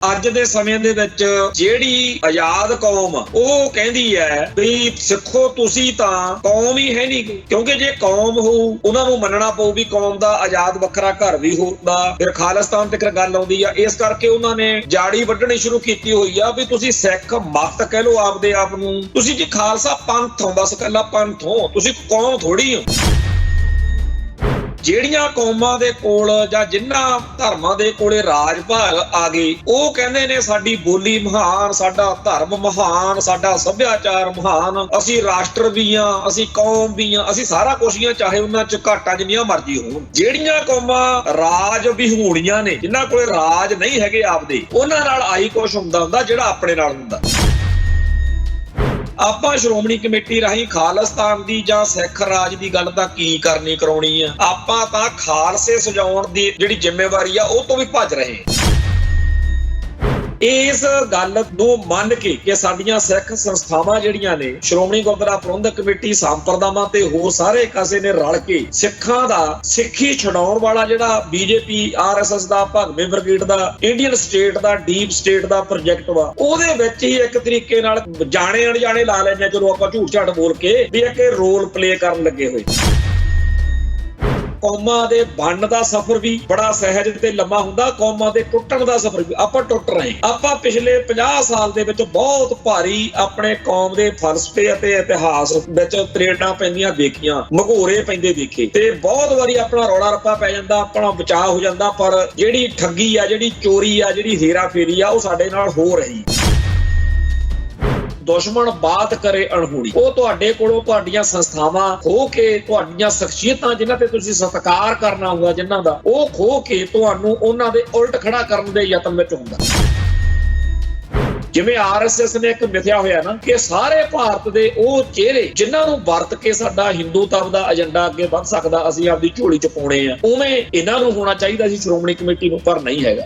ਅੱਜ ਦੇ ਸਮੇਂ ਦੇ ਵਿੱਚ ਜਿਹੜੀ ਆਜ਼ਾਦ ਕੌਮ ਉਹ ਕਹਿੰਦੀ ਹੈ ਵੀ ਸਿੱਖੋ ਤੁਸੀਂ ਤਾਂ ਕੌਮ ਹੀ ਹੈ ਨਹੀਂ, ਕਿਉਂਕਿ ਜੇ ਕੌਮ ਹੋਊ ਉਹਨਾਂ ਨੂੰ ਮੰਨਣਾ ਪਊ ਵੀ ਕੌਮ ਦਾ ਆਜ਼ਾਦ ਵੱਖਰਾ ਘਰ ਵੀ ਹੁੰਦਾ, ਫਿਰ ਖਾਲਿਸਤਾਨ ਤੱਕ ਗੱਲ ਆਉਂਦੀ ਆ। ਇਸ ਕਰਕੇ ਉਹਨਾਂ ਨੇ ਜਾੜੀ ਵੱਢਣੀ ਸ਼ੁਰੂ ਕੀਤੀ ਹੋਈ ਆ ਵੀ ਤੁਸੀਂ ਸਿੱਖ ਮਤ ਕਹਿ ਲਓ ਆਪਦੇ ਆਪ ਨੂੰ, ਤੁਸੀਂ ਜੀ ਖਾਲਸਾ ਪੰਥ ਹੋ, ਬਸ ਇਕੱਲਾ ਪੰਥ ਹੋ, ਤੁਸੀਂ ਕੌਮ ਥੋੜੀ ਹੋ। ਜਿਹੜੀਆਂ ਕੌਮਾਂ ਦੇ ਕੋਲ ਜਾਂ ਜਿਨ੍ਹਾਂ ਧਰਮਾਂ ਦੇ ਕੋਲੇ ਰਾਜ ਭਾਗ ਆ ਗਏ, ਉਹ ਕਹਿੰਦੇ ਨੇ ਸਾਡੀ ਬੋਲੀ ਮਹਾਨ, ਸਾਡਾ ਧਰਮ ਮਹਾਨ, ਸਾਡਾ ਸੱਭਿਆਚਾਰ ਮਹਾਨ, ਅਸੀਂ ਰਾਸ਼ਟਰ ਵੀ ਆ, ਅਸੀਂ ਕੌਮ ਵੀ ਆ, ਅਸੀਂ ਸਾਰਾ ਕੁਝ ਹੀ ਆ, ਚਾਹੇ ਉਹਨਾਂ ਚ ਘਾਟਾਂ ਜਿੰਨੀਆਂ ਮਰਜ਼ੀ ਹੋਣ। ਜਿਹੜੀਆਂ ਕੌਮਾਂ ਰਾਜ ਵਿਹੂਣੀਆਂ ਨੇ, ਜਿਨ੍ਹਾਂ ਕੋਲੇ ਰਾਜ ਨਹੀਂ ਹੈਗੇ ਆਪਦੇ, ਉਹਨਾਂ ਨਾਲ ਆਹੀ ਕੁਛ ਹੁੰਦਾ ਜਿਹੜਾ ਆਪਣੇ ਨਾਲ ਹੁੰਦਾ। ਆਪਾਂ ਸ਼੍ਰੋਮਣੀ ਕਮੇਟੀ ਰਾਹੀਂ ਖਾਲਿਸਤਾਨ ਦੀ ਜਾਂ ਸਿੱਖ ਰਾਜ ਦੀ ਗੱਲ ਤਾਂ ਕੀ ਕਰਨੀ ਕਰਾਉਣੀ ਆ, ਆਪਾਂ ਤਾਂ ਖਾਲਸੇ ਸਜਾਉਣ ਦੀ ਜਿਹੜੀ ਜ਼ਿੰਮੇਵਾਰੀ ਆ ਉਹ ਤੋਂ ਵੀ ਭੱਜ ਰਹੇ। ਇਸ ਗੱਲ ਨੂੰ ਮੰਨ ਕੇ ਕਿ ਸਾਡੀਆਂ ਸਿੱਖ ਸੰਸਥਾਵਾਂ ਜਿਹੜੀਆਂ ਨੇ, ਸ਼੍ਰੋਮਣੀ ਗੁਰਦੁਆਰਾ ਪ੍ਰਬੰਧਕ ਕਮੇਟੀ, ਸੰਪਰਦਾਵਾਂ ਤੇ ਹੋਰ ਸਾਰੇ ਕਾਸੇ ਨੇ ਰਲ ਕੇ ਸਿੱਖਾਂ ਦਾ ਸਿੱਖੀ ਛਡਾਉਣ ਵਾਲਾ ਜਿਹੜਾ ਬੀਜੇਪੀ, ਆਰਐਸਐਸ ਦਾ, ਭਗਵੇਂ ਬ੍ਰਿਗੇਡ ਦਾ, ਇੰਡੀਅਨ ਸਟੇਟ ਦਾ, ਡੀਪ ਸਟੇਟ ਦਾ ਪ੍ਰੋਜੈਕਟ ਵਾ, ਉਹਦੇ ਵਿੱਚ ਹੀ ਇੱਕ ਤਰੀਕੇ ਨਾਲ ਜਾਣੇ ਅਣਜਾਣੇ ਲਾ ਲੈਂਦੇ ਜਦੋਂ ਆਪਾਂ ਝੂਠ ਝਾਟ ਬੋਲ ਕੇ ਵੀ ਇੱਕ ਰੋਲ ਪਲੇ ਕਰਨ ਲੱਗੇ ਹੋਏ। ਕੌਮਾਂ ਦੇ ਬਣਨ ਦਾ ਸਫ਼ਰ ਵੀ ਬੜਾ ਸਹਿਜ ਤੇ ਲੰਮਾ ਹੁੰਦਾ, ਕੌਮਾਂ ਦੇ ਟੁੱਟਣ ਦਾ ਸਫ਼ਰ ਵੀ ਆਪਾਂ ਟੁੱਟ ਰਹੇ। ਆਪਾਂ ਪਿਛਲੇ 50 ਸਾਲ ਦੇ ਵਿੱਚ ਬਹੁਤ ਭਾਰੀ ਆਪਣੇ ਕੌਮ ਦੇ ਫਲਸਫੇ ਅਤੇ ਇਤਿਹਾਸ ਵਿੱਚ ਤਰੇੜਾਂ ਪੈਂਦੀਆਂ ਦੇਖੀਆਂ, ਮਘੋਰੇ ਪੈਂਦੇ ਦੇਖੇ, ਤੇ ਬਹੁਤ ਵਾਰੀ ਆਪਣਾ ਰੌਲਾ ਰੱਪਾ ਪੈ ਜਾਂਦਾ, ਆਪਣਾ ਬਚਾਅ ਹੋ ਜਾਂਦਾ, ਪਰ ਜਿਹੜੀ ਠੱਗੀ ਆ, ਜਿਹੜੀ ਚੋਰੀ ਆ, ਜਿਹੜੀ ਹੇਰਾ ਫੇਰੀ ਆ, ਉਹ ਸਾਡੇ ਨਾਲ ਹੋ ਰਹੀ। ਦੁਸ਼ਮਣ ਬਾਤ ਕਰੇ ਅਣਹੋਣੀ, ਉਹ ਤੁਹਾਡੇ ਕੋਲੋਂ ਤੁਹਾਡੀਆਂ ਸੰਸਥਾਵਾਂ ਖੋ ਕੇ, ਤੁਹਾਡੀਆਂ ਸ਼ਖਸੀਅਤਾਂ ਜਿਨ੍ਹਾਂ ਤੇ ਤੁਸੀਂ ਸਤਿਕਾਰ ਕਰਨਾ ਹੁੰਦਾ ਜਿਨ੍ਹਾਂ ਦਾ, ਉਹ ਖੋ ਕੇ ਤੁਹਾਨੂੰ ਉਹਨਾਂ ਦੇ ਉਲਟ ਖੜਾ ਕਰਨ ਦੇ ਯਤਨ ਵਿੱਚ ਹੁੰਦਾ। ਜਿਵੇਂ ਆਰਐਸਐਸ ਨੇ ਇੱਕ ਮਿਥਿਆ ਹੋਇਆ ਨਾ ਕਿ ਸਾਰੇ ਭਾਰਤ ਦੇ ਉਹ ਚਿਹਰੇ ਜਿਨ੍ਹਾਂ ਨੂੰ ਵਰਤ ਕੇ ਸਾਡਾ ਹਿੰਦੂਤਵ ਦਾ ਏਜੰਡਾ ਅੱਗੇ ਵੱਧ ਸਕਦਾ, ਅਸੀਂ ਆਪਦੀ ਝੋਲੀ ਚ ਪਾਉਣੇ ਆ, ਉਵੇਂ ਇਹਨਾਂ ਨੂੰ ਹੋਣਾ ਚਾਹੀਦਾ ਸੀ ਸ਼੍ਰੋਮਣੀ ਕਮੇਟੀ ਨੂੰ, ਪਰ ਨਹੀਂ ਹੈਗਾ।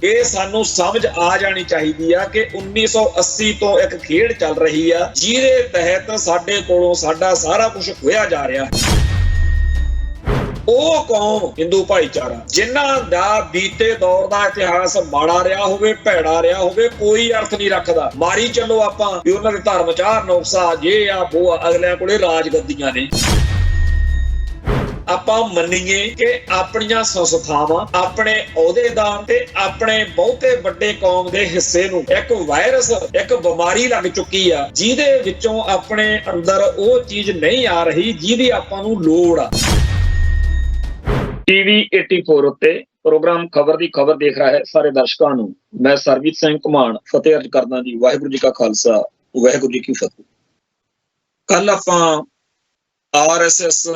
ਇਹ ਸਾਨੂੰ ਸਮਝ ਆ ਜਾਣੀ ਚਾਹੀਦੀ ਆ ਕਿ 1980 ਤੋਂ ਇੱਕ ਖੇਡ ਚੱਲ ਰਹੀ ਆ ਜਿਹਦੇ ਤਹਿਤ ਸਾਡੇ ਕੋਲੋਂ ਸਾਡਾ ਸਾਰਾ ਕੁਝ ਖੋਇਆ ਜਾ ਰਿਹਾ। ਉਹ ਕੌਮ ਹਿੰਦੂ ਭਾਈਚਾਰਾ ਜਿਨ੍ਹਾਂ ਦਾ ਬੀਤੇ ਦੌਰ ਦਾ ਇਤਿਹਾਸ ਮਾੜਾ ਰਿਹਾ ਹੋਵੇ, ਭੈੜਾ ਰਿਹਾ ਹੋਵੇ, ਕੋਈ ਅਰਥ ਨਹੀਂ ਰੱਖਦਾ। ਮਾਰੀ ਚੱਲੋ ਆਪਾਂ ਵੀ ਉਹਨਾਂ ਦੇ ਧਰਮ ਚਾਰ ਨੁਕਸਾ, ਜੇ ਆ ਬੋ, ਅਗਲਿਆਂ ਕੋਲੇ ਰਾਜਗੱਦੀਆਂ ਨੇ। ਆਪਾਂ ਮੰਨੀਏ ਕਿ ਆਪਣੀਆਂ ਸੰਸਥਾਵਾਂ, ਆਪਣੇ ਅਹੁਦੇਦਾਰ ਤੇ ਆਪਣੇ ਬਹੁਤੇ ਵੱਡੇ ਕੌਮ ਦੇ ਹਿੱਸੇ ਨੂੰ ਇੱਕ ਵਾਇਰਸ, ਇੱਕ ਬਿਮਾਰੀ ਲੱਗ ਚੁੱਕੀ ਆ, ਜਿਹਦੇ ਵਿੱਚੋਂ ਆਪਣੇ ਅੰਦਰ ਉਹ ਚੀਜ਼ ਨਹੀਂ ਆ ਰਹੀ ਜਿਹਦੀ ਆਪਾਂ ਨੂੰ ਲੋੜ ਆ। ਟੀਵੀ 84 ਉੱਤੇ ਪ੍ਰੋਗਰਾਮ ਖਬਰ ਦੀ ਖਬਰ ਦੇਖ ਰਿਹਾ ਹੈ ਸਾਰੇ ਦਰਸ਼ਕਾਂ ਨੂੰ ਮੈਂ ਸਰਬਜੀਤ ਸਿੰਘ ਘੁਮਾਣ ਫਤਿਹ ਅਰਜ਼ ਕਰਦਾ ਜੀ। ਵਾਹਿਗੁਰੂ ਜੀ ਕਾ ਖਾਲਸਾ, ਵਾਹਿਗੁਰੂ ਜੀ ਕੀ ਫਤਿਹ। ਕੱਲ ਆਪਾਂ ਆਰਐਸਐਸ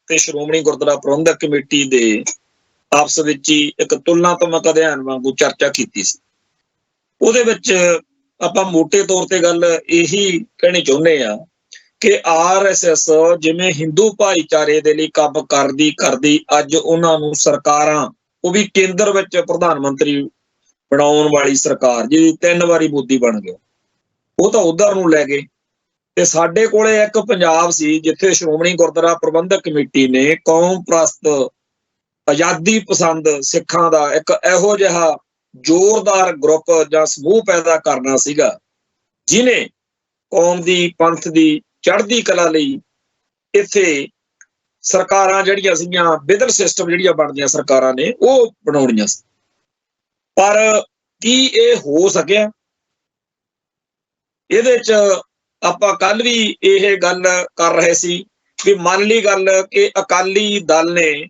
ਤੇ ਸ਼੍ਰੋਮਣੀ ਗੁਰਦੁਆਰਾ ਪ੍ਰਬੰਧਕ ਕਮੇਟੀ ਦੇ ਆਪਸ ਵਿੱਚ ਹੀ ਇੱਕ ਤੁਲਨਾਤਮਕ ਅਧਿਐਨ ਵਾਂਗੂ ਚਰਚਾ ਕੀਤੀ ਸੀ। ਉਹਦੇ ਵਿੱਚ ਆਪਾਂ ਮੋਟੇ ਤੌਰ ਤੇ ਗੱਲ ਇਹੀ ਕਹਿਣੀ ਚਾਹੁੰਦੇ ਆ ਕਿ ਆਰਐਸਐਸ ਜਿਵੇਂ ਹਿੰਦੂ ਭਾਈਚਾਰੇ ਦੇ ਲਈ ਕੰਮ ਕਰਦੀ ਅੱਜ ਉਹਨਾਂ ਨੂੰ ਸਰਕਾਰਾਂ, ਉਹ ਵੀ ਕੇਂਦਰ ਵਿੱਚ ਪ੍ਰਧਾਨ ਮੰਤਰੀ ਬਣਾਉਣ ਵਾਲੀ ਸਰਕਾਰ ਜਿਹਦੀ 3 ਵਾਰੀ ਮੋਦੀ ਬਣ ਗਿਆ, ਉਹ ਤਾਂ ਉਧਰ ਨੂੰ ਲੈ ਗਏ। ਤੇ ਸਾਡੇ ਕੋਲੇ ਇੱਕ ਪੰਜਾਬ ਸੀ ਜਿੱਥੇ ਸ਼੍ਰੋਮਣੀ ਗੁਰਦੁਆਰਾ ਪ੍ਰਬੰਧਕ ਕਮੇਟੀ ਨੇ ਕੌਮ ਪ੍ਰਸਤ, ਆਜ਼ਾਦੀ ਪਸੰਦ ਸਿੱਖਾਂ ਦਾ ਇੱਕ ਇਹੋ ਜਿਹਾ ਜ਼ੋਰਦਾਰ ਗਰੁੱਪ ਜਾਂ ਸਮੂਹ ਪੈਦਾ ਕਰਨਾ ਸੀਗਾ ਜਿਹਨੇ ਕੌਮ ਦੀ, ਪੰਥ ਦੀ ਚੜ੍ਹਦੀ ਕਲਾ ਲਈ ਇੱਥੇ ਸਰਕਾਰਾਂ ਜਿਹੜੀਆਂ ਸੀਗੀਆਂ, ਬਿਦਲ ਸਿਸਟਮ ਜਿਹੜੀਆਂ ਬਣਦੀਆਂ ਸਰਕਾਰਾਂ ਨੇ ਉਹ ਬਣਾਉਣੀਆਂ ਸੀ। ਪਰ ਕੀ ਇਹ ਹੋ ਸਕਿਆ? ਇਹਦੇ ਚ ਆਪਾਂ ਕੱਲ ਵੀ ਇਹ ਗੱਲ ਕਰ ਰਹੇ ਸੀ ਵੀ ਮੰਨ ਲਈ ਗੱਲ ਕਿ ਅਕਾਲੀ ਦਲ ਨੇ,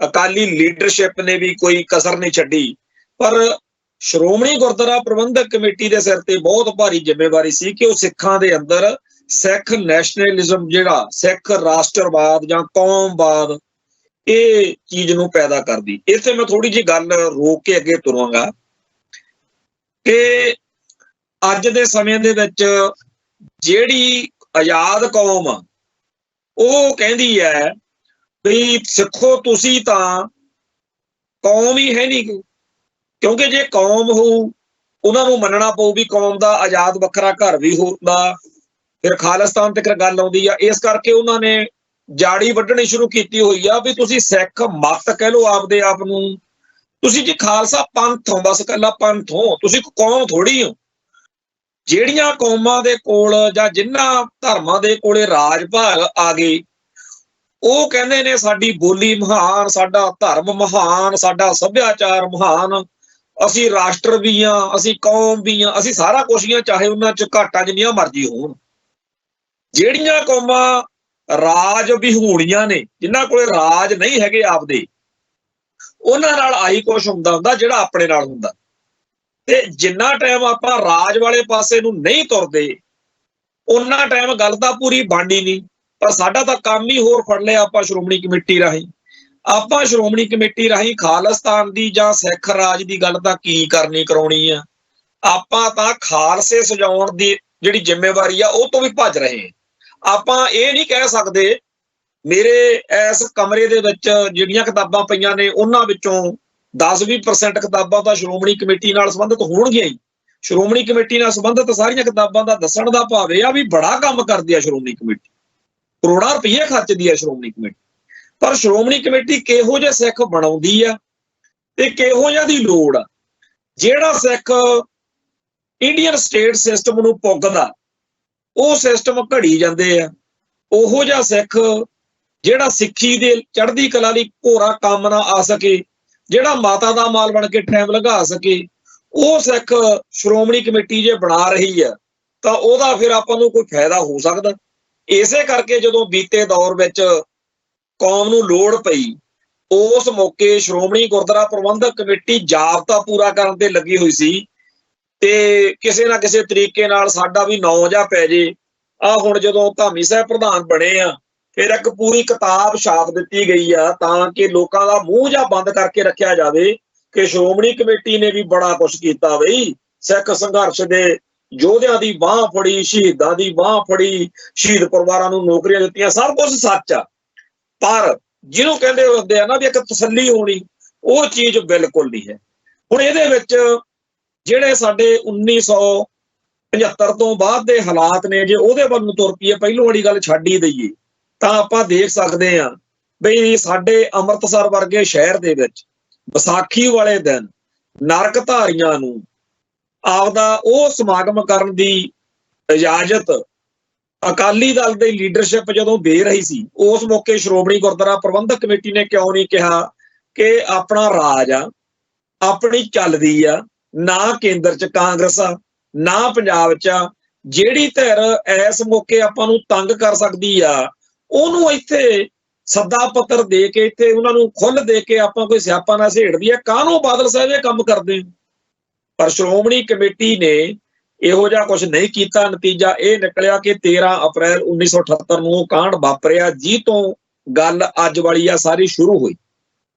ਅਕਾਲੀ ਲੀਡਰਸ਼ਿਪ ਨੇ ਵੀ ਕੋਈ ਕਸਰ ਨਹੀਂ ਛੱਡੀ, ਪਰ ਸ਼੍ਰੋਮਣੀ ਗੁਰਦੁਆਰਾ ਪ੍ਰਬੰਧਕ ਕਮੇਟੀ ਦੇ ਸਿਰ ਤੇ ਬਹੁਤ ਭਾਰੀ ਜ਼ਿੰਮੇਵਾਰੀ ਸੀ ਕਿ ਉਹ ਸਿੱਖਾਂ ਦੇ ਅੰਦਰ ਸਿੱਖ ਨੈਸ਼ਨਲਿਜ਼ਮ, ਜਿਹੜਾ ਸਿੱਖ ਰਾਸ਼ਟਰਵਾਦ ਜਾਂ ਕੌਮਵਾਦ, ਇਹ ਚੀਜ਼ ਨੂੰ ਪੈਦਾ ਕਰਦੀ। ਇੱਥੇ ਮੈਂ ਥੋੜੀ ਜਿਹੀ ਗੱਲ ਰੋਕ ਕੇ ਅੱਗੇ ਤੁਰਾਂਗਾ ਕਿ ਅੱਜ ਦੇ ਸਮੇਂ ਦੇ ਵਿੱਚ ਜਿਹੜੀ ਆਜ਼ਾਦ ਕੌਮ ਉਹ ਕਹਿੰਦੀ ਹੈ ਵੀ ਸਿੱਖੋ ਤੁਸੀਂ ਤਾਂ ਕੌਮ ਹੀ ਹੈ ਨਹੀਂ, ਕਿਉਂਕਿ ਜੇ ਕੌਮ ਹੋਊ ਉਹਨਾਂ ਨੂੰ ਮੰਨਣਾ ਪਊ ਵੀ ਕੌਮ ਦਾ ਆਜ਼ਾਦ ਵੱਖਰਾ ਘਰ ਵੀ ਹੁੰਦਾ, ਫਿਰ ਖਾਲਿਸਤਾਨ ਤੱਕ ਗੱਲ ਆਉਂਦੀ ਆ। ਇਸ ਕਰਕੇ ਉਹਨਾਂ ਨੇ ਜਾੜੀ ਵੱਢਣੀ ਸ਼ੁਰੂ ਕੀਤੀ ਹੋਈ ਆ ਵੀ ਤੁਸੀਂ ਸਿੱਖ ਮਤ ਕਹਿ ਲਓ ਆਪਦੇ ਆਪ ਨੂੰ, ਤੁਸੀਂ ਜੀ ਖਾਲਸਾ ਪੰਥ ਹੋ, ਬਸ ਇਕੱਲਾ ਪੰਥ ਹੋ, ਤੁਸੀਂ ਕੌਮ ਥੋੜੀ ਹੋ। ਜਿਹੜੀਆਂ ਕੌਮਾਂ ਦੇ ਕੋਲ ਜਾਂ ਜਿਨ੍ਹਾਂ ਧਰਮਾਂ ਦੇ ਕੋਲੇ ਰਾਜ ਭਾਗ ਆ ਗਏ, ਉਹ ਕਹਿੰਦੇ ਨੇ ਸਾਡੀ ਬੋਲੀ ਮਹਾਨ, ਸਾਡਾ ਧਰਮ ਮਹਾਨ, ਸਾਡਾ ਸੱਭਿਆਚਾਰ ਮਹਾਨ, ਅਸੀਂ ਰਾਸ਼ਟਰ ਵੀ ਆ, ਅਸੀਂ ਕੌਮ ਵੀ ਆ, ਅਸੀਂ ਸਾਰਾ ਕੁਛ ਹੀ ਆ, ਚਾਹੇ ਉਹਨਾਂ ਚ ਘਾਟਾਂ ਜਿੰਨੀਆਂ ਮਰਜ਼ੀ ਹੋਣ। ਜਿਹੜੀਆਂ ਕੌਮਾਂ ਰਾਜ ਵਿਹੂਣੀਆਂ ਨੇ, ਜਿਨ੍ਹਾਂ ਕੋਲੇ ਰਾਜ ਨਹੀਂ ਹੈਗੇ ਆਪਦੇ, ਉਹਨਾਂ ਨਾਲ ਆਹੀ ਕੁਛ ਹੁੰਦਾ ਜਿਹੜਾ ਆਪਣੇ ਨਾਲ ਹੁੰਦਾ। ਤੇ ਜਿੰਨਾ ਟਾਈਮ ਆਪਾਂ ਰਾਜ ਵਾਲੇ ਪਾਸੇ ਨੂੰ ਨਹੀਂ ਤੁਰਦੇ, ਉਹਨਾਂ ਟਾਈਮ ਗੱਲ ਤਾਂ ਪੂਰੀ ਬਣਨੀ ਨਹੀਂ। ਪਰ ਸਾਡਾ ਤਾਂ ਕੰਮ ਹੀ ਹੋਰ ਫੜ ਲਿਆ ਆਪਾਂ ਸ਼੍ਰੋਮਣੀ ਕਮੇਟੀ ਰਾਹੀਂ। ਆਪਾਂ ਸ਼੍ਰੋਮਣੀ ਕਮੇਟੀ ਰਾਹੀਂ ਖਾਲਿਸਤਾਨ ਦੀ ਜਾਂ ਸਿੱਖ ਰਾਜ ਦੀ ਗੱਲ ਤਾਂ ਕੀ ਕਰਨੀ ਕਰਾਉਣੀ ਆ। ਆਪਾਂ ਤਾਂ ਖਾਲਸੇ ਸਜਾਉਣ ਦੀ ਜਿਹੜੀ ਜ਼ਿੰਮੇਵਾਰੀ ਆ ਉਹ ਤੋਂ ਵੀ ਭੱਜ ਰਹੇ। ਆਪਾਂ ਇਹ ਨਹੀਂ ਕਹਿ ਸਕਦੇ ਮੇਰੇ ਇਸ ਕਮਰੇ ਦੇ ਵਿੱਚ ਜਿਹੜੀਆਂ ਕਿਤਾਬਾਂ ਪਈਆਂ ਨੇ ਉਹਨਾਂ ਵਿੱਚੋਂ 10-20% ਕਿਤਾਬਾਂ ਤਾਂ ਸ਼੍ਰੋਮਣੀ ਕਮੇਟੀ ਨਾਲ ਸੰਬੰਧਿਤ ਹੋਣਗੀਆਂ ਹੀ। ਸ਼੍ਰੋਮਣੀ ਕਮੇਟੀ ਨਾਲ ਸੰਬੰਧਿਤ ਸਾਰੀਆਂ ਕਿਤਾਬਾਂ ਦਾ ਦੱਸਣ ਦਾ ਭਾਵ ਇਹ ਆ ਵੀ ਬੜਾ ਕੰਮ ਕਰਦੀ ਆ ਸ਼੍ਰੋਮਣੀ ਕਮੇਟੀ, ਕਰੋੜਾਂ ਰੁਪਏ ਖਰਚਦੀ ਆ ਸ਼੍ਰੋਮਣੀ ਕਮੇਟੀ। ਪਰ ਸ਼੍ਰੋਮਣੀ ਕਮੇਟੀ ਕਿਹੋ ਜਿਹੇ ਸਿੱਖ ਬਣਾਉਂਦੀ ਆ ਤੇ ਕਿਹੋ ਜਿਹਾ ਦੀ ਲੋੜ ਆ। ਜਿਹੜਾ ਸਿੱਖ ਇੰਡੀਅਨ ਸਟੇਟ ਸਿਸਟਮ ਨੂੰ ਪੁੱਗਦਾ, ਉਹ ਸਿਸਟਮ ਘੜੀ ਜਾਂਦੇ ਆ। ਉਹੋ ਜਿਹਾ ਸਿੱਖ ਜਿਹੜਾ ਸਿੱਖੀ ਦੇ ਚੜ੍ਹਦੀ ਕਲਾ ਲਈ ਭੋਰਾ ਕੰਮ ਨਾ ਆ ਸਕੇ, ਜਿਹੜਾ ਮਾਤਾ ਦਾ ਮਾਲ ਬਣ ਕੇ ਟਾਈਮ ਲਗਾ ਸਕੇ, ਉਹ ਸਿੱਖ ਸ਼੍ਰੋਮਣੀ ਕਮੇਟੀ ਜੇ ਬਣਾ ਰਹੀ ਆ ਤਾਂ ਉਹਦਾ ਫਿਰ ਆਪਾਂ ਨੂੰ ਕੋਈ ਫਾਇਦਾ ਹੋ ਸਕਦਾ। ਇਸੇ ਕਰਕੇ ਜਦੋਂ ਬੀਤੇ ਦੌਰ ਵਿੱਚ ਕੌਮ ਨੂੰ ਲੋੜ ਪਈ, ਉਸ ਮੌਕੇ ਸ਼੍ਰੋਮਣੀ ਗੁਰਦੁਆਰਾ ਪ੍ਰਬੰਧਕ ਕਮੇਟੀ ਜਾਬਤਾ ਪੂਰਾ ਕਰਨ ਤੇ ਲੱਗੀ ਹੋਈ ਸੀ ਤੇ ਕਿਸੇ ਨਾ ਕਿਸੇ ਤਰੀਕੇ ਨਾਲ ਸਾਡਾ ਵੀ ਨਾਂ ਜਾ ਪੈ ਜੇ। ਆ ਹੁਣ ਜਦੋਂ ਧਾਮੀ ਸਾਹਿਬ ਪ੍ਰਧਾਨ ਬਣੇ ਆ, ਫਿਰ ਇੱਕ ਪੂਰੀ ਕਿਤਾਬ ਛਾਪ ਦਿੱਤੀ ਗਈ ਆ ਤਾਂ ਕਿ ਲੋਕਾਂ ਦਾ ਮੂੰਹ ਜਾ ਬੰਦ ਕਰਕੇ ਰੱਖਿਆ ਜਾਵੇ ਕਿ ਸ਼੍ਰੋਮਣੀ ਕਮੇਟੀ ਨੇ ਵੀ ਬੜਾ ਕੁਛ ਕੀਤਾ ਬਈ, ਸਿੱਖ ਸੰਘਰਸ਼ ਦੇ ਯੋਧਿਆਂ ਦੀ ਬਾਹ ਫੜੀ, ਸ਼ਹੀਦਾਂ ਦੀ ਬਾਹ ਫੜੀ, ਸ਼ਹੀਦ ਪਰਿਵਾਰਾਂ ਨੂੰ ਨੌਕਰੀਆਂ ਦਿੱਤੀਆਂ, ਸਭ ਕੁਝ ਸੱਚ ਆ। ਪਰ ਜਿਹਨੂੰ ਕਹਿੰਦੇ ਹੁੰਦੇ ਆ ਨਾ ਵੀ ਇੱਕ ਤਸੱਲੀ ਹੋਣੀ, ਉਹ ਚੀਜ਼ ਬਿਲਕੁਲ ਨਹੀਂ ਹੈ। ਹੁਣ ਇਹਦੇ ਵਿੱਚ ਜਿਹੜੇ ਸਾਡੇ 1975 ਤੋਂ ਬਾਅਦ ਦੇ ਹਾਲਾਤ ਨੇ, ਜੇ ਉਹਦੇ ਵੱਲ ਨੂੰ ਤੁਰ ਪਈਏ, ਪਹਿਲੋਂ ਵਾਲੀ ਗੱਲ ਛੱਡ ਹੀ ਦਈਏ ਤਾਂ ਆਪਾਂ ਦੇਖ ਸਕਦੇ ਹਾਂ ਬਈ ਸਾਡੇ ਅੰਮ੍ਰਿਤਸਰ ਵਰਗੇ ਸ਼ਹਿਰ ਦੇ ਵਿੱਚ ਵਿਸਾਖੀ ਵਾਲੇ ਦਿਨ ਨਰਕਧਾਰੀਆਂ ਨੂੰ ਆਪਦਾ ਉਹ ਸਮਾਗਮ ਕਰਨ ਦੀ ਇਜਾਜ਼ਤ ਅਕਾਲੀ ਦਲ ਦੀ ਲੀਡਰਸ਼ਿਪ ਜਦੋਂ ਦੇ ਰਹੀ ਸੀ, ਉਸ ਮੌਕੇ ਸ਼੍ਰੋਮਣੀ ਗੁਰਦੁਆਰਾ ਪ੍ਰਬੰਧਕ ਕਮੇਟੀ ਨੇ ਕਿਉਂ ਨਹੀਂ ਕਿਹਾ ਕਿ ਆਪਣਾ ਰਾਜ ਆ, ਆਪਣੀ ਚੱਲਦੀ ਆ, ਨਾ ਕੇਂਦਰ 'ਚ ਕਾਂਗਰਸ ਆ, ਨਾ ਪੰਜਾਬ 'ਚ ਆ, ਜਿਹੜੀ ਧਿਰ ਇਸ ਮੌਕੇ ਆਪਾਂ ਨੂੰ ਤੰਗ ਕਰ ਸਕਦੀ ਆ ਉਹਨੂੰ ਇੱਥੇ ਸੱਦਾ ਪੱਤਰ ਦੇ ਕੇ, ਇੱਥੇ ਉਹਨਾਂ ਨੂੰ ਖੁੱਲ੍ਹ ਦੇ ਕੇ ਆਪਾਂ ਕੋਈ ਸਿਆਪਾ ਨਾ ਸੇੜਦੀ ਆ। ਕਾਹਨੂੰ ਬਾਦਲ ਸਾਹਿਬ ਇਹ ਕੰਮ ਕਰਦੇ? ਪਰ ਸ਼੍ਰੋਮਣੀ ਕਮੇਟੀ ਨੇ ਇਹੋ ਜਿਹਾ ਕੁਝ ਨਹੀਂ ਕੀਤਾ। ਨਤੀਜਾ ਇਹ ਨਿਕਲਿਆ ਕਿ 13 ਅਪ੍ਰੈਲ 1978 ਨੂੰ ਉਹ ਕਾਂਡ ਵਾਪਰਿਆ, ਜੀ ਤੋਂ ਗੱਲ ਅੱਜ ਵਾਲੀ ਆ ਸਾਰੀ ਸ਼ੁਰੂ ਹੋਈ।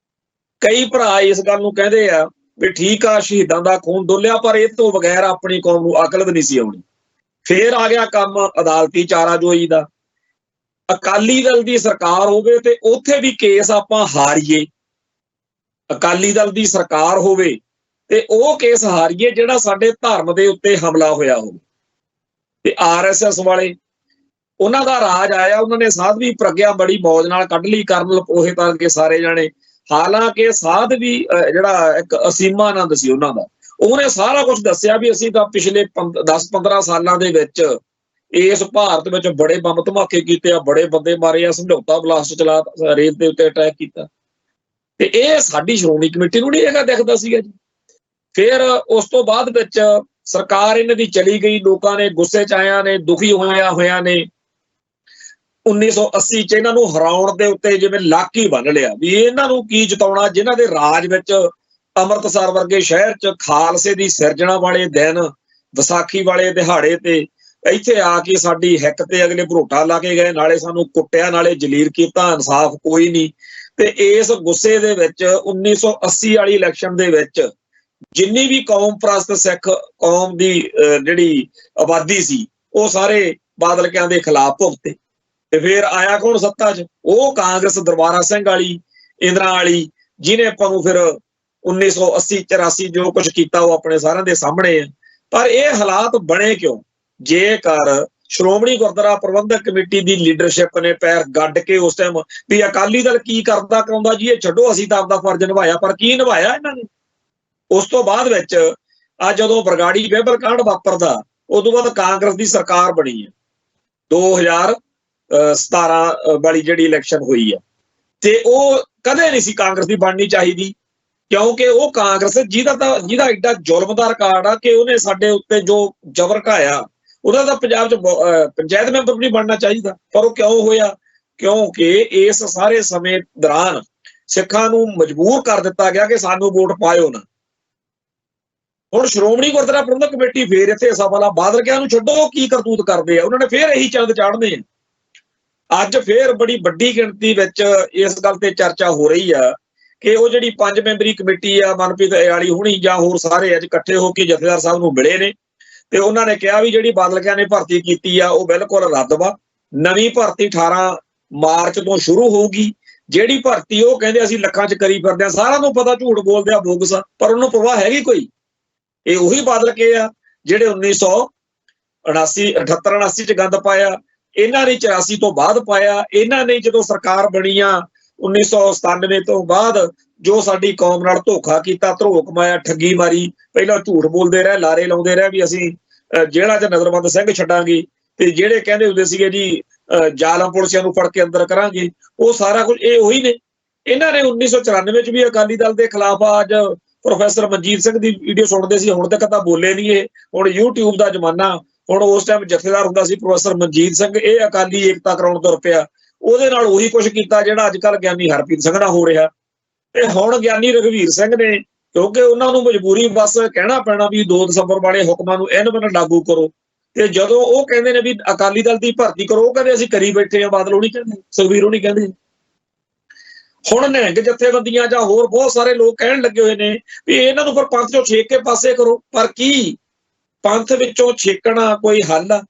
ਕਈ ਭਰਾ ਇਸ ਗੱਲ ਨੂੰ ਕਹਿੰਦੇ ਆ ਵੀ ਠੀਕ ਆ, ਸ਼ਹੀਦਾਂ ਦਾ ਖੂਨ ਡੋਲਿਆ, ਪਰ ਇਹ ਤੋਂ ਬਗੈਰ ਆਪਣੀ ਕੌਮ ਨੂੰ ਅਕਲ ਵੀ ਨਹੀਂ ਸੀ ਆਉਣੀ। ਫੇਰ ਆ ਗਿਆ ਕੰਮ ਅਦਾਲਤੀ ਚਾਰਾਜੋਈ ਦਾ। ਅਕਾਲੀ ਦਲ ਦੀ ਸਰਕਾਰ ਹੋਵੇ ਤੇ ਉੱਥੇ ਵੀ ਕੇਸ ਆਪਾਂ ਹਾਰੀਏ, ਅਕਾਲੀ ਦਲ ਦੀ ਸਰਕਾਰ ਹੋਵੇ ਤੇ ਉਹ ਕੇਸ ਹਾਰੀਏ ਜਿਹੜਾ ਸਾਡੇ ਧਰਮ ਦੇ ਉੱਤੇ ਹਮਲਾ ਹੋਇਆ ਹੋਵੇ। ਤੇ RSS ਵਾਲੇ, ਉਹਨਾਂ ਦਾ ਰਾਜ ਆਇਆ, ਉਹਨਾਂ ਨੇ ਸਾਧ ਵੀ ਪ੍ਰਗਿਆ ਬੜੀ ਮੌਜ ਨਾਲ ਕੱਢ ਲਈ, ਕਰਨਲ ਪੋਹੇ ਤੱਕ ਕੇ ਸਾਰੇ ਜਾਣੇ। ਹਾਲਾਂਕਿ ਸਾਧ ਵੀ ਜਿਹੜਾ ਇੱਕ ਅਸੀਮਾਨੰਦ ਸੀ ਉਹਨਾਂ ਦਾ, ਉਹਨੇ ਸਾਰਾ ਕੁਝ ਦੱਸਿਆ ਵੀ ਅਸੀਂ ਤਾਂ ਪਿਛਲੇ 10-15 ਸਾਲਾਂ ਦੇ ਵਿੱਚ ਇਸ ਭਾਰਤ ਵਿੱਚ ਬੜੇ ਬੰਬ ਧਮਾਕੇ ਕੀਤੇ ਆ, ਬੜੇ ਬੰਦੇ ਮਾਰੇ ਆ, ਸਮਝੌਤਾ ਬਲਾਸਟ ਚਲਾ, ਰੇਤ ਦੇ ਉੱਤੇ ਅਟੈਕ ਕੀਤਾ। ਤੇ ਇਹ ਸਾਡੀ ਸ਼੍ਰੋਮਣੀ ਕਮੇਟੀ ਨੂੰ ਨਹੀਂ ਹੈਗਾ ਦਿਖਦਾ ਸੀਗਾ ਜੀ। ਫਿਰ ਉਸ ਤੋਂ ਬਾਅਦ ਵਿੱਚ ਸਰਕਾਰ ਇਹਨਾਂ ਦੀ ਚਲੀ ਗਈ, ਲੋਕਾਂ ਨੇ ਗੁੱਸੇ 'ਚ ਆਇਆ ਨੇ, ਦੁਖੀ ਹੋਇਆ ਨੇ। 1980 'ਚ ਇਹਨਾਂ ਨੂੰ ਹਰਾਉਣ ਦੇ ਉੱਤੇ ਜਿਵੇਂ ਲੱਕ ਹੀ ਬੰਨ ਲਿਆ ਵੀ ਇਹਨਾਂ ਨੂੰ ਕੀ ਜਿਤਾਉਣਾ, ਜਿਨ੍ਹਾਂ ਦੇ ਰਾਜ ਵਿੱਚ ਅੰਮ੍ਰਿਤਸਰ ਵਰਗੇ ਸ਼ਹਿਰ 'ਚ ਖਾਲਸੇ ਦੀ ਸਿਰਜਣਾ ਵਾਲੇ ਦਿਨ, ਵਿਸਾਖੀ ਵਾਲੇ ਦਿਹਾੜੇ ਤੇ ਇੱਥੇ ਆ ਕੇ ਸਾਡੀ ਹਿੱਕ ਤੇ ਅਗਲੇ ਭਰੋਟਾ ਲਾ ਕੇ ਗਏ, ਨਾਲੇ ਸਾਨੂੰ ਕੁੱਟਿਆ, ਨਾਲੇ ਜਲੀਲ ਕੀਤਾ, ਇਨਸਾਫ ਕੋਈ ਨਹੀਂ। ਤੇ ਇਸ ਗੁੱਸੇ ਦੇ ਵਿੱਚ 1980 ਵਾਲੀ ਇਲੈਕਸ਼ਨ ਦੇ ਵਿੱਚ ਜਿੰਨੀ ਵੀ ਕੌਮ ਪ੍ਰਸਤ ਸਿੱਖ ਕੌਮ ਦੀ ਜਿਹੜੀ ਆਬਾਦੀ ਸੀ, ਉਹ ਸਾਰੇ ਬਾਦਲ ਕਿਆਂ ਦੇ ਖਿਲਾਫ ਭੁਗਤੇ। ਤੇ ਫਿਰ ਆਇਆ ਕੌਣ ਸੱਤਾ 'ਚ? ਉਹ ਕਾਂਗਰਸ ਦਰਬਾਰਾ ਸਿੰਘ ਵਾਲੀ, ਇੰਦਰਾ ਵਾਲੀ, ਜਿਹਨੇ ਆਪਾਂ ਨੂੰ ਫਿਰ 1980-84 ਜੋ ਕੁਝ ਕੀਤਾ ਉਹ ਆਪਣੇ ਸਾਰਿਆਂ ਦੇ ਸਾਹਮਣੇ ਹੈ। ਪਰ ਇਹ ਹਾਲਾਤ ਬਣੇ ਕਿਉਂ? ਜੇਕਰ ਸ਼੍ਰੋਮਣੀ ਗੁਰਦੁਆਰਾ ਪ੍ਰਬੰਧਕ ਕਮੇਟੀ ਦੀ ਲੀਡਰਸ਼ਿਪ ਨੇ ਪੈਰ ਗੱਡ ਕੇ ਉਸ ਟਾਈਮ ਵੀ ਅਕਾਲੀ ਦਲ ਕੀ ਕਰਦਾ ਕਰਾਉਂਦਾ ਜੀ ਇਹ ਛੱਡੋ, ਅਸੀਂ ਤਾਂ ਆਪਦਾ ਫਰਜ਼ ਨਿਭਾਇਆ। ਪਰ ਕੀ ਨਿਭਾਇਆ ਇਹਨਾਂ ਨੇ? ਉਸ ਤੋਂ ਬਾਅਦ ਵਿੱਚ ਆ ਜਦੋਂ ਬਰਗਾੜੀ ਬਹਿਬਲ ਕਾਂਡ ਵਾਪਰਦਾ ਉਦੋਂ ਬਾਅਦ ਕਾਂਗਰਸ ਦੀ ਸਰਕਾਰ ਬਣੀ ਹੈ 2017 ਵਾਲੀ ਜਿਹੜੀ ਇਲੈਕਸ਼ਨ ਹੋਈ ਹੈ ਤੇ ਉਹ ਕਦੇ ਨਹੀਂ ਸੀ ਕਾਂਗਰਸ ਦੀ ਬਣਨੀ ਚਾਹੀਦੀ ਕਿਉਂਕਿ ਉਹ ਕਾਂਗਰਸ ਜਿਹਦਾ ਐਡਾ ਜ਼ੁਲਮ ਦਾ ਰਿਕਾਰਡ ਆ ਕਿ ਉਹਨੇ ਸਾਡੇ ਉੱਤੇ ਜੋ ਜ਼ਬਰ ਢਾਇਆ ਉਹਦਾ ਤਾਂ ਪੰਜਾਬ 'ਚ ਪੰਚਾਇਤ ਮੈਂਬਰ ਨਹੀਂ ਬਣਨਾ ਚਾਹੀਦਾ। ਪਰ ਉਹ ਕਿਉਂ ਹੋਇਆ? ਕਿਉਂਕਿ ਇਸ ਸਾਰੇ ਸਮੇਂ ਦੌਰਾਨ ਸਿੱਖਾਂ ਨੂੰ ਮਜਬੂਰ ਕਰ ਦਿੱਤਾ ਗਿਆ ਕਿ ਸਾਨੂੰ ਵੋਟ ਪਾਇਓ ਨਾ। ਹੁਣ ਸ਼੍ਰੋਮਣੀ ਗੁਰਦੁਆਰਾ ਪ੍ਰਬੰਧਕ ਕਮੇਟੀ ਫੇਰ ਇੱਥੇ ਸਵਾਲਾ ਬਾਦਲ ਕਿਆ ਨੂੰ ਛੱਡੋ ਕੀ ਕਰਤੂਤ ਕਰਦੇ ਆ, ਉਹਨਾਂ ਨੇ ਫੇਰ ਇਹੀ ਚੰਦ ਚਾੜਨੇ ਆ। ਅੱਜ ਫੇਰ ਬੜੀ ਵੱਡੀ ਗਿਣਤੀ ਵਿੱਚ ਇਸ ਗੱਲ ਤੇ ਚਰਚਾ ਹੋ ਰਹੀ ਆ ਕਿ ਉਹ ਜਿਹੜੀ 5 ਮੈਂਬਰੀ ਕਮੇਟੀ ਆ ਮਨਪ੍ਰੀਤ ਅਯਾਲੀ ਹੁਣੀ ਜਾਂ ਹੋਰ ਸਾਰੇ ਅੱਜ ਇਕੱਠੇ ਹੋ ਕੇ ਜਥੇਦਾਰ ਸਾਹਿਬ ਨੂੰ ਮਿਲੇ ਨੇ ਤੇ ਉਹਨਾਂ ਨੇ ਕਿਹਾ ਵੀ ਜਿਹੜੀ ਬਾਦਲ ਕਿਆ ਨੇ ਭਰਤੀ ਕੀਤੀ ਆ ਉਹ ਬਿਲਕੁਲ ਰੱਦ ਵਾ। ਨਵੀਂ ਭਰਤੀ 18 ਮਾਰਚ ਤੋਂ ਸ਼ੁਰੂ ਹੋਊਗੀ। ਜਿਹੜੀ ਭਰਤੀ ਉਹ ਕਹਿੰਦੇ ਅਸੀਂ ਲੱਖਾਂ 'ਚ ਕਰੀ ਫਿਰਦੇ ਆ, ਸਾਰਿਆਂ ਨੂੰ ਪਤਾ ਝੂਠ ਬੋਲਦੇ ਆ ਬੋਗਸ, ਪਰ ਉਹਨੂੰ ਪ੍ਰਵਾਹ ਹੈਗੀ ਕੋਈ? ਇਹ ਉਹੀ ਬਾਦਲ ਕੇ ਆ ਜਿਹੜੇ 1978 'ਚ ਗੰਦ ਪਾਇਆ, ਇਹਨਾਂ ਨੇ 84 ਤੋਂ ਬਾਅਦ ਪਾਇਆ। ਇਹਨਾਂ ਨੇ ਜਦੋਂ ਸਰਕਾਰ ਬਣੀ ਆ 1997 ਤੋਂ ਬਾਅਦ ਜੋ ਸਾਡੀ ਕੌਮ ਨਾਲ ਧੋਖਾ ਕੀਤਾ, ਧਰੋਕ ਮਾਇਆ, ਠੱਗੀ ਮਾਰੀ, ਪਹਿਲਾਂ ਝੂਠ ਬੋਲਦੇ ਰਹੇ, ਲਾਰੇ ਲਾਉਂਦੇ ਰਹੇ ਵੀ ਅਸੀਂ ਜੇਲ੍ਹਾਂ 'ਚ ਨਜ਼ਰਬੰਦ ਸਿੰਘ ਛੱਡਾਂਗੇ ਤੇ ਜਿਹੜੇ ਕਹਿੰਦੇ ਹੁੰਦੇ ਸੀਗੇ ਜੀ ਜ਼ਾਲਮ ਪੁਲਿਸਿਆਂ ਨੂੰ ਫੜ ਕੇ ਅੰਦਰ ਕਰਾਂਗੇ, ਉਹ ਸਾਰਾ ਕੁਝ ਇਹ ਉਹੀ ਨੇ। ਇਹਨਾਂ ਨੇ 1994 'ਚ ਵੀ ਅਕਾਲੀ ਦਲ ਦੇ ਖਿਲਾਫ ਅੱਜ ਪ੍ਰੋਫੈਸਰ ਮਨਜੀਤ ਸਿੰਘ ਦੀ ਵੀਡੀਓ ਸੁਣਦੇ ਸੀ, ਹੁਣ ਤੱਕ ਤਾਂ ਬੋਲੇ ਨਹੀਂ ਇਹ। ਹੁਣ YouTube ਦਾ ਜ਼ਮਾਨਾ, ਹੁਣ ਉਸ ਟਾਈਮ ਜਥੇਦਾਰ ਹੁੰਦਾ ਸੀ ਪ੍ਰੋਫੈਸਰ ਮਨਜੀਤ ਸਿੰਘ, ਇਹ ਅਕਾਲੀ ਏਕਤਾ ਕਰਾਉਣ ਤੁਰ ਪਿਆ, ਉਹਦੇ ਨਾਲ ਉਹੀ ਕੁਝ ਕੀਤਾ ਜਿਹੜਾ ਅੱਜ ਕੱਲ੍ਹ ਗਿਆਨੀ ਹਰਪ੍ਰੀਤ ਸਿੰਘ ਨਾਲ ਹੋ ਰਿਹਾ। ਤੇ ਹੁਣ ਗਿਆਨੀ ਰਘਵੀਰ ਸਿੰਘ ਨੇ, ਕਿਉਂਕਿ ਉਹਨਾਂ ਨੂੰ ਮਜਬੂਰੀ ਬਸ ਕਹਿਣਾ ਪੈਣਾ ਵੀ 2 ਦਸੰਬਰ ਵਾਲੇ ਹੁਕਮਾਂ ਨੂੰ ਐਨ ਲਾਗੂ ਕਰੋ, ਤੇ ਜਦੋਂ ਉਹ ਕਹਿੰਦੇ ਨੇ ਵੀ ਅਕਾਲੀ ਦਲ ਦੀ ਭਰਤੀ ਕਰੋ, ਉਹ ਕਹਿੰਦੇ ਅਸੀਂ ਕਰੀ ਬੈਠੇ ਆ। ਬਾਦਲ ਉਹ ਨਹੀਂ ਕਹਿੰਦੇ, ਸੁਖਬੀਰ ਉਹ ਨਹੀਂ ਕਹਿੰਦੇ। ਹੁਣ ਨਿਹੰਗ ਜਥੇਬੰਦੀਆਂ ਜਾਂ ਹੋਰ ਬਹੁਤ ਸਾਰੇ ਲੋਕ ਕਹਿਣ ਲੱਗੇ ਹੋਏ ਨੇ ਵੀ ਇਹਨਾਂ ਨੂੰ ਫਿਰ ਪੰਥ ਚੋਂ ਛੇਕ ਕੇ ਪਾਸੇ ਕਰੋ। ਪਰ ਕੀ ਪੰਥ ਵਿੱਚੋਂ ਛੇਕਣਾ ਕੋਈ ਹੱਲ ਆ?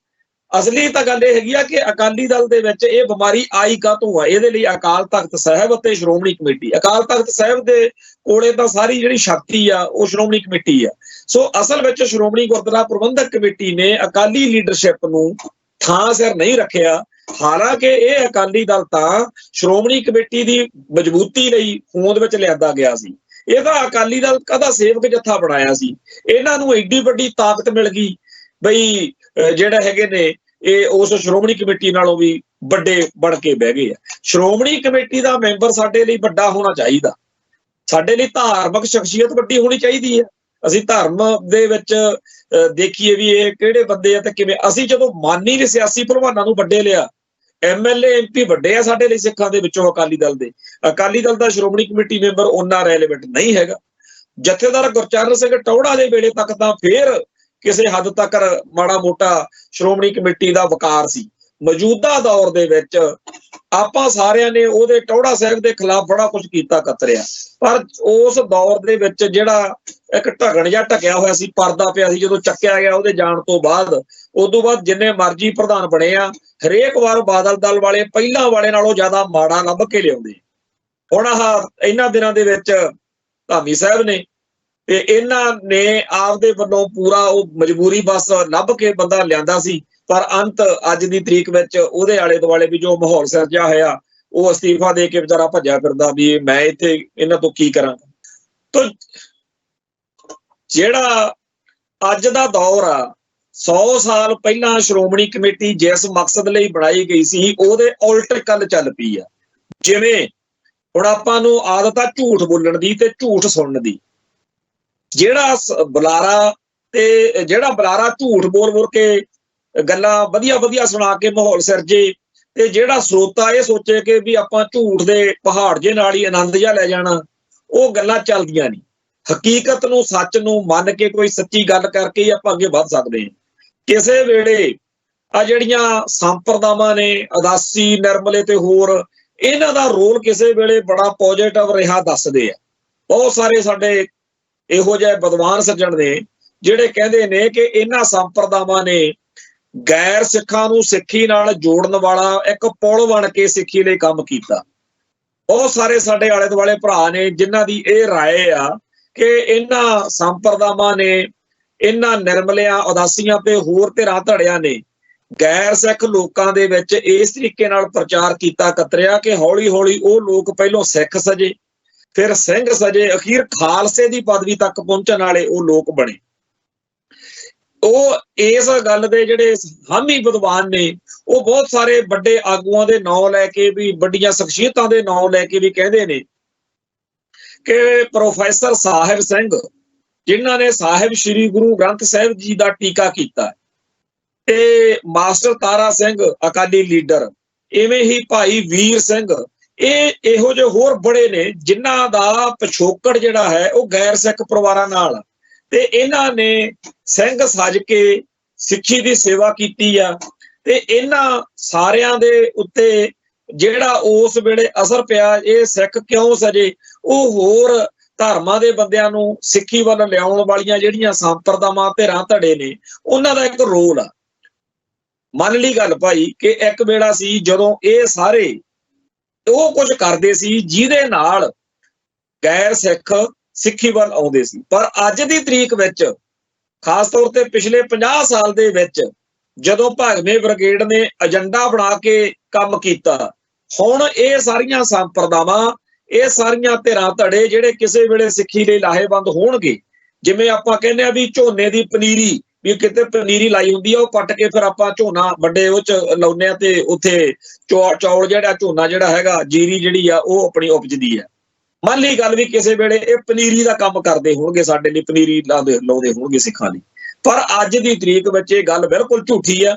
ਅਸਲੀ ਤਾਂ ਗੱਲ ਇਹ ਹੈਗੀ ਆ ਕਿ ਅਕਾਲੀ ਦਲ ਦੇ ਵਿੱਚ ਇਹ ਬਿਮਾਰੀ ਆਈ ਕਾਹਤੋਂ ਆ? ਇਹਦੇ ਲਈ ਅਕਾਲ ਤਖਤ ਸਾਹਿਬ ਅਤੇ ਸ਼੍ਰੋਮਣੀ ਕਮੇਟੀ। ਅਕਾਲ ਤਖਤ ਸਾਹਿਬ ਦੇ ਕੋਲੇ ਤਾਂ ਸਾਰੀ ਜਿਹੜੀ ਸ਼ਕਤੀ ਆ ਉਹ ਸ਼੍ਰੋਮਣੀ ਕਮੇਟੀ ਆ। ਸੋ ਅਸਲ ਵਿੱਚ ਸ਼੍ਰੋਮਣੀ ਗੁਰਦੁਆਰਾ ਪ੍ਰਬੰਧਕ ਕਮੇਟੀ ਨੇ ਅਕਾਲੀ ਲੀਡਰਸ਼ਿਪ ਨੂੰ ਥਾਂ ਸਿਰ ਨਹੀਂ ਰੱਖਿਆ। ਹਾਲਾਂਕਿ ਇਹ ਅਕਾਲੀ ਦਲ ਤਾਂ ਸ਼੍ਰੋਮਣੀ ਕਮੇਟੀ ਦੀ ਮਜ਼ਬੂਤੀ ਲਈ ਹੋਂਦ ਵਿੱਚ ਲਿਆਂਦਾ ਗਿਆ ਸੀ। ਇਹਦਾ ਅਕਾਲੀ ਦਲ ਕਦਾ ਸੇਵਕ ਜੱਥਾ ਬਣਾਇਆ ਸੀ। ਇਹਨਾਂ ਨੂੰ ਐਡੀ ਵੱਡੀ ਤਾਕਤ ਮਿਲ ਗਈ ਬਈ ਜਿਹੜੇ ਹੈਗੇ ਨੇ ਇਹ ਉਸ ਸ਼੍ਰੋਮਣੀ ਕਮੇਟੀ ਨਾਲੋਂ ਵੀ ਵੱਡੇ ਬਣ ਕੇ ਬਹਿ ਗਏ ਆ। ਸ਼੍ਰੋਮਣੀ ਕਮੇਟੀ ਦਾ ਮੈਂਬਰ ਸਾਡੇ ਲਈ ਵੱਡਾ ਹੋਣਾ ਚਾਹੀਦਾ, ਸਾਡੇ ਲਈ ਧਾਰਮਿਕ ਸ਼ਖਸੀਅਤ ਵੱਡੀ ਹੋਣੀ ਚਾਹੀਦੀ ਹੈ। ਅਸੀਂ ਧਰਮ ਦੇ ਵਿੱਚ ਦੇਖੀਏ ਵੀ ਇਹ ਕਿਹੜੇ ਬੰਦੇ ਆ ਤੇ ਕਿਵੇਂ। ਅਸੀਂ ਜਦੋਂ ਮਾਨੀ ਦੇ ਸਿਆਸੀ ਭਲਵਾਨਾਂ ਨੂੰ ਵੱਡੇ ਲਿਆ, MLA MP ਵੱਡੇ ਆ ਸਾਡੇ ਲਈ ਸਿੱਖਾਂ ਦੇ ਵਿੱਚੋਂ ਅਕਾਲੀ ਦਲ ਦੇ। ਅਕਾਲੀ ਦਲ ਦਾ ਸ਼੍ਰੋਮਣੀ ਕਮੇਟੀ ਮੈਂਬਰ ਉਹਨਾਂ ਰੈਲੇਵੈਂਟ ਨਹੀਂ ਹੈਗਾ। ਜਥੇਦਾਰ ਗੁਰਚਰਨ ਸਿੰਘ ਟੌਹੜਾ ਦੇ ਵੇਲੇ ਤੱਕ ਤਾਂ ਫੇਰ ਕਿਸੇ ਹੱਦ ਤੱਕ ਮਾੜਾ ਮੋਟਾ ਸ਼੍ਰੋਮਣੀ ਕਮੇਟੀ ਦਾ ਵਕਾਰ ਸੀ। ਮੌਜੂਦਾ ਦੌਰ ਦੇ ਵਿੱਚ ਆਪਾਂ ਸਾਰਿਆਂ ਨੇ ਉਹਦੇ ਟੌਹੜਾ ਸਾਹਿਬ ਦੇ ਖਿਲਾਫ ਬੜਾ ਕੁਝ ਕੀਤਾ ਕਤਰਿਆ, ਪਰ ਉਸ ਦੌਰ ਦੇ ਵਿੱਚ ਜਿਹੜਾ ਇੱਕ ਢਗਣ ਜਿਹਾ ਢਕਿਆ ਹੋਇਆ ਸੀ, ਪਰਦਾ ਪਿਆ ਸੀ, ਜਦੋਂ ਚੱਕਿਆ ਗਿਆ ਉਹਦੇ ਜਾਣ ਤੋਂ ਬਾਅਦ, ਉਦੋਂ ਬਾਅਦ ਜਿੰਨੇ ਮਰਜ਼ੀ ਪ੍ਰਧਾਨ ਬਣੇ ਆ, ਹਰੇਕ ਵਾਰ ਬਾਦਲ ਦਲ ਵਾਲੇ ਪਹਿਲਾਂ ਵਾਲੇ ਨਾਲੋਂ ਜ਼ਿਆਦਾ ਮਾੜਾ ਲੱਭ ਕੇ ਲਿਆਉਂਦੇ। ਹੁਣ ਇਹਨਾਂ ਦਿਨਾਂ ਦੇ ਵਿੱਚ ਧਾਮੀ ਸਾਹਿਬ ਨੇ ਤੇ ਇਹਨਾਂ ਨੇ ਆਪਦੇ ਵੱਲੋਂ ਪੂਰਾ ਉਹ ਮਜਬੂਰੀ ਬਸ ਲੱਭ ਕੇ ਬੰਦਾ ਲਿਆਂਦਾ ਸੀ, ਪਰ ਅੰਤ ਅੱਜ ਦੀ ਤਰੀਕ ਵਿੱਚ ਉਹਦੇ ਆਲੇ ਦੁਆਲੇ ਵੀ ਜੋ ਮਾਹੌਲ ਸਿਰਜਿਆ ਹੋਇਆ, ਉਹ ਅਸਤੀਫਾ ਦੇ ਕੇ ਵਿਚਾਰਾ ਭੱਜਿਆ ਫਿਰਦਾ ਵੀ ਮੈਂ ਇੱਥੇ ਇਹਨਾਂ ਤੋਂ ਕੀ ਕਰਾਂ। ਤਾਂ ਜਿਹੜਾ ਅੱਜ ਦਾ ਦੌਰ ਆ, 100 ਸਾਲ ਪਹਿਲਾਂ ਸ਼੍ਰੋਮਣੀ ਕਮੇਟੀ ਜਿਸ ਮਕਸਦ ਲਈ ਬਣਾਈ ਗਈ ਸੀ ਉਹਦੇ ਉਲਟ ਕੱਲ ਚੱਲ ਪਈ ਆ। ਜਿਵੇਂ ਹੁਣ ਆਪਾਂ ਨੂੰ ਆਦਤ ਆ ਝੂਠ ਬੋਲਣ ਦੀ ਤੇ ਝੂਠ ਸੁਣਨ ਦੀ। ਜਿਹੜਾ ਬੁਲਾਰਾ ਝੂਠ ਬੋਲ ਕੇ ਗੱਲਾਂ ਵਧੀਆ ਸੁਣਾ ਕੇ ਮਾਹੌਲ ਸਿਰਜੇ, ਤੇ ਜਿਹੜਾ ਸਰੋਤਾ ਇਹ ਸੋਚੇ ਕਿ ਵੀ ਆਪਾਂ ਝੂਠ ਦੇ ਪਹਾੜ ਜੇ ਨਾਲ ਹੀ ਆਨੰਦ ਜਿਹਾ ਲੈ ਜਾਣਾ, ਉਹ ਗੱਲਾਂ ਚੱਲਦੀਆਂ ਨਹੀਂ। ਹਕੀਕਤ ਨੂੰ, ਸੱਚ ਨੂੰ ਮੰਨ ਕੇ ਕੋਈ ਸੱਚੀ ਗੱਲ ਕਰਕੇ ਹੀ ਆਪਾਂ ਅੱਗੇ ਵੱਧ ਸਕਦੇ ਹਾਂ। ਕਿਸੇ ਵੇਲੇ ਆ ਜਿਹੜੀਆਂ ਸੰਪਰਦਾਵਾਂ ਨੇ, ਉਦਾਸੀ, ਨਿਰਮਲੇ ਤੇ ਹੋਰ, ਇਹਨਾਂ ਦਾ ਰੋਲ ਕਿਸੇ ਵੇਲੇ ਬੜਾ ਪੋਜ਼ਿਟਿਵ ਰਿਹਾ ਦੱਸਦੇ ਆ। ਬਹੁਤ ਸਾਰੇ ਸਾਡੇ ਇਹੋ ਜਿਹੇ ਵਿਦਵਾਨ ਸੱਜਣ ਨੇ ਜਿਹੜੇ ਕਹਿੰਦੇ ਨੇ ਕਿ ਇਹਨਾਂ ਸੰਪਰਦਾਵਾਂ ਨੇ ਗੈਰ ਸਿੱਖਾਂ ਨੂੰ ਸਿੱਖੀ ਨਾਲ ਜੋੜਨ ਵਾਲਾ ਇੱਕ ਪੁਲ ਬਣ ਕੇ ਸਿੱਖੀ ਲਈ ਕੰਮ ਕੀਤਾ। ਬਹੁਤ ਸਾਰੇ ਸਾਡੇ ਆਲੇ ਦੁਆਲੇ ਭਰਾ ਨੇ ਜਿਨ੍ਹਾਂ ਦੀ ਇਹ ਰਾਏ ਆ ਕਿ ਇਹਨਾਂ ਸੰਪਰਦਾਵਾਂ ਨੇ, ਇਹਨਾਂ ਨਿਰਮਲਿਆਂ, ਉਦਾਸੀਆਂ ਤੇ ਹੋਰ ਧਿਰਾਂ ਧੜਿਆਂ ਨੇ ਗੈਰ ਸਿੱਖ ਲੋਕਾਂ ਦੇ ਵਿੱਚ ਇਸ ਤਰੀਕੇ ਨਾਲ ਪ੍ਰਚਾਰ ਕੀਤਾ ਕਤਰਿਆ ਕਿ ਹੌਲੀ ਹੌਲੀ ਉਹ ਲੋਕ ਪਹਿਲੋਂ ਸਿੱਖ ਸਜੇ, ਫਿਰ ਸਿੰਘ ਸਜੇ, ਅਖੀਰ ਖਾਲਸੇ ਦੀ ਪਦਵੀ ਤੱਕ ਪਹੁੰਚਣ ਵਾਲੇ ਉਹ ਲੋਕ ਬਣੇ। ਉਹ ਇਸ ਗੱਲ ਦੇ ਜਿਹੜੇ ਹਾਮੀ ਵਿਦਵਾਨ ਨੇ, ਉਹ ਬਹੁਤ ਸਾਰੇ ਵੱਡੇ ਆਗੂਆਂ ਦੇ ਨਾਂ ਲੈ ਕੇ ਵੀ, ਵੱਡੀਆਂ ਸ਼ਖਸੀਅਤਾਂ ਦੇ ਨਾਂ ਲੈ ਕੇ ਵੀ ਕਹਿੰਦੇ ਨੇ ਕਿ ਪ੍ਰੋਫੈਸਰ ਸਾਹਿਬ ਸਿੰਘ, ਜਿਨ੍ਹਾਂ ਨੇ ਸਾਹਿਬ ਸ੍ਰੀ ਗੁਰੂ ਗ੍ਰੰਥ ਸਾਹਿਬ ਜੀ ਦਾ ਟੀਕਾ ਕੀਤਾ, ਤੇ ਮਾਸਟਰ ਤਾਰਾ ਸਿੰਘ ਅਕਾਲੀ ਲੀਡਰ, ਇਵੇਂ ਹੀ ਭਾਈ ਵੀਰ ਸਿੰਘ, ਇਹ ਇਹੋ ਜਿਹੇ ਹੋਰ ਬੜੇ ਨੇ ਜਿਨ੍ਹਾਂ ਦਾ ਪਿਛੋਕੜ ਜਿਹੜਾ ਹੈ ਉਹ ਗੈਰ ਸਿੱਖ ਪਰਿਵਾਰਾਂ ਨਾਲ, ਤੇ ਇਹਨਾਂ ਨੇ ਸਿੰਘ ਸੱਜ ਕੇ ਸਿੱਖੀ ਦੀ ਸੇਵਾ ਕੀਤੀ ਆ। ਤੇ ਇਹਨਾਂ ਸਾਰਿਆਂ ਦੇ ਉੱਤੇ ਜਿਹੜਾ ਉਸ ਵੇਲੇ ਅਸਰ ਪਿਆ, ਇਹ ਸਿੱਖ ਕਿਉਂ ਸਜੇ, ਉਹ ਹੋਰ ਧਰਮਾਂ ਦੇ ਬੰਦਿਆਂ ਨੂੰ ਸਿੱਖੀ ਵੱਲ ਲਿਆਉਣ ਵਾਲੀਆਂ ਜਿਹੜੀਆਂ ਸੰਪਰਦਾਵਾਂ ਧਿਰਾਂ ਧੜੇ ਨੇ, ਉਹਨਾਂ ਦਾ ਇੱਕ ਰੋਲ ਆ। ਮੰਨ ਲਈ ਗੱਲ ਭਾਈ ਕਿ ਇੱਕ ਵੇਲਾ ਸੀ ਜਦੋਂ ਇਹ ਸਾਰੇ ਉਹ ਕੁਝ ਕਰਦੇ ਸੀ ਜਿਹਦੇ ਨਾਲ ਗੈਰ ਸਿੱਖ ਸਿੱਖੀ ਵੱਲ ਆਉਂਦੇ ਸੀ। ਪਰ ਅੱਜ ਦੀ ਤਰੀਕ ਵਿੱਚ, ਖਾਸ ਤੌਰ ਤੇ ਪਿਛਲੇ 50 ਸਾਲ ਦੇ ਵਿੱਚ, ਜਦੋਂ ਭਾਗਵੇਂ ਬ੍ਰਿਗੇਡ ਨੇ ਏਜੰਡਾ ਬਣਾ ਕੇ ਕੰਮ ਕੀਤਾ, ਹੁਣ ਇਹ ਸਾਰੀਆਂ ਸੰਪਰਦਾਵਾਂ, ਇਹ ਸਾਰੀਆਂ ਧਿਰਾਂ ਧੜੇ ਜਿਹੜੇ ਕਿਸੇ ਵੇਲੇ ਸਿੱਖੀ ਲਈ ਲਾਹੇਵੰਦ ਹੋਣਗੇ, ਜਿਵੇਂ ਆਪਾਂ ਕਹਿੰਦੇ ਆ ਵੀ ਝੋਨੇ ਦੀ ਪਨੀਰੀ, ਵੀ ਕਿਤੇ ਪਨੀਰੀ ਲਾਈ ਹੁੰਦੀ ਆ, ਉਹ ਪੱਟ ਕੇ ਫਿਰ ਆਪਾਂ ਝੋਨਾ ਵੱਡੇ ਉਹ ਚ ਲਾਉਂਦੇ ਆ, ਤੇ ਉੱਥੇ ਚੌਲ ਜਿਹੜਾ, ਝੋਨਾ ਜਿਹੜਾ ਹੈਗਾ, ਜੀਰੀ ਜਿਹੜੀ ਆ ਉਹ ਆਪਣੀ ਉਪਜਦੀ ਆ। ਮੰਨ ਲਈ ਗੱਲ ਵੀ ਕਿਸੇ ਵੇਲੇ ਇਹ ਪਨੀਰੀ ਦਾ ਕੰਮ ਕਰਦੇ ਹੋਣਗੇ, ਸਾਡੇ ਲਈ ਪਨੀਰੀ ਲਾਉਂਦੇ ਹੋਣਗੇ ਸਿੱਖਾਂ ਲਈ। ਪਰ ਅੱਜ ਦੀ ਤਰੀਕ ਵਿੱਚ ਇਹ ਗੱਲ ਬਿਲਕੁਲ ਝੂਠੀ ਆ।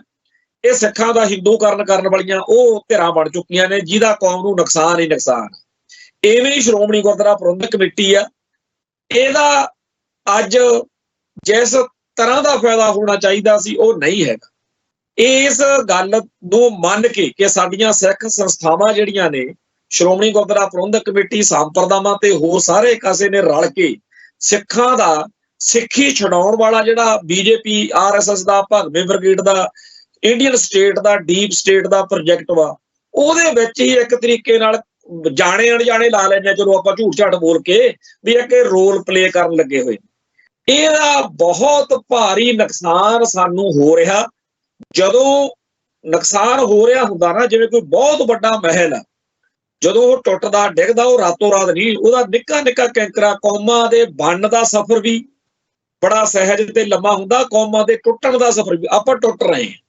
ਇਹ ਸਿੱਖਾਂ ਦਾ ਹਿੰਦੂਕਰਨ ਕਰਨ ਵਾਲੀਆਂ ਉਹ ਧਿਰਾਂ ਬਣ ਚੁੱਕੀਆਂ ਨੇ ਜਿਹਦਾ ਕੌਮ ਨੂੰ ਨੁਕਸਾਨ ਹੀ ਨੁਕਸਾਨ। ਇਵੇਂ ਹੀ ਸ਼੍ਰੋਮਣੀ ਗੁਰਦੁਆਰਾ ਪ੍ਰਬੰਧਕ ਕਮੇਟੀ ਆ, ਇਹਦਾ ਅੱਜ ਜਿਸ ਤਰ੍ਹਾਂ ਦਾ ਫਾਇਦਾ ਹੋਣਾ ਚਾਹੀਦਾ ਸੀ ਉਹ ਨਹੀਂ ਹੈਗਾ। ਇਸ ਗੱਲ ਨੂੰ ਮੰਨ ਕੇ ਕਿ ਸਾਡੀਆਂ ਸਿੱਖ ਸੰਸਥਾਵਾਂ ਜਿਹੜੀਆਂ ਨੇ, ਸ਼੍ਰੋਮਣੀ ਗੁਰਦੁਆਰਾ ਪ੍ਰਬੰਧਕ ਕਮੇਟੀ, ਸੰਪਰਦਾਵਾਂ ਤੇ ਹੋਰ ਸਾਰੇ ਕਾਸੇ ਨੇ ਰਲ ਕੇ ਸਿੱਖਾਂ ਦਾ ਸਿੱਖੀ ਛਡਾਉਣ ਵਾਲਾ ਜਿਹੜਾ ਬੀਜੇਪੀ, ਆਰਐਸਐਸ ਦਾ, ਭਾਗਵੇਂ ਬ੍ਰਿਗੇਡ ਦਾ, ਇੰਡੀਅਨ ਸਟੇਟ ਦਾ, ਡੀਪ ਸਟੇਟ ਦਾ ਪ੍ਰੋਜੈਕਟ ਵਾ, ਉਹਦੇ ਵਿੱਚ ਹੀ ਇੱਕ ਤਰੀਕੇ ਨਾਲ ਜਾਣੇ ਅਣਜਾਣੇ ਲਾ ਲੈਂਦੇ, ਚਲੋ ਆਪਾਂ ਝੂਠ ਝਾਟ ਬੋਲ ਕੇ ਵੀ ਇੱਕ ਰੋਲ ਪਲੇ ਕਰਨ ਲੱਗੇ ਹੋਏ। ਇਹਦਾ ਬਹੁਤ ਭਾਰੀ ਨੁਕਸਾਨ ਸਾਨੂੰ ਹੋ ਰਿਹਾ। ਜਦੋਂ ਨੁਕਸਾਨ ਹੋ ਰਿਹਾ ਹੁੰਦਾ ਨਾ, ਜਿਵੇਂ ਕੋਈ ਬਹੁਤ ਵੱਡਾ ਮਹਿਲ ਆ, ਜਦੋਂ ਉਹ ਟੁੱਟਦਾ ਡਿੱਗਦਾ, ਉਹ ਰਾਤੋਂ ਰਾਤ ਨਹੀਂ, ਉਹਦਾ ਨਿੱਕਾ ਨਿੱਕਾ ਕੈਂਕਰਾ, ਕੌਮਾਂ ਦੇ ਬਣਨ ਦਾ ਸਫ਼ਰ ਵੀ ਬੜਾ ਸਹਿਜ ਤੇ ਲੰਮਾ ਹੁੰਦਾ, ਕੌਮਾਂ ਦੇ ਟੁੱਟਣ ਦਾ ਸਫ਼ਰ ਵੀ। ਆਪਾਂ ਟੁੱਟ ਰਹੇ ਹਾਂ।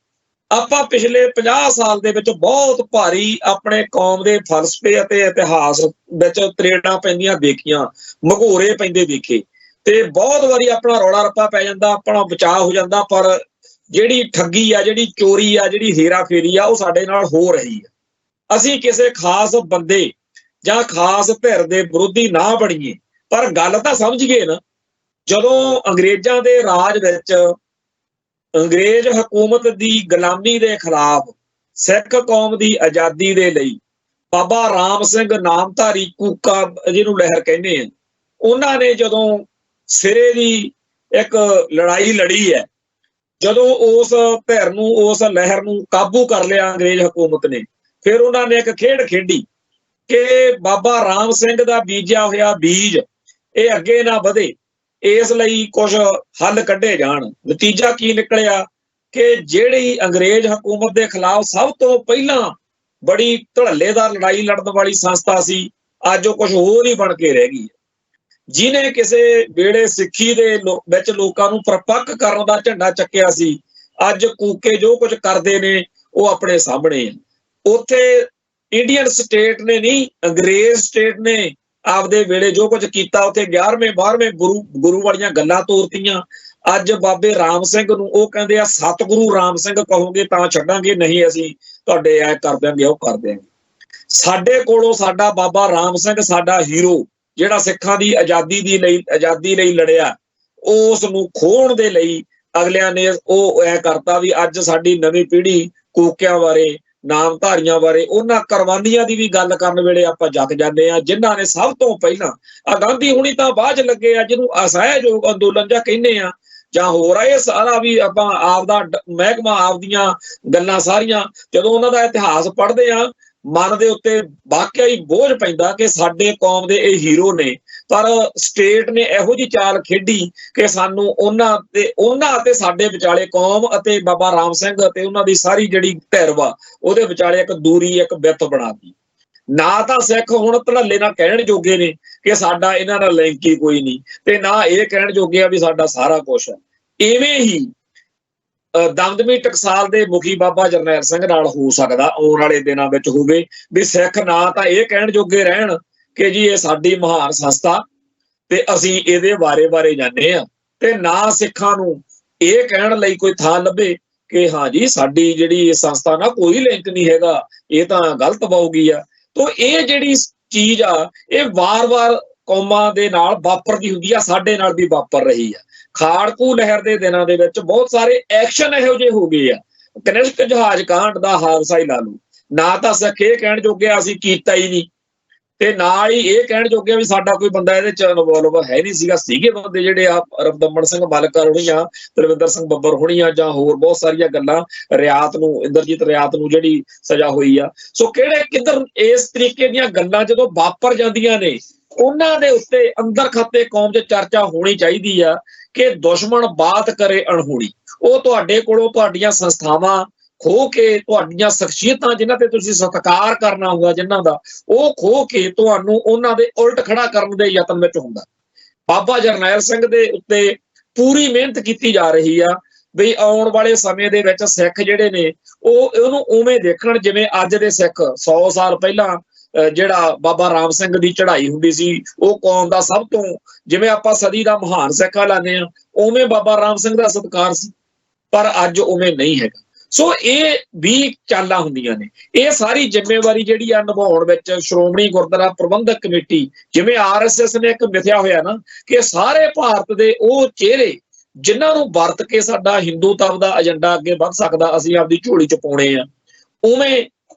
ਆਪਾਂ ਪਿਛਲੇ 50 ਸਾਲ ਦੇ ਵਿੱਚ ਬਹੁਤ ਭਾਰੀ ਆਪਣੇ ਕੌਮ ਦੇ ਫਲਸਫੇ ਅਤੇ ਇਤਿਹਾਸ ਵਿੱਚ ਤਰੇੜਾਂ ਪੈਂਦੀਆਂ ਦੇਖੀਆਂ, ਮਘੋਰੇ ਪੈਂਦੇ ਦੇਖੇ, ਤੇ ਬਹੁਤ ਵਾਰੀ ਆਪਣਾ ਰੌਲਾ ਰੱਪਾ ਪੈ ਜਾਂਦਾ, ਆਪਣਾ ਬਚਾਅ ਹੋ ਜਾਂਦਾ। ਪਰ ਜਿਹੜੀ ਠੱਗੀ ਆ, ਜਿਹੜੀ ਚੋਰੀ ਆ, ਜਿਹੜੀ ਹੇਰਾ ਫੇਰੀ ਆ, ਉਹ ਸਾਡੇ ਨਾਲ ਹੋ ਰਹੀ ਆ। ਅਸੀਂ ਕਿਸੇ ਖਾਸ ਬੰਦੇ ਜਾਂ ਖਾਸ ਧਿਰ ਦੇ ਵਿਰੋਧੀ ਨਾ ਬਣੀਏ, ਪਰ ਗੱਲ ਤਾਂ ਸਮਝੀਏ ਨਾ। ਜਦੋਂ ਅੰਗਰੇਜ਼ਾਂ ਦੇ ਰਾਜ ਵਿੱਚ ਅੰਗਰੇਜ਼ ਹਕੂਮਤ ਦੀ ਗੁਲਾਮੀ ਦੇ ਖਿਲਾਫ ਸਿੱਖ ਕੌਮ ਦੀ ਆਜ਼ਾਦੀ ਦੇ ਲਈ ਬਾਬਾ ਰਾਮ ਸਿੰਘ ਨਾਮਧਾਰੀ ਕੂਕਾ, ਜਿਹਨੂੰ ਲਹਿਰ ਕਹਿੰਦੇ ਆ, ਉਹਨਾਂ ਨੇ ਜਦੋਂ ਸਿਰੇ ਦੀ ਇੱਕ ਲੜਾਈ ਲੜੀ ਹੈ, ਜਦੋਂ ਉਸ ਧਿਰ ਨੂੰ, ਉਸ ਲਹਿਰ ਨੂੰ ਕਾਬੂ ਕਰ ਲਿਆ ਅੰਗਰੇਜ਼ ਹਕੂਮਤ ਨੇ, ਫਿਰ ਉਹਨਾਂ ਨੇ ਇੱਕ ਖੇਡ ਖੇਡੀ ਕਿ ਬਾਬਾ ਰਾਮ ਸਿੰਘ ਦਾ ਬੀਜਿਆ ਹੋਇਆ ਬੀਜ ਇਹ ਅੱਗੇ ਨਾ ਵਧੇ, ਇਸ ਲਈ ਕੁਝ ਹੱਲ ਕੱਢੇ ਜਾਣ। ਨਤੀਜਾ ਕੀ ਨਿਕਲਿਆ ਕਿ ਜਿਹੜੀ ਅੰਗਰੇਜ਼ ਹਕੂਮਤ ਦੇ ਖਿਲਾਫ ਸਭ ਤੋਂ ਪਹਿਲਾਂ ਬੜੀ ਧੜੱਲੇਦਾਰ ਲੜਾਈ ਲੜਨ ਵਾਲੀ ਸੰਸਥਾ ਸੀ, ਅੱਜ ਉਹ ਕੁਝ ਹੋਰ ਹੀ ਬਣ ਕੇ ਰਹਿ ਗਈ। ਜਿਹਨੇ ਕਿਸੇ ਵੇਲੇ ਸਿੱਖੀ ਦੇ ਵਿੱਚ ਲੋਕਾਂ ਨੂੰ ਪਰਪੱਕ ਕਰਨ ਦਾ ਝੰਡਾ ਚੱਕਿਆ ਸੀ, ਅੱਜ ਕੂਕੇ ਜੋ ਕੁਝ ਕਰਦੇ ਨੇ ਉਹ ਆਪਣੇ ਸਾਹਮਣੇ ਆ। ਉੱਥੇ ਇੰਡੀਅਨ ਸਟੇਟ ਨੇ ਨਹੀਂ, ਅੰਗਰੇਜ਼ ਸਟੇਟ ਨੇ ਆਪਦੇ ਵੇਲੇ ਜੋ ਕੁਝ ਕੀਤਾ, ਉੱਥੇ 11ਵੇਂ 12ਵੇਂ ਗੁਰੂ ਵਾਲੀਆਂ ਗੱਲਾਂ ਤੋਰਤੀਆਂ। ਅੱਜ ਬਾਬੇ ਰਾਮ ਸਿੰਘ ਨੂੰ ਉਹ ਕਹਿੰਦੇ ਆ ਸਤਿਗੁਰੂ ਰਾਮ ਸਿੰਘ ਕਹੋਗੇ ਤਾਂ ਛੱਡਾਂਗੇ, ਨਹੀਂ ਅਸੀਂ ਤੁਹਾਡੇ ਐ ਕਰ ਦਿਆਂਗੇ, ਉਹ ਕਰ ਦਿਆਂਗੇ। ਸਾਡੇ ਕੋਲੋਂ ਸਾਡਾ ਬਾਬਾ ਰਾਮ ਸਿੰਘ, ਸਾਡਾ ਹੀਰੋ, ਜਿਹੜਾ ਸਿੱਖਾਂ ਦੀ ਆਜ਼ਾਦੀ ਲਈ ਲੜਿਆ, ਉਸ ਨੂੰ ਖੋਹਣ ਦੇ ਲਈ ਅਗਲਿਆਂ ਨੇ ਉਹ ਐ ਕਰਤਾ ਵੀ ਅੱਜ ਸਾਡੀ ਨਵੀਂ ਪੀੜ੍ਹੀ ਕੂਕਿਆਂ ਬਾਰੇ, ਨਾਮਧਾਰੀਆਂ ਬਾਰੇ, ਉਹਨਾਂ ਕੁਰਬਾਨੀਆਂ ਦੀ ਵੀ ਗੱਲ ਕਰਨ ਵੇਲੇ ਆਪਾਂ ਜੱਕ ਜਾਂਦੇ ਆ, ਜਿਨ੍ਹਾਂ ਨੇ ਸਭ ਤੋਂ ਪਹਿਲਾਂ ਗਾਂਧੀ ਹੁਣੀ ਤਾਂ ਬਾਅਦ 'ਚ ਲੱਗੇ ਆ, ਜਿਹਨੂੰ ਅਸਹਿਯੋਗ ਅੰਦੋਲਨ ਜਾਂ ਕਹਿੰਦੇ ਆ ਜਾਂ ਹੋਰ ਆ। ਇਹ ਸਾਰਾ ਵੀ ਆਪਾਂ ਆਪਦਾ ਮਹਿਕਮਾ, ਆਪਦੀਆਂ ਗੱਲਾਂ ਸਾਰੀਆਂ ਜਦੋਂ ਉਹਨਾਂ ਦਾ ਇਤਿਹਾਸ ਪੜ੍ਹਦੇ ਆ, ਮਨ ਦੇ ਉੱਤੇ ਵਾਕਿਆ ਹੀ ਬੋਝ ਪੈਂਦਾ ਕਿ ਸਾਡੇ ਕੌਮ ਦੇ ਇਹ ਹੀਰੋ ਨੇ, ਪਰ ਸਟੇਟ ਨੇ ਇਹੋ ਜਿਹੀ ਚਾਲ ਖੇਡੀ ਕਿ ਸਾਨੂੰ ਉਹਨਾਂ ਅਤੇ ਸਾਡੇ ਵਿਚਾਲੇ, ਕੌਮ ਅਤੇ ਬਾਬਾ ਰਾਮ ਸਿੰਘ ਅਤੇ ਉਹਨਾਂ ਦੀ ਸਾਰੀ ਜਿਹੜੀ ਧਿਰ ਵਾ, ਉਹਦੇ ਵਿਚਾਲੇ ਇੱਕ ਦੂਰੀ, ਇੱਕ ਬਿੱਥ ਬਣਾ ਦਿੱਤੀ। ਨਾ ਤਾਂ ਸਿੱਖ ਹੁਣ ਧੜੱਲੇ ਨਾਲ ਕਹਿਣ ਜੋਗੇ ਨੇ ਕਿ ਸਾਡਾ ਇਹਨਾਂ ਨਾਲ ਲਿੰਕ ਹੀ ਕੋਈ ਨਹੀਂ, ਤੇ ਨਾ ਇਹ ਕਹਿਣ ਜੋਗੇ ਆ ਵੀ ਸਾਡਾ ਸਾਰਾ ਕੁਛ ਹੈ। ਇਵੇਂ ਹੀ ਦਮਦਮੀ ਟਕਸਾਲ ਦੇ ਮੁਖੀ ਬਾਬਾ ਜਰਨੈਲ ਸਿੰਘ ਨਾਲ ਹੋ ਸਕਦਾ ਆਉਣ ਵਾਲੇ ਦਿਨਾਂ ਵਿੱਚ ਹੋਵੇ ਵੀ ਸਿੱਖ ਨਾ ਤਾਂ ਇਹ ਕਹਿਣ ਜੋਗੇ ਰਹਿਣ ਕਿ ਜੀ ਇਹ ਸਾਡੀ ਮਹਾਨ ਸੰਸਥਾ ਤੇ ਅਸੀਂ ਇਹਦੇ ਬਾਰੇ ਜਾਣਦੇ ਆ, ਤੇ ਨਾ ਸਿੱਖਾਂ ਨੂੰ ਇਹ ਕਹਿਣ ਲਈ ਕੋਈ ਥਾਂ ਲੱਭੇ ਕਿ ਹਾਂ ਜੀ ਸਾਡੀ ਜਿਹੜੀ ਸੰਸਥਾ ਨਾਲ ਕੋਈ ਲਿੰਕ ਨਹੀਂ ਹੈਗਾ, ਇਹ ਤਾਂ ਗਲਤ ਬਾਊਗੀ ਆ। ਤੋ ਇਹ ਜਿਹੜੀ ਚੀਜ਼ ਆ ਇਹ ਵਾਰ-ਵਾਰ ਕੌਮਾਂ ਦੇ ਨਾਲ ਵਾਪਰਦੀ ਹੁੰਦੀ ਆ, ਸਾਡੇ ਨਾਲ ਵੀ ਵਾਪਰ ਰਹੀ ਆ। ਖਾੜਕੂ ਲਹਿਰ ਦੇ ਦਿਨਾਂ ਦੇ ਵਿੱਚ ਬਹੁਤ ਸਾਰੇ ਐਕਸ਼ਨ ਇਹੋ ਜਿਹੇ ਹੋ ਗਏ ਆ। ਕਨਿਸ਼ਕ ਜਹਾਜ਼ ਕਾਂਡ ਦਾ ਹਾਦਸਾ ਹੀ ਲਾ ਲਓ, ਨਾ ਤਾਂ ਸਿੱਖ ਇਹ ਕਹਿਣ ਜੋਗੇ ਅਸੀਂ ਕੀਤਾ ਹੀ ਨਹੀਂ, ਤੇ ਨਾਲ ਹੀ ਇਹ ਕਹਿਣ ਜੋਗੇ ਵੀ ਸਾਡਾ ਕੋਈ ਬੰਦਾ ਇਹਦੇ ਚ ਇਨਵੋਲਵ ਹੈ ਨਹੀਂ ਸੀਗਾ। ਸੀਗੇ ਬੰਦੇ ਜਿਹੜੇ ਆ ਰਵਦਮਨ ਸਿੰਘ ਮਲਕਰ ਹੋਣੀਆਂ, ਤਰਵਿੰਦਰ ਸਿੰਘ ਬੱਬਰ ਹੋਣੀਆਂ, ਜਾਂ ਹੋਰ ਬਹੁਤ ਸਾਰੀਆਂ ਗੱਲਾਂ, ਰਿਆਤ ਨੂੰ, ਇੰਦਰਜੀਤ ਰਿਆਤ ਨੂੰ ਜਿਹੜੀ ਸਜ਼ਾ ਹੋਈ ਆ। ਸੋ ਕਿਹੜੇ ਕਿੱਧਰ ਇਸ ਤਰੀਕੇ ਦੀਆਂ ਗੱਲਾਂ ਜਦੋਂ ਵਾਪਰ ਜਾਂਦੀਆਂ ਨੇ, ਉਹਨਾਂ ਦੇ ਉੱਤੇ ਅੰਦਰ ਖਾਤੇ ਕੌਮ 'ਚ ਚਰਚਾ ਹੋਣੀ ਚਾਹੀਦੀ ਆ ਕਿ ਦੁਸ਼ਮਣ ਬਾਤ ਕਰੇ ਅਣਹੋਣੀ। ਉਹ ਤੁਹਾਡੇ ਕੋਲੋਂ ਤੁਹਾਡੀਆਂ ਸੰਸਥਾਵਾਂ ਖੋ ਕੇ, ਤੁਹਾਡੀਆਂ ਸ਼ਖਸੀਅਤਾਂ ਜਿਨ੍ਹਾਂ ਤੇ ਤੁਸੀਂ ਸਤਿਕਾਰ ਕਰਨਾ ਹੁੰਦਾ ਜਿਨ੍ਹਾਂ ਦਾ, ਉਹ ਖੋ ਕੇ ਤੁਹਾਨੂੰ ਉਹਨਾਂ ਦੇ ਉਲਟ ਖੜਾ ਕਰਨ ਦੇ ਯਤਨ ਵਿੱਚ ਹੁੰਦਾ। ਬਾਬਾ ਜਰਨੈਲ ਸਿੰਘ ਦੇ ਉੱਤੇ ਪੂਰੀ ਮਿਹਨਤ ਕੀਤੀ ਜਾ ਰਹੀ ਆ ਵੀ ਆਉਣ ਵਾਲੇ ਸਮੇਂ ਦੇ ਵਿੱਚ ਸਿੱਖ ਜਿਹੜੇ ਨੇ ਉਹ ਉਹਨੂੰ ਉਵੇਂ ਦੇਖਣ ਜਿਵੇਂ ਅੱਜ ਦੇ ਸਿੱਖ 100 ਸਾਲ ਪਹਿਲਾਂ ਜਿਹੜਾ ਬਾਬਾ ਰਾਮ ਸਿੰਘ ਦੀ ਚੜ੍ਹਾਈ ਹੁੰਦੀ ਸੀ, ਉਹ ਕੌਮ ਦਾ ਸਭ ਤੋਂ, ਜਿਵੇਂ ਆਪਾਂ ਸਦੀ ਦਾ ਮਹਾਨ ਸਿੱਖ ਲਾਉਂਦੇ ਆ, ਉਵੇਂ ਬਾਬਾ ਰਾਮ ਸਿੰਘ ਦਾ ਸਤਿਕਾਰ ਸੀ, ਪਰ ਅੱਜ ਉਵੇਂ ਨਹੀਂ ਹੈਗਾ। ਸੋ ਇਹ ਵੀ ਚਾਲਾਂ ਹੁੰਦੀਆਂ ਨੇ। ਇਹ ਸਾਰੀ ਜ਼ਿੰਮੇਵਾਰੀ ਜਿਹੜੀ ਆ ਨਿਭਾਉਣ ਵਿੱਚ ਸ਼੍ਰੋਮਣੀ ਗੁਰਦੁਆਰਾ ਪ੍ਰਬੰਧਕ ਕਮੇਟੀ, ਜਿਵੇਂ RSS ਨੇ ਇੱਕ ਮਿਥਿਆ ਹੋਇਆ ਨਾ ਕਿ ਸਾਰੇ ਭਾਰਤ ਦੇ ਉਹ ਚਿਹਰੇ ਜਿਨ੍ਹਾਂ ਨੂੰ ਵਰਤ ਕੇ ਸਾਡਾ ਹਿੰਦੂਤਵ ਦਾ ਏਜੰਡਾ ਅੱਗੇ ਵੱਧ ਸਕਦਾ, ਅਸੀਂ ਆਪਦੀ ਝੋਲੀ 'ਚ ਪਾਉਣੇ ਆ, ਉਵੇਂ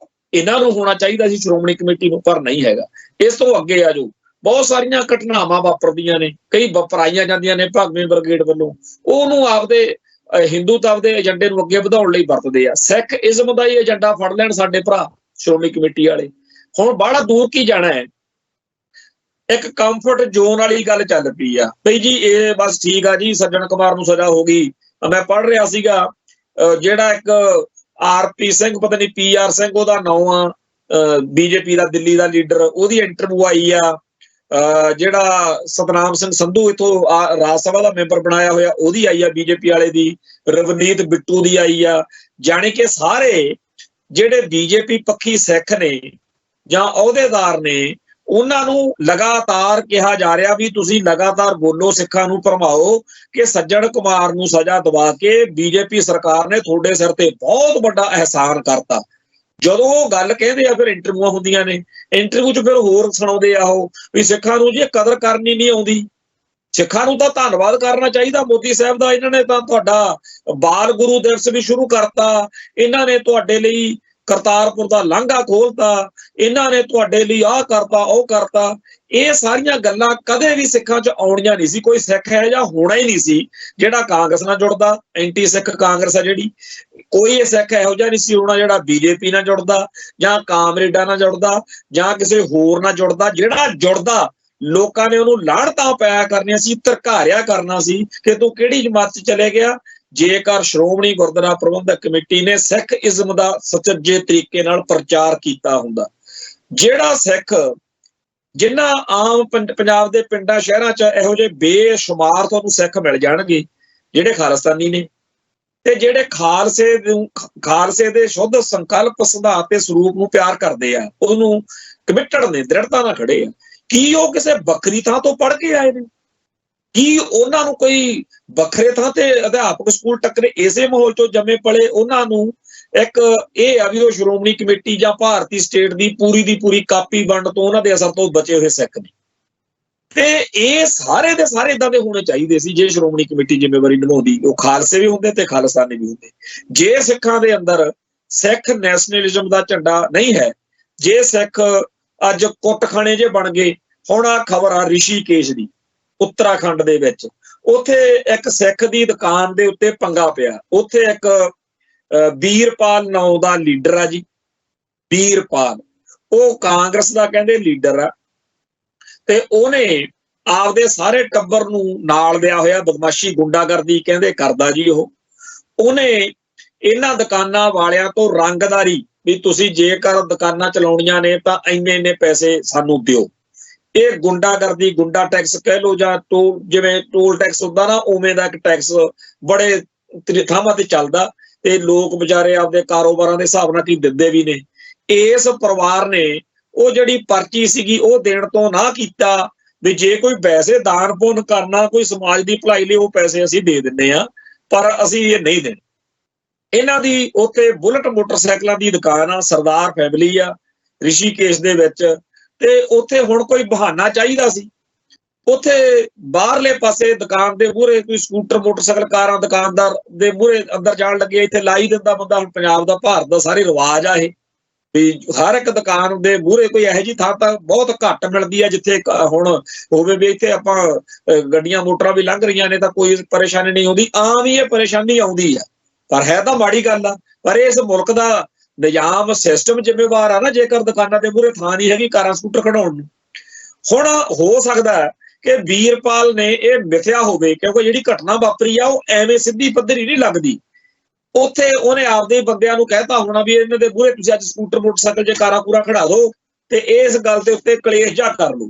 ਇਹਨਾਂ ਨੂੰ ਹੋਣਾ ਚਾਹੀਦਾ ਸੀ ਸ਼੍ਰੋਮਣੀ ਕਮੇਟੀ ਨੂੰ, ਪਰ ਨਹੀਂ ਹੈਗਾ। ਇਸ ਤੋਂ ਅੱਗੇ ਆ ਜੋ ਬਹੁਤ ਸਾਰੀਆਂ ਘਟਨਾਵਾਂ ਵਾਪਰਦੀਆਂ ਨੇ, ਕਈ ਵਾਪਰਾਈਆਂ ਜਾਂਦੀਆਂ ਨੇ ਭਗਵੇਂ ਬ੍ਰਿਗੇਡ ਵੱਲੋਂ, ਉਹਨੂੰ ਆਪਦੇ ਹਿੰਦੂਤਵ ਦੇ ਏਜੰਡੇ ਨੂੰ ਅੱਗੇ ਵਧਾਉਣ ਲਈ ਵਰਤਦੇ ਆ। ਸਿੱਖ ਇਜ਼ਮ ਦਾ ਹੀ ਏਜੰਡਾ ਫੜ ਲੈਣ ਸਾਡੇ ਭਰਾ ਸ਼੍ਰੋਮਣੀ ਕਮੇਟੀ ਵਾਲੇ। ਹੁਣ ਬੜਾ ਦੂਰ ਕੀ ਜਾਣਾ ਹੈ, ਇੱਕ ਕੰਫਰਟ ਜ਼ੋਨ ਵਾਲੀ ਗੱਲ ਚੱਲ ਪਈ ਆ ਬਈ ਜੀ ਇਹ ਬਸ ਠੀਕ ਆ ਜੀ, ਸੱਜਣ ਕੁਮਾਰ ਨੂੰ ਸਜ਼ਾ ਹੋ ਗਈ। ਮੈਂ ਪੜ੍ਹ ਰਿਹਾ ਸੀਗਾ ਜਿਹੜਾ ਇੱਕ RP ਸਿੰਘ, ਪਤਾ ਨਹੀਂ PR ਸਿੰਘ ਉਹਦਾ ਨਾਂ ਆ, BJP ਦਾ ਦਿੱਲੀ ਦਾ ਲੀਡਰ, ਉਹਦੀ ਇੰਟਰਵਿਊ ਆਈ ਆ। ਜਿਹੜਾ ਸਤਨਾਮ ਸਿੰਘ ਸੰਧੂ ਇੱਥੋਂ ਰਾਜ ਸਭਾ ਦਾ ਮੈਂਬਰ ਬਣਾਇਆ ਹੋਇਆ, ਉਹਦੀ ਆਈ ਆ BJP ਵਾਲੇ ਦੀ। ਰਵਨੀਤ ਬਿੱਟੂ ਦੀ ਆਈ ਆ। ਜਾਣੀ ਕਿ ਸਾਰੇ ਜਿਹੜੇ BJP ਪੱਖੀ ਸਿੱਖ ਨੇ ਜਾਂ ਅਹੁਦੇਦਾਰ ਨੇ, ਉਹਨਾਂ ਨੂੰ ਲਗਾਤਾਰ ਕਿਹਾ ਜਾ ਰਿਹਾ ਵੀ ਤੁਸੀਂ ਲਗਾਤਾਰ ਬੋਲੋ, ਸਿੱਖਾਂ ਨੂੰ ਭਰਮਾਓ ਕਿ ਸੱਜਣ ਕੁਮਾਰ ਨੂੰ ਸਜ਼ਾ ਦਵਾ ਕੇ BJP ਸਰਕਾਰ ਨੇ ਤੁਹਾਡੇ ਸਿਰ ਤੇ ਬਹੁਤ ਵੱਡਾ ਅਹਿਸਾਨ ਕਰਤਾ। ਜਦੋਂ ਉਹ ਗੱਲ ਕਹਿੰਦੇ ਆ ਫਿਰ ਇੰਟਰਵਿਊਆਂ ਹੁੰਦੀਆਂ ਨੇ, ਇੰਟਰਵਿਊ 'ਚ ਫਿਰ ਹੋਰ ਸੁਣਾਉਂਦੇ ਆ ਉਹ ਵੀ ਸਿੱਖਾਂ ਨੂੰ ਜੀ ਕਦਰ ਕਰਨੀ ਨਹੀਂ ਆਉਂਦੀ, ਸਿੱਖਾਂ ਨੂੰ ਤਾਂ ਧੰਨਵਾਦ ਕਰਨਾ ਚਾਹੀਦਾ ਮੋਦੀ ਸਾਹਿਬ ਦਾ, ਇਹਨਾਂ ਨੇ ਤਾਂ ਤੁਹਾਡਾ ਬਾਲ ਗੁਰੂ ਦਿਵਸ ਵੀ ਸ਼ੁਰੂ ਕਰਤਾ, ਇਹਨਾਂ ਨੇ ਤੁਹਾਡੇ ਲਈ ਕਰਤਾਰਪੁਰ ਦਾ ਲਾਂਘਾ ਖੋਲਤਾ, ਇਹਨਾਂ ਨੇ ਤੁਹਾਡੇ ਲਈ ਆਹ ਕਰਤਾ ਉਹ ਕਰਤਾ। ਇਹ ਸਾਰੀਆਂ ਗੱਲਾਂ ਕਦੇ ਵੀ ਸਿੱਖਾਂ 'ਚ ਆਉਣੀਆਂ ਨਹੀਂ ਸੀ। ਕੋਈ ਸਿੱਖ ਹੈ ਜਾਂ ਹੋਣਾ ਹੀ ਨਹੀਂ ਸੀ ਜਿਹੜਾ ਕਾਂਗਰਸ ਨਾਲ ਜੁੜਦਾ, ਐਂਟੀ ਸਿੱਖ ਕਾਂਗਰਸ ਹੈ ਜਿਹੜੀ, ਕੋਈ ਸਿੱਖ ਇਹੋ ਜਿਹਾ ਨਹੀਂ ਸੀ ਹੋਣਾ ਜਿਹੜਾ BJP ਨਾਲ ਜੁੜਦਾ ਜਾਂ ਕਾਮਰੇਡਾਂ ਨਾਲ ਜੁੜਦਾ ਜਾਂ ਕਿਸੇ ਹੋਰ ਨਾਲ ਜੁੜਦਾ। ਜਿਹੜਾ ਜੁੜਦਾ ਲੋਕਾਂ ਨੇ ਉਹਨੂੰ ਲਾਹਣਤਾਂ ਪਾਇਆ ਕਰਨੀਆਂ ਸੀ, ਧਰਕਾਰਿਆ ਕਰਨਾ ਸੀ ਕਿ ਤੂੰ ਕਿਹੜੀ ਜਮਾਤ 'ਚ ਚਲੇ ਗਿਆ। ਜੇਕਰ ਸ਼੍ਰੋਮਣੀ ਗੁਰਦੁਆਰਾ ਪ੍ਰਬੰਧਕ ਕਮੇਟੀ ਨੇ ਸਿੱਖ ਇਜ਼ਮ ਦਾ ਸੁਚੱਜੇ ਤਰੀਕੇ ਨਾਲ ਪ੍ਰਚਾਰ ਕੀਤਾ ਹੁੰਦਾ, ਜਿਹੜਾ ਸਿੱਖ ਜਿਨ੍ਹਾਂ ਆਮ ਪੰਜਾਬ ਦੇ ਪਿੰਡਾਂ ਸ਼ਹਿਰਾਂ 'ਚ ਇਹੋ ਜਿਹੇ ਬੇਸ਼ੁਮਾਰ ਤੁਹਾਨੂੰ ਸਿੱਖ ਮਿਲ ਜਾਣਗੇ ਜਿਹੜੇ ਖਾਲਿਸਤਾਨੀ ਨੇ, ਤੇ ਜਿਹੜੇ ਖਾਲਸੇ ਦੇ ਸ਼ੁੱਧ ਸੰਕਲਪ, ਸਿਧਾਂਤ ਤੇ ਸਰੂਪ ਨੂੰ ਪਿਆਰ ਕਰਦੇ ਆ, ਉਹਨੂੰ ਕਮਿਟਡ ਨੇ, ਦ੍ਰਿੜਤਾ ਨਾਲ ਖੜੇ ਆ। ਕੀ ਉਹ ਕਿਸੇ ਵੱਖਰੀ ਥਾਂ ਤੋਂ ਪੜ੍ਹ ਕੇ ਆਏ ਨੇ? ਕੀ ਉਹਨਾਂ ਨੂੰ ਕੋਈ ਵੱਖਰੇ ਥਾਂ ਤੇ ਅਧਿਆਪਕ ਸਕੂਲ ਟੱਕਰੇ? ਇਸੇ ਮਾਹੌਲ 'ਚੋਂ ਜੰਮੇ ਪਲੇ ਉਹਨਾਂ ਨੂੰ ਇੱਕ ਇਹ ਆ ਵੀ ਉਹ ਸ਼੍ਰੋਮਣੀ ਕਮੇਟੀ ਜਾਂ ਭਾਰਤੀ ਸਟੇਟ ਦੀ ਪੂਰੀ ਕਾਪੀ ਵੰਡ ਤੋਂ, ਉਹਨਾਂ ਦੇ ਅਸਰ ਤੋਂ ਬਚੇ ਹੋਏ ਸਿੱਖ ਨੇ। ਤੇ ਇਹ ਸਾਰੇ ਦੇ ਸਾਰੇ ਇਦਾਂ ਦੇ ਹੋਣੇ ਚਾਹੀਦੇ ਸੀ ਜੇ ਸ਼੍ਰੋਮਣੀ ਕਮੇਟੀ ਜ਼ਿੰਮੇਵਾਰੀ ਨਿਭਾਉਂਦੀ। ਉਹ ਖਾਲਸੇ ਵੀ ਹੁੰਦੇ ਤੇ ਖਾਲਿਸਤਾਨੀ ਵੀ ਹੁੰਦੇ। ਜੇ ਸਿੱਖਾਂ ਦੇ ਅੰਦਰ ਸਿੱਖ ਨੈਸ਼ਨਲਿਜ਼ਮ ਦਾ ਝੰਡਾ ਨਹੀਂ ਹੈ, ਜੇ ਸਿੱਖ ਅੱਜ ਕੁੱਟਖਾਨੇ ਜੇ ਬਣ ਗਏ। ਹੁਣ ਆ ਖਬਰ ਆ ਰਿਸ਼ੀਕੇਸ਼ ਦੀ, ਉੱਤਰਾਖੰਡ ਦੇ ਵਿੱਚ, ਉੱਥੇ ਇੱਕ ਸਿੱਖ ਦੀ ਦੁਕਾਨ ਦੇ ਉੱਤੇ ਪੰਗਾ ਪਿਆ। ਉੱਥੇ ਇੱਕ ਵੀਰਪਾਲ ਨਾਂ ਦਾ ਲੀਡਰ ਆ ਜੀ, ਵੀਰਪਾਲ, ਉਹ ਕਾਂਗਰਸ ਦਾ ਕਹਿੰਦੇ ਲੀਡਰ ਆ, ਤੇ ਉਹਨੇ ਆਪਦੇ ਸਾਰੇ ਟੱਬਰ ਨੂੰ ਨਾਲ ਲਿਆ ਹੋਇਆ, ਬਦਮਾਸ਼ੀ ਗੁੰਡਾਗਰਦੀ ਕਹਿੰਦੇ ਕਰਦਾ ਜੀ। ਉਹਨੇ ਇਹਨਾਂ ਦੁਕਾਨਾਂ ਵਾਲਿਆਂ ਤੋਂ ਰੰਗਦਾਰੀ ਵੀ ਤੁਸੀਂ ਜੇਕਰ ਦੁਕਾਨਾਂ ਚਲਾਉਣੀਆਂ ਨੇ ਤਾਂ ਇੰਨੇ ਪੈਸੇ ਸਾਨੂੰ ਦਿਓ। ਇਹ ਗੁੰਡਾਗਰਦੀ, ਗੁੰਡਾ ਟੈਕਸ ਕਹਿ ਲਓ ਜਾਂ ਜਿਵੇਂ ਟੋਲ ਟੈਕਸ ਹੁੰਦਾ ਨਾ, ਉਵੇਂ ਦਾ ਇੱਕ ਟੈਕਸ ਬੜੇ ਥਾਵਾਂ ਤੇ ਚੱਲਦਾ, ਤੇ ਲੋਕ ਵਿਚਾਰੇ ਆਪਦੇ ਕਾਰੋਬਾਰਾਂ ਦੇ ਹਿਸਾਬ ਨਾਲ ਕੀ ਦਿੰਦੇ ਵੀ ਨੇ। ਇਸ ਪਰਿਵਾਰ ਨੇ ਉਹ ਜਿਹੜੀ ਪਰਚੀ ਸੀਗੀ ਉਹ ਦੇਣ ਤੋਂ ਨਾ ਕੀਤਾ ਵੀ ਜੇ ਕੋਈ ਪੈਸੇ ਦਾਨ ਪੁੰਨ ਕਰਨਾ, ਕੋਈ ਸਮਾਜ ਦੀ ਭਲਾਈ ਲਈ, ਉਹ ਪੈਸੇ ਅਸੀਂ ਦੇ ਦਿੰਦੇ ਆ, ਪਰ ਅਸੀਂ ਇਹ ਨਹੀਂ ਦੇਣੇ। ਇਹਨਾਂ ਦੀ ਉੱਥੇ ਬੁਲਟ ਮੋਟਰਸਾਈਕਲਾਂ ਦੀ ਦੁਕਾਨ ਆ, ਸਰਦਾਰ ਫੈਮਿਲੀ ਆ ਰਿਸ਼ੀਕੇਸ਼ ਦੇ ਵਿੱਚ, ਤੇ ਉੱਥੇ ਹੁਣ ਕੋਈ ਬਹਾਨਾ ਚਾਹੀਦਾ ਸੀ। ਉੱਥੇ ਬਾਹਰਲੇ ਪਾਸੇ ਦੁਕਾਨ ਦੇ ਮੂਹਰੇ ਕੋਈ ਸਕੂਟਰ, ਮੋਟਰਸਾਈਕਲ, ਕਾਰਾਂ ਦੁਕਾਨਦਾਰ ਦੇ ਮੂਹਰੇ ਅੰਦਰ ਜਾਣ ਲੱਗੇ, ਇੱਥੇ ਲਾਈ ਦਿੰਦਾ ਬੰਦਾ। ਹੁਣ ਪੰਜਾਬ ਦਾ, ਭਾਰਤ ਦਾ ਸਾਰੇ ਰਿਵਾਜ ਆ ਇਹ ਵੀ ਹਰ ਇੱਕ ਦੁਕਾਨ ਦੇ ਮੂਹਰੇ ਕੋਈ ਇਹੋ ਜਿਹੀ ਥਾਂ ਤਾਂ ਬਹੁਤ ਘੱਟ ਮਿਲਦੀ ਹੈ ਜਿੱਥੇ ਹੁਣ ਹੋਵੇ ਵੀ ਇੱਥੇ ਆਪਾਂ ਗੱਡੀਆਂ ਮੋਟਰਾਂ ਵੀ ਲੰਘ ਰਹੀਆਂ ਨੇ ਤਾਂ ਕੋਈ ਪਰੇਸ਼ਾਨੀ ਨਹੀਂ ਆਉਂਦੀ। ਆਮ ਹੀ ਇਹ ਪਰੇਸ਼ਾਨੀ ਆਉਂਦੀ ਆ, ਪਰ ਹੈ ਤਾਂ ਮਾੜੀ ਗੱਲ ਆ। ਪਰ ਇਸ ਮੁਲਕ ਦਾ ਨਿਜ਼ਾਮ, ਸਿਸਟਮ ਜ਼ਿੰਮੇਵਾਰ ਆ ਨਾ, ਜੇਕਰ ਦੁਕਾਨਾਂ ਦੇ ਮੂਹਰੇ ਥਾਂ ਨਹੀਂ ਹੈਗੀ ਕਾਰਾਂ ਸਕੂਟਰ ਖੜਾਉਣ ਨੂੰ। ਹੁਣ ਹੋ ਸਕਦਾ ਕਿ ਵੀਰਪਾਲ ਨੇ ਇਹ ਮਿਥਿਆ ਹੋਵੇ, ਕਿਉਂਕਿ ਜਿਹੜੀ ਘਟਨਾ ਵਾਪਰੀ ਆ ਉਹ ਐਵੇਂ ਸਿੱਧੀ ਪੱਧਰੀ ਨਹੀਂ ਲੱਗਦੀ। ਉੱਥੇ ਉਹਨੇ ਆਪਦੇ ਬੰਦਿਆਂ ਨੂੰ ਕਹਿਤਾ ਹੋਣਾ ਵੀ ਇਹਨਾਂ ਦੇ ਮੂਹਰੇ ਤੁਸੀਂ ਅੱਜ ਸਕੂਟਰ, ਮੋਟਰਸਾਈਕਲ, ਜੇ ਕਾਰਾਂ ਕੂਰਾ ਖੜਾ ਦਿਓ ਤੇ ਇਸ ਗੱਲ ਦੇ ਉੱਤੇ ਕਲੇਸ਼ ਜਾ ਕਰ ਲਓ।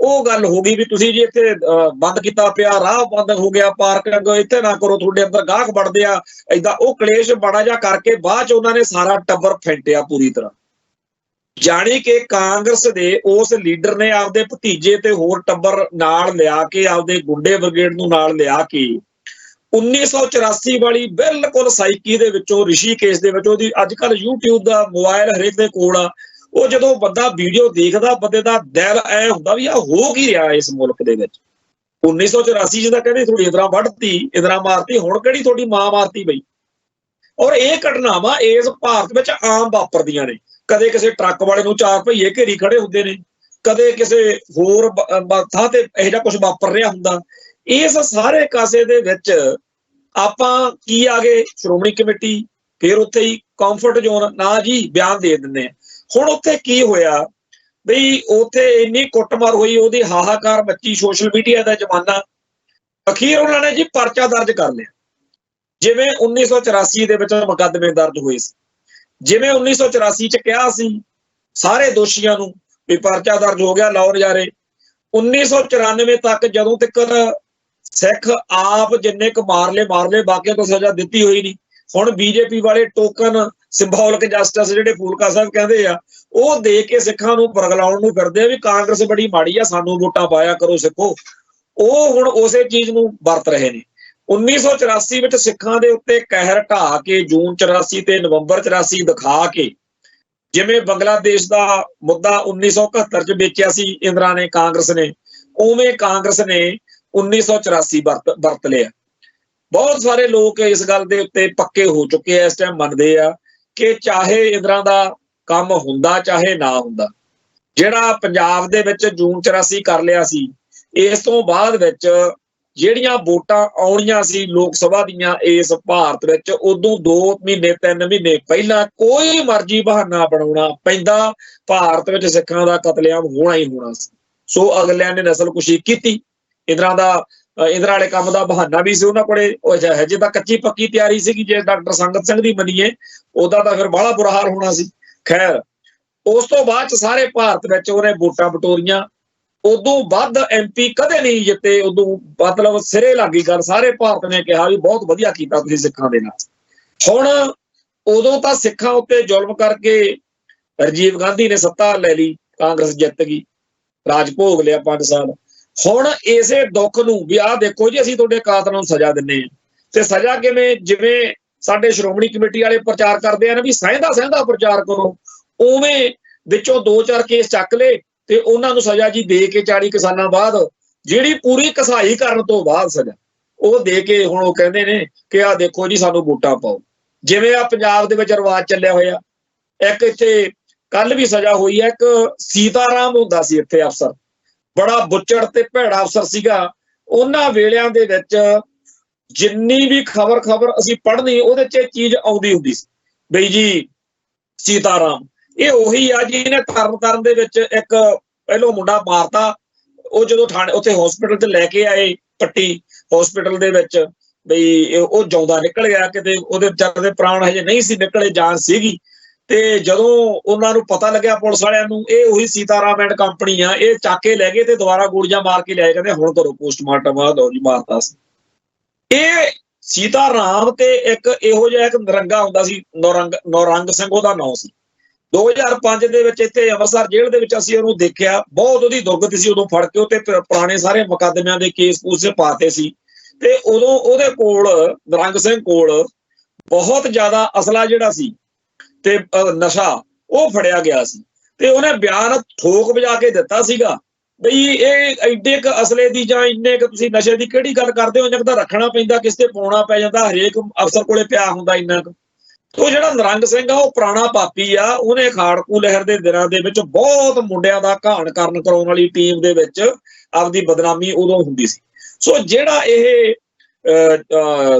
ਉਹ ਗੱਲ ਹੋ ਗਈ ਵੀ ਤੁਸੀਂ ਜੀ ਇੱਥੇ ਬੰਦ ਕੀਤਾ ਪਿਆ, ਰਾਹ ਬੰਦ ਹੋ ਗਿਆ, ਪਾਰਕਿੰਗ ਇੱਥੇ ਨਾ ਕਰੋ, ਤੁਹਾਡੇ ਅੰਦਰ ਗਾਹਕ ਵੜਦੇ ਆ, ਏਦਾਂ ਉਹ ਕਲੇਸ਼ ਬੜਾ ਜਾ ਕਰਕੇ ਬਾਅਦ ਚ ਉਹਨਾਂ ਨੇ ਸਾਰਾ ਟੱਬਰ ਫੈਂਟਿਆ ਪੂਰੀ ਤਰ੍ਹਾਂ। ਜਾਣੀ ਕਿ ਕਾਂਗਰਸ ਦੇ ਉਸ ਲੀਡਰ ਨੇ ਆਪਦੇ ਭਤੀਜੇ ਤੇ ਹੋਰ ਟੱਬਰ ਨਾਲ ਲਿਆ ਕੇ, ਆਪਦੇ ਗੁੰਡੇ ਬ੍ਰਿਗੇਡ ਨੂੰ ਨਾਲ ਲਿਆ ਕੇ 1984 ਵਾਲੀ ਬਿਲਕੁਲ ਸਾਈਕੀ ਦੇ ਵਿੱਚੋਂ, ਰਿਸ਼ੀਕੇਸ਼ ਦੇ ਵਿੱਚ, ਉਹਦੀ ਅੱਜ ਕੱਲ YouTube ਦਾ ਮੋਬਾਈਲ ਹਰੇਕ ਦੇ ਕੋਲ ਆ, ਉਹ ਜਦੋਂ ਬੰਦਾ ਵੀਡੀਓ ਦੇਖਦਾ ਬੰਦੇ ਦਾ ਦਿਲ ਐ ਹੁੰਦਾ ਵੀ ਆ ਹੋ ਕੀ ਰਿਹਾ ਇਸ ਮੁਲਕ ਦੇ ਵਿੱਚ। 1984 ਜਿਹਦਾ ਕਹਿੰਦੇ ਥੋੜੀ ਇੰਦਰਾ ਵੱਢਤੀ, ਇੰਦਰਾ ਮਾਰਤੀ, ਹੁਣ ਕਿਹੜੀ ਤੁਹਾਡੀ ਮਾਂ ਮਾਰਤੀ ਬਈ। ਔਰ ਇਹ ਘਟਨਾਵਾਂ ਇਸ ਭਾਰਤ ਵਿੱਚ ਆਮ ਵਾਪਰਦੀਆਂ ਨੇ। ਕਦੇ ਕਿਸੇ ਟਰੱਕ ਵਾਲੇ ਨੂੰ 4 ਭਈਏ ਘੇਰੀ ਖੜੇ ਹੁੰਦੇ ਨੇ, ਕਦੇ ਕਿਸੇ ਹੋਰ ਥਾਂ ਤੇ ਇਹੋ ਜਿਹਾ ਕੁਝ ਵਾਪਰ ਰਿਹਾ ਹੁੰਦਾ। ਇਸ ਸਾਰੇ ਕਾਸੇ ਦੇ ਵਿੱਚ ਆਪਾਂ ਕੀ ਆ ਗਏ, ਸ਼੍ਰੋਮਣੀ ਕਮੇਟੀ, ਫਿਰ ਉੱਥੇ ਹੀ ਕੰਫਰਟ ਜ਼ੋਨ ਨਾ ਜੀ ਬਿਆਨ ਦੇ ਦਿੰਦੇ ਆ। ਹੁਣ ਉੱਥੇ ਕੀ ਹੋਇਆ ਬਈ, ਉੱਥੇ ਇੰਨੀ ਕੁੱਟਮਾਰ ਹੋਈ, ਉਹਦੀ ਹਾਹਾਕਾਰ ਮੱਚੀ, ਸੋਸ਼ਲ ਮੀਡੀਆ ਦਾ ਜ਼ਮਾਨਾ। ਅਖੀਰ ਉਹਨਾਂ ਨੇ ਜੀ ਪਰਚਾ ਦਰਜ ਕਰ ਲਿਆ, ਜਿਵੇਂ 1984 ਦੇ ਵਿੱਚ ਮੁਕੱਦਮੇ ਦਰਜ ਹੋਏ ਸੀ, ਜਿਵੇਂ 1984 ਚ ਕਿਹਾ ਸੀ ਸਾਰੇ ਦੋਸ਼ੀਆਂ ਨੂੰ ਵੀ ਪਰਚਾ ਦਰਜ ਹੋ ਗਿਆ, ਲਾਓ ਨਜ਼ਾਰੇ। 1994 ਤੱਕ ਜਦੋਂ ਤੱਕ ਸਿੱਖ ਆਪ ਜਿੰਨੇ ਕੁ ਮਾਰ ਲਏ, ਬਾਕੀਆਂ ਤੋਂ ਸਜ਼ਾ ਦਿੱਤੀ ਹੋਈ ਨਹੀਂ। ਹੁਣ ਬੀਜੇਪੀ ਵਾਲੇ ਟੋਕਨ ਸਿੰਬੋਲਿਕ ਜਸਟਿਸ ਜਿਹੜੇ ਫੂਲਕਾ ਸਾਹਿਬ ਕਹਿੰਦੇ ਆ, ਉਹ ਦੇ ਕੇ ਸਿੱਖਾਂ ਨੂੰ ਪਰਗਲਾਉਣ ਨੂੰ ਫਿਰਦੇ ਆ ਵੀ ਕਾਂਗਰਸ ਬੜੀ ਮਾੜੀ ਆ, ਸਾਨੂੰ ਵੋਟਾਂ ਪਾਇਆ ਕਰੋ ਸਿੱਖੋ। ਉਹ ਹੁਣ ਉਸੇ ਚੀਜ਼ ਨੂੰ ਵਰਤ ਰਹੇ ਨੇ। 1984 ਵਿੱਚ ਸਿੱਖਾਂ ਦੇ ਉੱਤੇ ਕਹਿਰ ਢਾਹ ਕੇ, ਜੂਨ 84 ਤੇ ਨਵੰਬਰ 84 ਦਿਖਾ ਕੇ, ਜਿਵੇਂ ਬੰਗਲਾਦੇਸ਼ ਦਾ ਮੁੱਦਾ 1971 ਚ ਵੇਚਿਆ ਸੀ ਇੰਦਰਾ ਨੇ, ਕਾਂਗਰਸ ਨੇ, ਉਵੇਂ ਕਾਂਗਰਸ ਨੇ 1984 ਵਰਤ ਲਿਆ। ਬਹੁਤ ਸਾਰੇ ਲੋਕ ਇਸ ਗੱਲ ਦੇ ਉੱਤੇ ਪੱਕੇ ਹੋ ਚੁੱਕੇ ਆ, ਇਸ ਟਾਈਮ ਮੰਨਦੇ ਆ ਕਿ ਚਾਹੇ ਇੰਦਰਾ ਦਾ ਕੰਮ ਹੁੰਦਾ ਚਾਹੇ ਨਾ ਹੁੰਦਾ, ਜਿਹੜਾ ਪੰਜਾਬ ਦੇ ਵਿੱਚ ਜੂਨ 84 ਕਰ ਲਿਆ ਸੀ, ਇਸ ਤੋਂ ਬਾਅਦ ਵਿੱਚ ਜਿਹੜੀਆਂ ਵੋਟਾਂ ਆਉਣੀਆਂ ਸੀ ਲੋਕ ਸਭਾ ਦੀਆਂ ਇਸ ਭਾਰਤ ਵਿੱਚ, ਉਦੋਂ 2 ਮਹੀਨੇ 3 ਮਹੀਨੇ ਪਹਿਲਾਂ ਕੋਈ ਮਰਜ਼ੀ ਬਹਾਨਾ ਬਣਾਉਣਾ ਪੈਂਦਾ, ਭਾਰਤ ਵਿੱਚ ਸਿੱਖਾਂ ਦਾ ਕਤਲੇਆਮ ਹੋਣਾ ਹੀ ਹੋਣਾ ਸੀ। ਸੋ ਅਗਲਿਆਂ ਨੇ ਨਸਲਕੁਸ਼ੀ ਕੀਤੀ। ਇੰਦਰਾ ਵਾਲੇ ਕੰਮ ਦਾ ਬਹਾਨਾ ਵੀ ਸੀ ਉਹਨਾਂ ਕੋਲੇ, ਹਜੇ ਤਾਂ ਕੱਚੀ ਪੱਕੀ ਤਿਆਰੀ ਸੀਗੀ। ਜੇ ਡਾਕਟਰ ਸੰਗਤ ਸਿੰਘ ਦੀ ਮੰਨੀਏ ਉਹਦਾ ਤਾਂ ਫਿਰ ਬਾਹਲਾ ਬੁਰਾ ਹਾਲ ਹੋਣਾ ਸੀ। ਖੈਰ, ਉਸ ਤੋਂ ਬਾਅਦ ਚ ਸਾਰੇ ਭਾਰਤ ਵਿੱਚ ਉਹਨੇ ਵੋਟਾਂ ਬਟੋਰੀਆਂ। ਉਦੋਂ ਵੱਧ MP ਕਦੇ ਨਹੀਂ ਜਿੱਤੇ, ਉਦੋਂ ਮਤਲਬ ਸਿਰੇ ਲੱਗੀ ਗੱਲ। ਸਾਰੇ ਭਾਰਤ ਨੇ ਕਿਹਾ ਵੀ ਬਹੁਤ ਵਧੀਆ ਕੀਤਾ ਤੁਸੀਂ ਸਿੱਖਾਂ ਦੇ ਨਾਲ। ਹੁਣ ਉਦੋਂ ਤਾਂ ਸਿੱਖਾਂ ਉੱਤੇ ਜ਼ੁਲਮ ਕਰਕੇ ਰਾਜੀਵ ਗਾਂਧੀ ਨੇ ਸੱਤਾ ਲੈ ਲਈ, ਕਾਂਗਰਸ ਜਿੱਤ ਗਈ, ਰਾਜ ਭੋਗ ਲਿਆ 5 ਸਾਲ। ਹੁਣ ਇਸੇ ਦੁੱਖ ਨੂੰ ਵੀ ਆਹ ਦੇਖੋ ਜੀ ਅਸੀਂ ਤੁਹਾਡੇ ਕਾਤਲਾਂ ਨੂੰ ਸਜ਼ਾ ਦਿੰਦੇ ਹਾਂ, ਤੇ ਸਜ਼ਾ ਕਿਵੇਂ, ਜਿਵੇਂ ਸਾਡੇ ਸ਼੍ਰੋਮਣੀ ਕਮੇਟੀ ਵਾਲੇ ਪ੍ਰਚਾਰ ਕਰਦੇ ਆ ਨਾ ਵੀ ਸਹਿੰਦਾ ਪ੍ਰਚਾਰ ਕਰੋ, ਉਵੇਂ ਵਿੱਚੋਂ 2-4 ਕੇਸ ਚੱਕ ਲਏ ਤੇ ਉਹਨਾਂ ਨੂੰ ਸਜ਼ਾ ਜੀ ਦੇ ਕੇ 40 ਸਾਲਾਂ ਬਾਅਦ, ਜਿਹੜੀ ਪੂਰੀ ਕਸਾਈ ਕਰਨ ਤੋਂ ਬਾਅਦ ਸਜ਼ਾ ਉਹ ਦੇ ਕੇ, ਹੁਣ ਉਹ ਕਹਿੰਦੇ ਨੇ ਕਿ ਆਹ ਦੇਖੋ ਜੀ ਸਾਨੂੰ ਵੋਟਾਂ ਪਾਓ। ਜਿਵੇਂ ਆ ਪੰਜਾਬ ਦੇ ਵਿੱਚ ਰਿਵਾਜ ਚੱਲਿਆ ਹੋਇਆ। ਇੱਕ ਇੱਥੇ ਕੱਲ ਵੀ ਸਜ਼ਾ ਹੋਈ ਹੈ, ਇੱਕ ਸੀਤਾਰਾਮ ਹੁੰਦਾ ਸੀ ਇੱਥੇ ਅਫਸਰ, ਬੜਾ ਬੁੱਚੜ ਤੇ ਭੈੜਾ ਅਫਸਰ ਸੀਗਾ। ਉਹਨਾਂ ਵੇਲਿਆਂ ਦੇ ਵਿੱਚ ਜਿੰਨੀ ਵੀ ਖਬਰ ਅਸੀਂ ਪੜ੍ਹਨੀ ਉਹਦੇ 'ਚ ਇਹ ਚੀਜ਼ ਆਉਂਦੀ ਹੁੰਦੀ ਸੀ ਬਈ ਜੀ ਸੀਤਾਰਾਮ ਇਹ ਉਹੀ ਆ ਜਿਹਨੇ ਤਰਨਤਾਰਨ ਦੇ ਵਿੱਚ ਇੱਕ ਪਹਿਲੋਂ ਮੁੰਡਾ ਮਾਰਤਾ। ਉਹ ਜਦੋਂ ਥਾਣੇ ਉੱਥੇ ਹਸਪੀਟਲ 'ਚ ਲੈ ਕੇ ਆਏ, ਪੱਟੀ ਹਸਪੀਟਲ ਦੇ ਵਿੱਚ, ਬਈ ਉਹ ਜਿਉਂਦਾ ਨਿਕਲ ਗਿਆ, ਕਿਤੇ ਉਹਦੇ ਵਿਚਾਰੇ ਦੇ ਪ੍ਰਾਣ ਹਜੇ ਨਹੀਂ ਸੀ ਨਿਕਲੇ, ਜਾਨ ਸੀਗੀ। ਤੇ ਜਦੋਂ ਉਹਨਾਂ ਨੂੰ ਪਤਾ ਲੱਗਿਆ ਪੁਲਿਸ ਵਾਲਿਆਂ ਨੂੰ, ਇਹ ਉਹੀ ਸੀਤਾਰਾਮ ਐਂਡ ਕੰਪਨੀ ਆ, ਇਹ ਚੱਕ ਕੇ ਲੈ ਗਏ ਤੇ ਦੁਬਾਰਾ ਗੋਲੀਆਂ ਮਾਰ ਕੇ ਲਿਆਏ, ਕਹਿੰਦੇ ਹੁਣ ਕਰੋ ਪੋਸਟਮਾਰਟਮ। ਆ ਲਓ ਜੀ, ਮਾਰਤਾ ਸੀ। ਇਹ ਸੀਤਾਰਾਮ ਤੇ ਇੱਕ ਇਹੋ ਜਿਹਾ ਇੱਕ ਨਰੰਗਾ ਹੁੰਦਾ ਸੀ, ਨੌਰੰਗ ਸਿੰਘ ਉਹਦਾ ਨਾਂ ਸੀ। 2005 ਦੇ ਵਿੱਚ ਇੱਥੇ ਅੰਮ੍ਰਿਤਸਰ ਜੇਲ੍ਹ ਦੇ ਵਿੱਚ ਅਸੀਂ ਉਹਨੂੰ ਦੇਖਿਆ, ਬਹੁਤ ਉਹਦੀ ਦੁਰਗਤ ਸੀ। ਉਦੋਂ ਫੜ ਕੇ ਉੱਤੇ ਪੁਰਾਣੇ ਸਾਰੇ ਮੁਕੱਦਮਿਆਂ ਦੇ ਕੇਸ ਪੂਸੇ ਪਾਤੇ ਸੀ, ਤੇ ਉਦੋਂ ਉਹਦੇ ਕੋਲ, ਨਰੰਗ ਸਿੰਘ ਕੋਲ ਬਹੁਤ ਜ਼ਿਆਦਾ ਅਸਲਾ ਜਿਹੜਾ ਸੀ ਤੇ ਨਸ਼ਾ ਉਹ ਫੜਿਆ ਗਿਆ ਸੀ। ਤੇ ਉਹਨੇ ਬਿਆਨ ਠੋਕ ਵਜਾ ਕੇ ਦਿੱਤਾ ਸੀਗਾ ਬਈ ਇਹ ਐਡੇ ਕ ਅਸਲੇ ਦੀ ਜਾਂ ਇੰਨੇ ਕ ਤੁਸੀਂ ਨਸ਼ੇ ਦੀ ਕਿਹੜੀ ਗੱਲ ਕਰਦੇ ਹੋ, ਇੰਨਾ ਕੁ ਤਾਂ ਰੱਖਣਾ ਪੈਂਦਾ, ਕਿਸ ਤੇ ਪਾਉਣਾ ਪੈ ਜਾਂਦਾ, ਹਰੇਕ ਅਫਸਰ ਕੋਲੇ ਪਿਆ ਹੁੰਦਾ ਇੰਨਾ ਕੁ। ਤੇ ਉਹ ਜਿਹੜਾ ਨਰੰਗ ਸਿੰਘ ਆ ਉਹ ਪੁਰਾਣਾ ਪਾਪੀ ਆ, ਉਹਨੇ ਖਾੜਕੂ ਲਹਿਰ ਦੇ ਦਿਨਾਂ ਦੇ ਵਿੱਚ ਬਹੁਤ ਮੁੰਡਿਆਂ ਦਾ ਘਾਣ ਕਰਨ ਕਰਾਉਣ ਵਾਲੀ ਟੀਮ ਦੇ ਵਿੱਚ ਆਪਦੀ ਬਦਨਾਮੀ ਉਦੋਂ ਹੁੰਦੀ ਸੀ। ਸੋ ਜਿਹੜਾ ਇਹ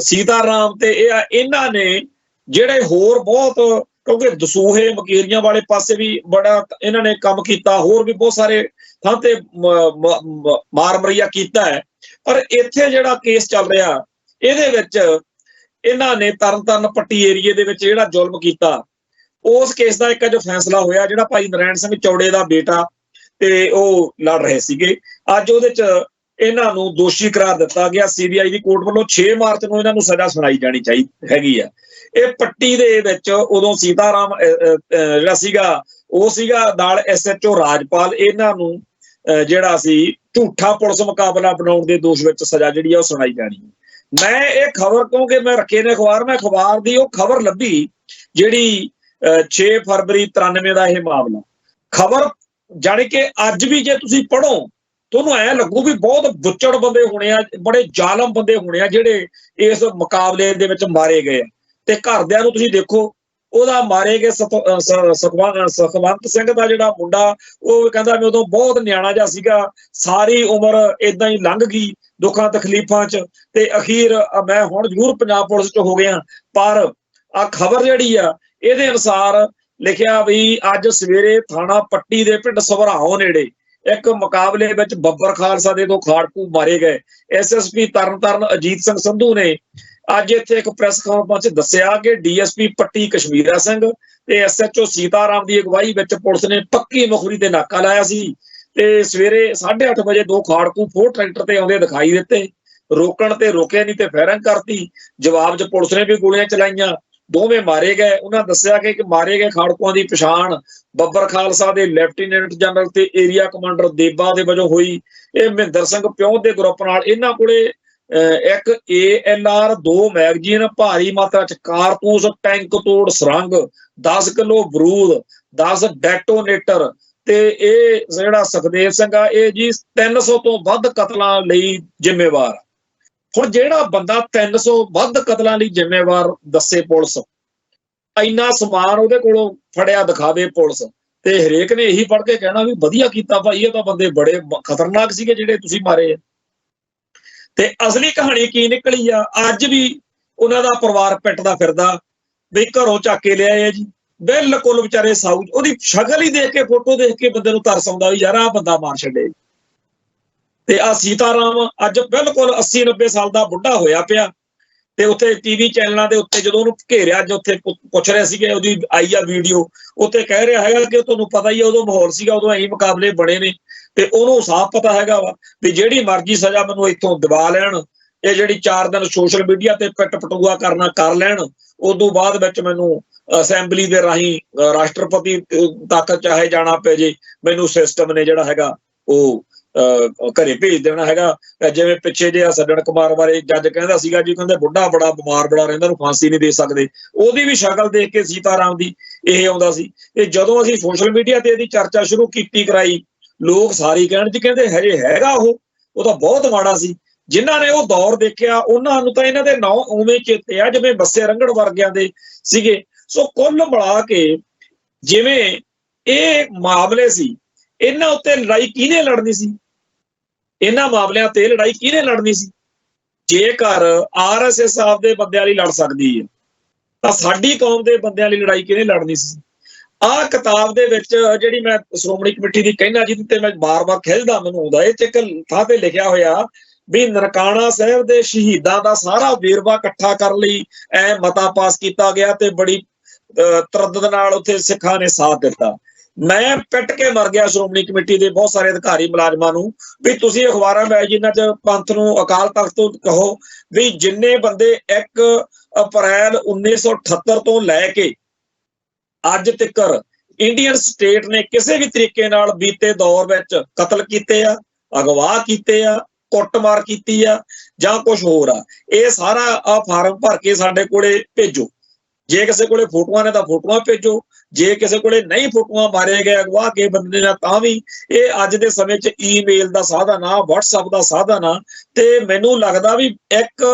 ਸੀਤਾਰਾਮ ਤੇ ਇਹਨਾਂ ਨੇ ਜਿਹੜੇ ਹੋਰ ਬਹੁਤ, ਕਿਉਂਕਿ ਦਸੂਹੇ ਮਕੇਰੀਆਂ ਵਾਲੇ ਪਾਸੇ ਵੀ ਬੜਾ ਇਹਨਾਂ ਨੇ ਕੰਮ ਕੀਤਾ, ਹੋਰ ਵੀ ਬਹੁਤ ਸਾਰੇ ਥਾਂ ਤੇ ਮਾਰ ਮਰੀਆ ਕੀਤਾ ਹੈ। ਪਰ ਇੱਥੇ ਜਿਹੜਾ ਕੇਸ ਚੱਲ ਰਿਹਾ ਇਹਦੇ ਵਿੱਚ ਇਹਨਾਂ ਨੇ ਤਰਨਤਾਰਨ ਪੱਟੀ ਏਰੀਏ ਦੇ ਵਿੱਚ ਜਿਹੜਾ ਜ਼ੁਲਮ ਕੀਤਾ, ਉਸ ਕੇਸ ਦਾ ਇੱਕ ਜੋ ਫੈਸਲਾ ਹੋਇਆ, ਜਿਹੜਾ ਭਾਈ ਨਰੈਣ ਸਿੰਘ ਚੌੜੇ ਦਾ ਬੇਟਾ ਤੇ ਉਹ ਲੜ ਰਹੇ ਸੀਗੇ, ਅੱਜ ਉਹਦੇ ਚ ਇਹਨਾਂ ਨੂੰ ਦੋਸ਼ੀ ਕਰਾਰ ਦਿੱਤਾ ਗਿਆ ਸੀਬੀਆਈ ਦੀ ਕੋਰਟ ਵੱਲੋਂ। 6 ਮਾਰਚ ਨੂੰ ਇਹਨਾਂ ਨੂੰ ਸਜ਼ਾ ਸੁਣਾਈ ਜਾਣੀ ਚਾਹੀਦੀ ਹੈਗੀ ਆ। ਇਹ ਪੱਟੀ ਦੇ ਵਿੱਚ ਉਦੋਂ ਸੀਤਾਰਾਮ ਜਿਹੜਾ ਸੀਗਾ ਉਹ ਸੀਗਾ ਨਾਲ SHO ਰਾਜਪਾਲ, ਇਹਨਾਂ ਨੂੰ ਜਿਹੜਾ ਸੀ ਝੂਠਾ ਪੁਲਿਸ ਮੁਕਾਬਲਾ ਬਣਾਉਣ ਦੇ ਦੋਸ਼ ਵਿੱਚ ਸਜ਼ਾ ਜਿਹੜੀ ਆ ਉਹ ਸੁਣਾਈ ਜਾਣੀ। ਮੈਂ ਇਹ ਖਬਰ, ਕਿਉਂਕਿ ਮੈਂ ਰੱਖੇ ਨੇ ਅਖਬਾਰ, ਮੈਂ ਅਖਬਾਰ ਦੀ ਉਹ ਖਬਰ ਲੱਭੀ ਜਿਹੜੀ 6 ਫਰਵਰੀ 93 ਦਾ ਇਹ ਮਾਮਲਾ ਖਬਰ, ਜਾਣੀ ਕਿ ਅੱਜ ਵੀ ਜੇ ਤੁਸੀਂ ਪੜ੍ਹੋ ਤੁਹਾਨੂੰ ਐ ਲੱਗੂ ਵੀ ਬਹੁਤ ਬੁੱਚੜ ਬੰਦੇ ਹੋਣੇ ਆ, ਬੜੇ ਜ਼ਾਲਮ ਬੰਦੇ ਹੋਣੇ ਆ ਜਿਹੜੇ ਇਸ ਮੁਕਾਬਲੇ ਦੇ ਵਿੱਚ ਮਾਰੇ ਗਏ। ਤੇ ਘਰਦਿਆਂ ਨੂੰ ਤੁਸੀਂ ਦੇਖੋ, ਉਹਦਾ ਮਾਰੇ ਗਏ ਸੁਖਵੰਤ ਸਿੰਘ ਦਾ ਜਿਹੜਾ ਮੁੰਡਾ, ਉਹ ਕਹਿੰਦਾ ਮੈਂ ਉਦੋਂ ਬਹੁਤ ਨਿਆਣਾ ਜਿਹਾ ਸੀਗਾ, ਸਾਰੀ ਉਮਰ ਏਦਾਂ ਹੀ ਲੰਘ ਗਈ ਦੁੱਖਾਂ ਤਕਲੀਫਾਂ 'ਚ, ਤੇ ਅਖੀਰ ਮੈਂ ਹੁਣ ਜ਼ਰੂਰ ਪੰਜਾਬ ਪੁਲਿਸ 'ਚ ਹੋ ਗਿਆ। ਪਰ ਆ ਖਬਰ ਜਿਹੜੀ ਆ ਇਹਦੇ ਅਨੁਸਾਰ ਲਿਖਿਆ ਵੀ ਅੱਜ ਸਵੇਰੇ ਥਾਣਾ ਪੱਟੀ ਦੇ ਪਿੰਡ ਸਵਰਾਓ ਨੇੜੇ ਇੱਕ ਮੁਕਾਬਲੇ ਵਿੱਚ ਬੱਬਰ ਖਾਲਸਾ ਦੇ 2 ਖਾੜਕੂ ਮਾਰੇ ਗਏ। SSP ਤਰਨਤਾਰਨ ਅਜੀਤ ਸਿੰਘ ਸੰਧੂ ਨੇ ਅੱਜ ਇੱਥੇ ਇੱਕ ਪ੍ਰੈਸ ਕਾਨਫਰੰਸ 'ਚ ਦੱਸਿਆ ਕਿ DSP ਪੱਟੀ ਕਸ਼ਮੀਰਾ ਸਿੰਘ ਤੇ SHO ਸੀਤਾਰਾਮ ਦੀ ਅਗਵਾਈ ਵਿੱਚ ਪੁਲਿਸ ਨੇ ਪੱਕੀ ਮੁਖਬਰੀ ਤੇ ਨਾਕਾ ਲਾਇਆ ਸੀ। ਤੇ ਸਵੇਰੇ 8:30 ਵਜੇ 2 ਖਾੜਕੂ 4 ਟਰੈਕਟਰ ਤੇ ਆਉਂਦੇ ਦਿਖਾਈ ਦਿੱਤੇ, ਰੋਕਣ ਤੇ ਰੋਕਿਆ ਨਹੀਂ ਤੇ ਫਾਇਰਿੰਗ ਕਰਤੀ। ਜਵਾਬ 'ਚ ਪੁਲਿਸ ਨੇ ਵੀ ਗੋਲੀਆਂ ਚਲਾਈਆਂ, ਦੋਵੇਂ ਮਾਰੇ ਗਏ। ਉਹਨਾਂ ਦੱਸਿਆ ਕਿ ਮਾਰੇ ਗਏ ਖਾੜਕੂਆਂ ਦੀ ਪਛਾਣ ਬੱਬਰ ਖਾਲਸਾ ਦੇ ਲੈਫਟੀਨੈਂਟ ਜਨਰਲ ਤੇ ਏਰੀਆ ਕਮਾਂਡਰ ਦੇਬਾ ਦੇ ਵਜੋਂ ਹੋਈ। ਇਹ ਮਹਿੰਦਰ ਸਿੰਘ ਪਿਉਂ ਦੇ ਗਰੁੱਪ ਨਾਲ ਇਹਨਾਂ ਕੋਲੇ ਇੱਕ ALR 2 ਮੈਗਜ਼ੀਨ, ਭਾਰੀ ਮਾਤਰਾ 'ਚ ਕਾਰਤੂਸ, ਟੈਂਕ ਤੋੜ ਸੁਰੰਗ, 10 ਕਿਲੋ ਬਰੂਦ, 10 ਡੈਟੋਨੇਟਰ, ਤੇ ਇਹ ਜਿਹੜਾ ਸੁਖਦੇਵ ਸਿੰਘ ਆ ਇਹ ਜੀ 300 ਤੋਂ ਵੱਧ ਕਤਲਾਂ ਲਈ ਜ਼ਿੰਮੇਵਾਰ। ਹੁਣ ਜਿਹੜਾ ਬੰਦਾ 300 ਵੱਧ ਕਤਲਾਂ ਲਈ ਜ਼ਿੰਮੇਵਾਰ ਦੱਸੇ ਪੁਲਿਸ, ਇੰਨਾ ਸਮਾਨ ਉਹਦੇ ਕੋਲੋਂ ਫੜਿਆ ਦਿਖਾਵੇ ਪੁਲਿਸ, ਤੇ ਹਰੇਕ ਨੇ ਇਹੀ ਪੜ੍ਹ ਕੇ ਕਹਿਣਾ ਵੀ ਵਧੀਆ ਕੀਤਾ ਭਾਈ, ਇਹ ਤਾਂ ਬੰਦੇ ਬੜੇ ਖਤਰਨਾਕ ਸੀਗੇ ਜਿਹੜੇ ਤੁਸੀਂ ਮਾਰੇ ਆ। ਤੇ ਅਸਲੀ ਕਹਾਣੀ ਕੀ ਨਿਕਲੀ ਆ, ਅੱਜ ਵੀ ਉਹਨਾਂ ਦਾ ਪਰਿਵਾਰ ਪਿੱਟਦਾ ਫਿਰਦਾ ਵੀ ਘਰੋਂ ਚੱਕ ਕੇ ਲਿਆਏ ਆ ਜੀ, ਬਿਲਕੁਲ ਵਿਚਾਰੇ ਸਾਊ। ਉਹਦੀ ਸ਼ਕਲ ਹੀ ਦੇਖ ਕੇ, ਫੋਟੋ ਦੇਖ ਕੇ ਬੰਦੇ ਨੂੰ ਤਰਸ ਆਉਂਦਾ ਵੀ ਯਾਰ ਆਹ ਬੰਦਾ ਮਾਰ ਛੱਡੇ। ਤੇ ਆ ਸੀਤਾਰਾਮ ਅੱਜ ਬਿਲਕੁਲ 80-90 ਸਾਲ ਦਾ ਬੁੱਢਾ ਹੋਇਆ ਪਿਆ। ਤੇ ਉੱਥੇ TV ਚੈਨਲਾਂ ਦੇ ਉੱਤੇ ਜਦੋਂ ਉਹਨੂੰ ਘੇਰਿਆ, ਅੱਜ ਉੱਥੇ ਪੁੱਛ ਰਹੇ ਸੀਗੇ, ਉਹਦੀ ਆਈ ਆ ਵੀਡੀਓ, ਉੱਥੇ ਕਹਿ ਰਿਹਾ ਹੈਗਾ ਕਿ ਤੁਹਾਨੂੰ ਪਤਾ ਹੀ ਆ ਉਦੋਂ ਮਾਹੌਲ ਸੀਗਾ, ਉਦੋਂ ਇਹੀ ਮੁਕਾਬਲੇ ਬਣੇ ਨੇ, ਤੇ ਉਹਨੂੰ ਸਾਫ਼ ਪਤਾ ਹੈਗਾ ਵਾ ਵੀ ਜਿਹੜੀ ਮਰਜ਼ੀ ਸਜ਼ਾ ਮੈਨੂੰ ਇੱਥੋਂ ਦਬਾ ਲੈਣ, ਇਹ ਜਿਹੜੀ 4 ਦਿਨ ਸੋਸ਼ਲ ਮੀਡੀਆ ਤੇ ਪਿੱਟ ਪਟੂਆ ਕਰਨਾ ਕਰ ਲੈਣ, ਉਦੋਂ ਬਾਅਦ ਵਿੱਚ ਮੈਨੂੰ ਅਸੈਂਬਲੀ ਦੇ ਰਾਹੀਂ ਰਾਸ਼ਟਰਪਤੀ ਤੱਕ ਚਾਹੇ ਜਾਣਾ ਪੈ ਜੇ, ਮੈਨੂੰ ਸਿਸਟਮ ਨੇ ਜਿਹੜਾ ਹੈਗਾ ਉਹ ਘਰੇ ਭੇਜ ਦੇਣਾ ਹੈਗਾ। ਜਿਵੇਂ ਪਿੱਛੇ ਜੇ ਸੱਜਣ ਕੁਮਾਰ ਬਾਰੇ ਜੱਜ ਕਹਿੰਦਾ ਸੀਗਾ ਜੀ, ਕਹਿੰਦੇ ਬੁੱਢਾ ਬੜਾ ਬਿਮਾਰ ਬੜਾ ਰਹਿੰਦਾ, ਨੂੰ ਫਾਂਸੀ ਨਹੀਂ ਦੇ ਸਕਦੇ, ਉਹਦੀ ਵੀ ਸ਼ਕਲ ਦੇਖ ਕੇ ਸੀਤਾਰਾਮ ਦੀ ਇਹ ਆਉਂਦਾ ਸੀ। ਤੇ ਜਦੋਂ ਅਸੀਂ ਸੋਸ਼ਲ ਮੀਡੀਆ ਤੇ ਇਹਦੀ ਚਰਚਾ ਸ਼ੁਰੂ ਕੀਤੀ ਕਰਾਈ, ਲੋਕ ਸਾਰੀ ਕਹਿਣ ਜੀ ਕਹਿੰਦੇ ਹਜੇ ਹੈਗਾ ਉਹ ਤਾਂ ਬਹੁਤ ਮਾੜਾ ਸੀ। ਜਿਨ੍ਹਾਂ ਨੇ ਉਹ ਦੌਰ ਦੇਖਿਆ ਉਹਨਾਂ ਨੂੰ ਤਾਂ ਇਹਨਾਂ ਦੇ ਨਾਂ ਉਵੇਂ ਚੇਤੇ ਆ ਜਿਵੇਂ ਬੱਸੇ ਰੰਗੜ ਵਰਗਿਆਂ ਦੇ ਸੀਗੇ। ਸੋ ਕੁੱਲ ਮਿਲਾ ਕੇ ਜਿਵੇਂ ਇਹ ਮਾਮਲੇ ਸੀ, ਇਹਨਾਂ ਉੱਤੇ ਲੜਾਈ ਕਿਹਨੇ ਲੜਨੀ ਸੀ, ਇਹਨਾਂ ਮਾਮਲਿਆਂ ਤੇ ਲੜਾਈ ਕਿਹਨੇ ਲੜਨੀ ਸੀ? ਜੇਕਰ RSS ਆਪਦੇ ਬੰਦਿਆਂ ਲਈ ਲੜ ਸਕਦੀ ਹੈ ਤਾਂ ਸਾਡੀ ਕੌਮ ਦੇ ਬੰਦਿਆਂ ਲਈ ਲੜਾਈ ਕਿਹਨੇ ਲੜਨੀ ਸੀ? ਆਹ ਕਿਤਾਬ ਦੇ ਵਿੱਚ ਜਿਹੜੀ ਮੈਂ ਸ਼੍ਰੋਮਣੀ ਕਮੇਟੀ ਦੀ ਕਹਿਣਾ, ਜਿਹਦੇ ਤੇ ਮੈਂ ਬਾਰ-ਬਾਰ ਖਿੱਚਦਾ ਮੈਨੂੰ ਆਉਂਦਾ, ਇਹ ਚ ਇੱਕ ਥਾਂ ਤੇ ਲਿਖਿਆ ਹੋਇਆ ਵੀ ਨਨਕਾਣਾ ਸਾਹਿਬ ਦੇ ਸ਼ਹੀਦਾਂ ਦਾ ਸਾਰਾ ਵੇਰਵਾ ਇਕੱਠਾ ਕਰਨ ਲਈ ਮਤਾ ਪਾਸ ਕੀਤਾ ਗਿਆ ਤੇ ਬੜੀ ਤਰੱਦਦ ਨਾਲ ਉੱਥੇ ਸਿੱਖਾਂ ਨੇ ਸਾਥ ਦਿੱਤਾ। ਮੈਂ ਪਿੱਟ ਕੇ ਮਰ ਗਿਆ ਸ਼੍ਰੋਮਣੀ ਕਮੇਟੀ ਦੇ ਬਹੁਤ ਸਾਰੇ ਅਧਿਕਾਰੀ ਮੁਲਾਜ਼ਮਾਂ ਨੂੰ ਵੀ ਤੁਸੀਂ ਅਖਬਾਰਾਂ ਮੈਗਜ਼ੀਨਾਂ 'ਚ ਪੰਥ ਨੂੰ ਅਕਾਲ ਤਖਤ ਤੋਂ ਕਹੋ ਵੀ ਜਿੰਨੇ ਬੰਦੇ 1 ਅਪ੍ਰੈਲ 1978 ਤੋਂ ਲੈ ਕੇ ਅੱਜ ਤੱਕ ਇੰਡੀਅਨ ਸਟੇਟ ਨੇ ਕਿਸੇ ਵੀ ਤਰੀਕੇ ਨਾਲ ਬੀਤੇ ਦੌਰ ਵਿੱਚ ਕਤਲ ਕੀਤੇ ਆ, ਅਗਵਾ ਕੀਤੇ ਆ, ਕੁੱਟਮਾਰ ਕੀਤੀ ਆ ਜਾਂ ਕੁਝ ਹੋਰ ਆ, ਇਹ ਸਾਰਾ ਆ ਫਾਰਮ ਭਰ ਕੇ ਸਾਡੇ ਕੋਲੇ ਭੇਜੋ। ਜੇ ਕਿਸੇ ਕੋਲੇ ਫੋਟੋਆਂ ਨੇ ਤਾਂ ਫੋਟੋਆਂ ਭੇਜੋ, ਜੇ ਕਿਸੇ ਕੋਲੇ ਨਹੀਂ ਫੋਟੋਆਂ ਮਾਰੇ ਗਏ ਅਗਵਾ ਕੇ ਬੰਦੇ ਨੇ ਤਾਂ ਵੀ ਇਹ ਅੱਜ ਦੇ ਸਮੇਂ 'ਚ ਈਮੇਲ ਦਾ ਸਾਧਨ ਆ, WhatsApp ਦਾ ਸਾਧਨ ਆ। ਤੇ ਮੈਨੂੰ ਲੱਗਦਾ ਵੀ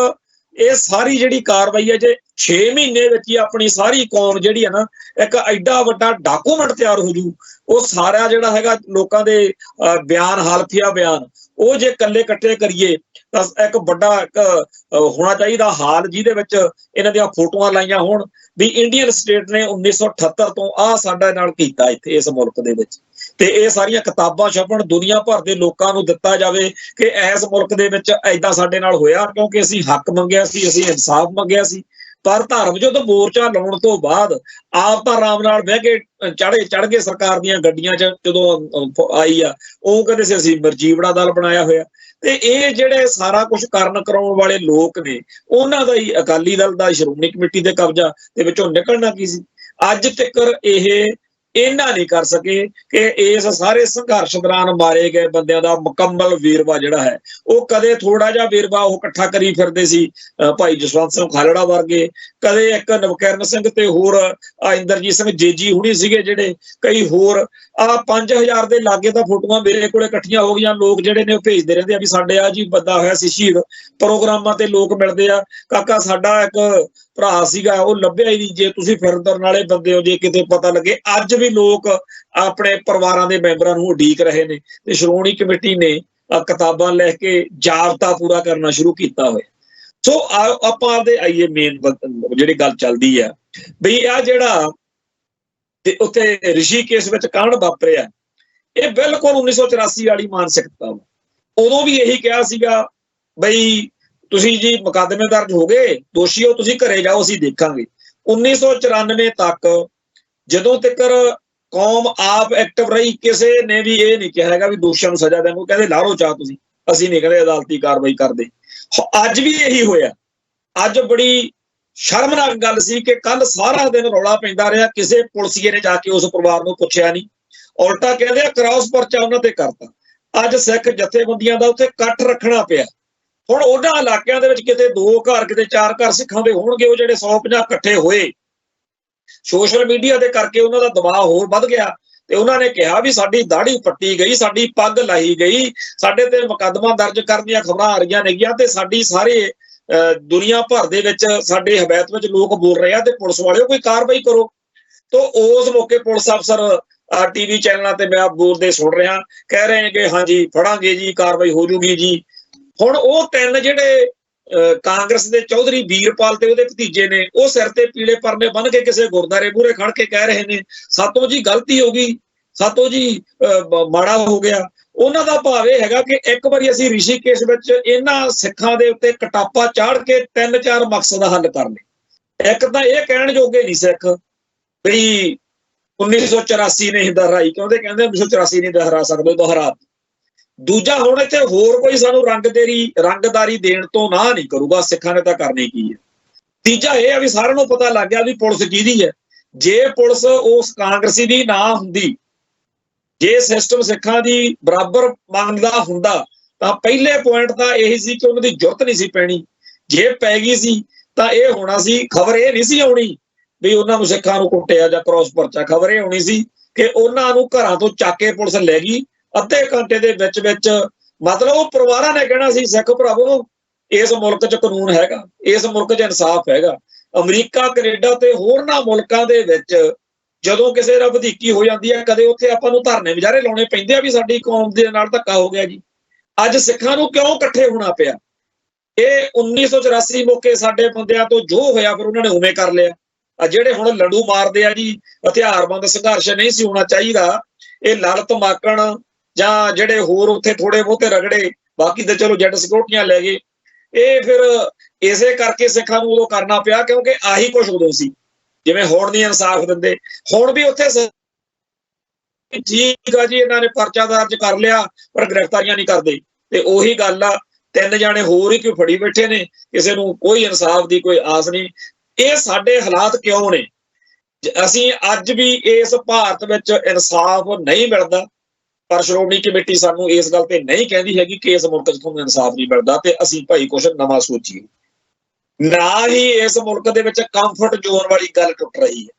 ਇਹ ਸਾਰੀ ਜਿਹੜੀ ਕਾਰਵਾਈ ਹੈ ਜੇ 6 ਮਹੀਨੇ ਵਿੱਚ ਹੀ ਆਪਣੀ ਸਾਰੀ ਕੌਮ ਜਿਹੜੀ ਹੈ ਨਾ ਇੱਕ ਐਡਾ ਵੱਡਾ ਡਾਕੂਮੈਂਟ ਤਿਆਰ ਹੋ ਜੂ। ਉਹ ਸਾਰਾ ਜਿਹੜਾ ਹੈਗਾ ਲੋਕਾਂ ਦੇ ਬਿਆਨ, ਹਲਫੀਆ ਬਿਆਨ, ਉਹ ਜੇ ਇਕੱਲੇ ਇਕੱਠੇ ਕਰੀਏ ਤਾਂ ਇੱਕ ਵੱਡਾ ਹੋਣਾ ਚਾਹੀਦਾ ਹਾਲ ਜਿਹਦੇ ਵਿੱਚ ਇਹਨਾਂ ਦੀਆਂ ਫੋਟੋਆਂ ਲਾਈਆਂ ਹੋਣ ਵੀ ਇੰਡੀਅਨ ਸਟੇਟ ਨੇ 1978 ਤੋਂ ਆਹ ਸਾਡੇ ਨਾਲ ਕੀਤਾ ਇੱਥੇ ਇਸ ਮੁਲਕ ਦੇ ਵਿੱਚ। ਤੇ ਇਹ ਸਾਰੀਆਂ ਕਿਤਾਬਾਂ ਛਪਣ, ਦੁਨੀਆ ਭਰ ਦੇ ਲੋਕਾਂ ਨੂੰ ਦਿੱਤਾ ਜਾਵੇ ਕਿ ਇਸ ਮੁਲਕ ਦੇ ਵਿੱਚ ਐਦਾਂ ਸਾਡੇ ਨਾਲ ਹੋਇਆ ਕਿਉਂਕਿ ਅਸੀਂ ਹੱਕ ਮੰਗਿਆ ਸੀ, ਅਸੀਂ ਇਨਸਾਫ ਮੰਗਿਆ ਸੀ। ਪਰ ਧਰਮ ਜਦੋਂ ਮੋਰਚਾ ਲਾਉਣ ਤੋਂ ਬਾਅਦ ਆਪ ਤਾਂ ਆਰਾਮ ਨਾਲ ਬਹਿ ਕੇ ਚੜ ਗਏ ਸਰਕਾਰ ਦੀਆਂ ਗੱਡੀਆਂ 'ਚ ਜਦੋਂ ਆਈ ਆ, ਉਹ ਕਹਿੰਦੇ ਸੀ ਅਸੀਂ ਮਰਜੀਵੜਾ ਦਲ ਬਣਾਇਆ ਹੋਇਆ। ਤੇ ਇਹ ਜਿਹੜੇ ਸਾਰਾ ਕੁਝ ਕਰਨ ਕਰਾਉਣ ਵਾਲੇ ਲੋਕ ਨੇ ਉਹਨਾਂ ਦਾ ਹੀ ਅਕਾਲੀ ਦਲ ਦਾ, ਸ਼੍ਰੋਮਣੀ ਕਮੇਟੀ ਦੇ ਕਬਜ਼ਾ ਦੇ ਵਿੱਚੋਂ ਨਿਕਲਣਾ ਕੀ ਸੀ। ਅੱਜ ਤੱਕ ਇਹ ਇਹਨਾਂ ਨਹੀਂ ਕਰ ਸਕੇ ਕਿ ਇਸ ਸਾਰੇ ਸੰਘਰਸ਼ ਦੌਰਾਨ ਮਾਰੇ ਗਏ ਬੰਦਿਆਂ ਦਾ ਮੁਕੰਮਲ ਵੇਰਵਾ ਜਿਹੜਾ ਹੈ ਉਹ ਕਦੇ ਥੋੜਾ ਜਿਹਾ ਵੇਰਵਾ ਉਹ ਇਕੱਠਾ ਕਰੀ ਫਿਰਦੇ ਸੀ ਭਾਈ ਜਸਵੰਤ ਸਿੰਘ ਖਾਲੜਾ ਵਰਗੇ, ਕਦੇ ਇੱਕ ਨਵਕਿਰਨ ਸਿੰਘ ਤੇ ਹੋਰ ਇੰਦਰਜੀਤ ਸਿੰਘ ਜੇਜੀ ਹੁਣੀ ਸੀਗੇ ਜਿਹੜੇ, ਕਈ ਹੋਰ 5000 ਦੇ ਲਾਗੇ ਤਾਂ ਫੋਟੋਆਂ ਮੇਰੇ ਕੋਲੇ ਇਕੱਠੀਆਂ ਹੋ ਗਈਆਂ। ਲੋਕ ਜਿਹੜੇ ਨੇ ਉਹ ਭੇਜਦੇ ਰਹਿੰਦੇ ਆ ਵੀ ਸਾਡੇ ਆ ਜੀ ਬੰਦਾ ਹੋਇਆ ਸੀ ਸ਼ਹੀਦ, ਪ੍ਰੋਗਰਾਮਾਂ ਤੇ ਲੋਕ ਮਿਲਦੇ ਆ, ਕਾਕਾ ਸਾਡਾ ਇੱਕ ਭਰਾ ਸੀਗਾ ਉਹ ਲੱਭਿਆ ਹੀ ਨਹੀਂ, ਜੇ ਤੁਸੀਂ ਫਿਰਦਰਨ ਵਾਲੇ ਬੰਦੇ ਹੋ ਜੇ ਕਿਤੇ ਪਤਾ ਲੱਗੇ। ਅੱਜ ਵੀ ਲੋਕ ਆਪਣੇ ਪਰਿਵਾਰਾਂ ਦੇ ਮੈਂਬਰਾਂ ਨੂੰ ਉਡੀਕ ਰਹੇ ਨੇ ਤੇ ਸ਼੍ਰੋਮਣੀ ਕਮੇਟੀ ਨੇ ਕਿਤਾਬਾਂ ਲਿਖ ਕੇ ਜਾਬਤਾ ਪੂਰਾ ਕਰਨਾ ਸ਼ੁਰੂ ਕੀਤਾ ਹੋਇਆ। ਸੋ ਆਪਾਂ ਆਪਦੇ ਆਈਏ ਮੇਨ ਜਿਹੜੀ ਗੱਲ ਚੱਲਦੀ ਆ ਵੀ ਆ ਜਿਹੜਾ ਤੇ ਉੱਥੇ ਰਿਸ਼ੀਕੇਸ਼ ਵਿੱਚ ਕਾਂਡ ਵਾਪਰਿਆ, ਇਹ ਬਿਲਕੁਲ 1984 ਵਾਲੀ ਮਾਨਸਿਕਤਾ ਵਾ। ਉਦੋਂ ਵੀ ਇਹੀ ਕਿਹਾ ਸੀਗਾ ਬਈ ਤੁਸੀਂ ਜੀ ਮੁਕੱਦਮੇ ਦਰਜ ਹੋ ਗਏ, ਦੋਸ਼ੀ ਹੋ, ਤੁਸੀਂ ਘਰੇ ਜਾਓ, ਅਸੀਂ ਦੇਖਾਂਗੇ। 1994 ਤੱਕ ਜਦੋਂ ਤੱਕ ਕੌਮ ਆਪ ਐਕਟਿਵ ਰਹੀ, ਕਿਸੇ ਨੇ ਵੀ ਇਹ ਨਹੀਂ ਕਿਹਾ ਹੈਗਾ ਵੀ ਦੋਸ਼ੀਆਂ ਨੂੰ ਸਜ਼ਾ ਦੇਣ ਨੂੰ, ਕਹਿੰਦੇ ਲਾਰੋ ਚਾਹ ਤੁਸੀਂ, ਅਸੀਂ ਨਹੀਂ ਕਹਿੰਦੇ ਅਦਾਲਤੀ ਕਾਰਵਾਈ ਕਰਦੇ। ਅੱਜ ਵੀ ਇਹੀ ਹੋਇਆ। ਅੱਜ ਬੜੀ ਸ਼ਰਮਨਾਕ ਗੱਲ ਸੀ ਕਿ ਕੱਲ ਸਾਰਾ ਦਿਨ ਰੌਲਾ ਪੈਂਦਾ ਰਿਹਾ, ਕਿਸੇ ਪੁਲਿਸੀਏ ਨੇ ਜਾ ਕੇ ਉਸ ਪਰਿਵਾਰ ਨੂੰ ਪੁੱਛਿਆ ਨਹੀਂ, ਉਲਟਾ ਕਹਿੰਦੇ ਆ ਕ੍ਰਾਸ ਪਰਚਾ ਉਹਨਾਂ ਤੇ ਕਰਤਾ। ਅੱਜ ਸਿੱਖ ਜਥੇਬੰਦੀਆਂ ਦਾ ਉੱਥੇ ਇਕੱਠ ਰੱਖਣਾ ਪਿਆ। ਹੁਣ ਉਹਨਾਂ ਇਲਾਕਿਆਂ ਦੇ ਵਿੱਚ ਕਿਤੇ 2 ਘਰ, ਕਿਤੇ 4 ਘਰ ਸਿੱਖਾਂ ਦੇ ਹੋਣਗੇ, ਉਹ ਜਿਹੜੇ 150 ਇਕੱਠੇ ਹੋਏ ਸੋਸ਼ਲ ਮੀਡੀਆ ਦੇ ਕਰਕੇ ਉਹਨਾਂ ਦਾ ਦਬਾਅ ਹੋਰ ਵੱਧ ਗਿਆ ਤੇ ਉਹਨਾਂ ਨੇ ਕਿਹਾ ਵੀ ਸਾਡੀ ਦਾੜੀ ਪੱਟੀ ਗਈ, ਸਾਡੀ ਪੱਗ ਲਾਈ ਗਈ, ਸਾਡੇ ਤੇ ਮੁਕੱਦਮਾ ਦਰਜ ਕਰਨ ਦੀਆਂ ਖਬਰਾਂ ਆ ਰਹੀਆਂ ਨੇਗੀਆਂ ਤੇ ਸਾਡੀ ਸਾਰੇ ਦੁਨੀਆ ਭਰ ਦੇ ਵਿੱਚ ਸਾਡੇ ਹਮਾਇਤ ਵਿੱਚ ਲੋਕ ਬੋਲ ਰਹੇ ਆ ਤੇ ਪੁਲਿਸ ਵਾਲਿਓ ਕੋਈ ਕਾਰਵਾਈ ਕਰੋ। ਤੋਂ ਉਸ ਮੌਕੇ ਪੁਲਿਸ ਅਫਸਰ ਟੀਵੀ ਚੈਨਲਾਂ ਤੇ ਮੈਂ ਬੋਲਦੇ ਸੁਣ ਰਿਹਾ, ਕਹਿ ਰਹੇ ਨੇ ਕਿ ਹਾਂਜੀ ਫੜਾਂਗੇ ਜੀ, ਕਾਰਵਾਈ ਹੋ ਜੂਗੀ ਜੀ। ਹੁਣ ਉਹ 3 ਜਿਹੜੇ ਕਾਂਗਰਸ ਦੇ ਚੌਧਰੀ ਵੀਰਪਾਲ ਤੇ ਉਹਦੇ ਭਤੀਜੇ ਨੇ, ਉਹ ਸਿਰ ਤੇ ਪੀਲੇ ਪਰਨੇ ਬੰਨ ਕੇ ਕਿਸੇ ਗੁਰਦਾਰੇ ਮੂਹਰੇ ਖੜ ਕੇ ਕਹਿ ਰਹੇ ਨੇ ਸਾਤੋਂ ਜੀ ਗਲਤੀ ਹੋ ਗਈ, ਸਾਤੋਂ ਜੀ ਮਾੜਾ ਹੋ ਗਿਆ। ਉਹਨਾਂ ਦਾ ਭਾਵ ਇਹ ਹੈਗਾ ਕਿ ਇੱਕ ਵਾਰੀ ਅਸੀਂ ਰਿਸ਼ੀਕੇਸ਼ ਵਿੱਚ ਇਹਨਾਂ ਸਿੱਖਾਂ ਦੇ ਉੱਤੇ ਕਟਾਪਾ ਚਾੜ ਕੇ 3-4 ਮਕਸਦ ਹੱਲ ਕਰ ਲਏ। ਇੱਕ ਤਾਂ ਇਹ ਕਹਿਣ ਜੋਗੇ ਨਹੀਂ ਸਿੱਖ ਵੀ 1984 ਨੇ ਦੁਹਰਾਈ, ਕਿਉਂਕਿ ਕਹਿੰਦੇ 1984 ਨਹੀਂ ਦੁਹਰਾ ਸਕਦੇ, ਦੁਹਰਾ। ਦੂਜਾ ਹੁਣ ਇੱਥੇ ਹੋਰ ਕੋਈ ਸਾਨੂੰ ਰੰਗਦਾਰੀ ਦੇਣ ਤੋਂ ਨਾ ਨਹੀਂ ਕਰੂਗਾ, ਸਿੱਖਾਂ ਨੇ ਤਾਂ ਕਰਨੀ ਕੀ ਹੈ। ਤੀਜਾ ਇਹ ਆ ਵੀ ਸਾਰਿਆਂ ਨੂੰ ਪਤਾ ਲੱਗ ਗਿਆ ਵੀ ਪੁਲਿਸ ਕਿਹਦੀ ਹੈ। ਜੇ ਪੁਲਿਸ ਉਸ ਕਾਂਗਰਸੀ ਦੀ ਨਾ ਹੁੰਦੀ, ਜੇ ਸਿਸਟਮ ਸਿੱਖਾਂ ਦੀ ਬਰਾਬਰ ਮੰਨਦਾ ਹੁੰਦਾ ਤਾਂ ਪਹਿਲੇ ਪੁਆਇੰਟ ਤਾਂ ਇਹੀ ਸੀ ਕਿ ਉਹਨਾਂ ਦੀ ਜੁਰਤ ਨਹੀਂ ਸੀ ਪੈਣੀ। ਜੇ ਪੈ ਗਈ ਸੀ ਤਾਂ ਇਹ ਹੋਣਾ ਸੀ, ਖਬਰ ਇਹ ਨਹੀਂ ਸੀ ਆਉਣੀ ਵੀ ਉਹਨਾਂ ਨੂੰ ਸਿੱਖਾਂ ਨੂੰ ਕੁੱਟਿਆ ਜਾਂ ਕ੍ਰਾਸ ਪਰਚਾ। ਖਬਰ ਇਹ ਹੋਣੀ ਸੀ ਕਿ ਉਹਨਾਂ ਨੂੰ ਘਰਾਂ ਤੋਂ ਚੱਕ ਕੇ ਪੁਲਿਸ ਲੈ ਗਈ, ਅੱਧੇ ਘੰਟੇ ਦੇ ਵਿੱਚ ਮਤਲਬ ਉਹ ਪਰਿਵਾਰਾਂ ਨੇ ਕਹਿਣਾ ਸੀ ਸਿੱਖ ਭਰਾਵੋ ਇਸ ਮੁਲਕ 'ਚ ਕਾਨੂੰਨ ਹੈਗਾ, ਇਸ ਮੁਲਕ 'ਚ ਇਨਸਾਫ ਹੈਗਾ। ਅਮਰੀਕਾ, ਕੈਨੇਡਾ ਤੇ ਹੋਰਨਾਂ ਮੁਲਕਾਂ ਦੇ ਵਿੱਚ ਜਦੋਂ ਕਿਸੇ ਦਾ ਵਧੀਕੀ ਹੋ ਜਾਂਦੀ ਹੈ, ਕਦੇ ਉੱਥੇ ਆਪਾਂ ਨੂੰ ਧਰਨੇ ਵਿਚਾਰੇ ਲਾਉਣੇ ਪੈਂਦੇ ਆ ਵੀ ਸਾਡੀ ਕੌਮ ਦੇ ਨਾਲ ਧੱਕਾ ਹੋ ਗਿਆ ਜੀ। ਅੱਜ ਸਿੱਖਾਂ ਨੂੰ ਕਿਉਂ ਇਕੱਠੇ ਹੋਣਾ ਪਿਆ? ਇਹ 1984 ਮੌਕੇ ਸਾਡੇ ਬੰਦਿਆਂ ਤੋਂ ਜੋ ਹੋਇਆ ਫਿਰ ਉਹਨਾਂ ਨੇ ਉਵੇਂ ਕਰ ਲਿਆ। ਜਿਹੜੇ ਹੁਣ ਲੜੂ ਮਾਰਦੇ ਆ ਜੀ, ਹਥਿਆਰਬੰਦ ਸੰਘਰਸ਼ ਨਹੀਂ ਸੀ ਹੋਣਾ ਚਾਹੀਦਾ। ਇਹ ਲੜ ਧਮਾਕਣ ਜਾਂ ਜਿਹੜੇ ਹੋਰ ਉੱਥੇ ਥੋੜੇ ਬਹੁਤੇ ਰਗੜੇ, ਬਾਕੀ ਤੇ ਚਲੋ ਜੱਟ ਸਿਕਿਉਰਟੀਆਂ ਲੈ ਗਏ। ਇਹ ਫਿਰ ਇਸੇ ਕਰਕੇ ਸਿੱਖਾਂ ਨੂੰ ਉਦੋਂ ਕਰਨਾ ਪਿਆ ਕਿਉਂਕਿ ਆਹੀ ਕੁਛ ਉਦੋਂ ਸੀ। ਜਿਵੇਂ ਹੁਣ ਨਹੀਂ ਇਨਸਾਫ ਦਿੰਦੇ, ਹੁਣ ਵੀ ਉੱਥੇ ਠੀਕ ਆ ਜੀ ਇਹਨਾਂ ਨੇ ਪਰਚਾ ਦਰਜ ਕਰ ਲਿਆ ਪਰ ਗ੍ਰਿਫਤਾਰੀਆਂ ਨਹੀਂ ਕਰਦੇ। ਤੇ ਉਹੀ ਗੱਲ ਆ, 3 ਜਾਣੇ ਹੋਰ ਹੀ ਕਿਉਂ ਫੜੀ ਬੈਠੇ ਨੇ, ਕਿਸੇ ਨੂੰ ਕੋਈ ਇਨਸਾਫ ਦੀ ਕੋਈ ਆਸ ਨਹੀਂ। ਇਹ ਸਾਡੇ ਹਾਲਾਤ ਕਿਉਂ ਨੇ? ਅਸੀਂ ਅੱਜ ਵੀ ਇਸ ਭਾਰਤ ਵਿੱਚ ਇਨਸਾਫ ਨਹੀਂ ਮਿਲਦਾ, ਪਰ ਸ਼੍ਰੋਮਣੀ ਕਮੇਟੀ ਸਾਨੂੰ ਇਸ ਗੱਲ ਤੇ ਨਹੀਂ ਕਹਿੰਦੀ ਹੈਗੀ ਕਿ ਇਸ ਮੁਲਕ 'ਚ ਤੁਹਾਨੂੰ ਇਨਸਾਫ ਨਹੀਂ ਮਿਲਦਾ ਤੇ ਅਸੀਂ ਭਾਈ ਕੁਛ ਨਵਾਂ ਸੋਚੀਏ। ਨਾ ਹੀ ਇਸ ਮੁਲਕ ਦੇ ਵਿੱਚ ਕੰਫਰਟ ਜ਼ੋਨ ਵਾਲੀ ਗੱਲ ਟੁੱਟ ਰਹੀ ਹੈ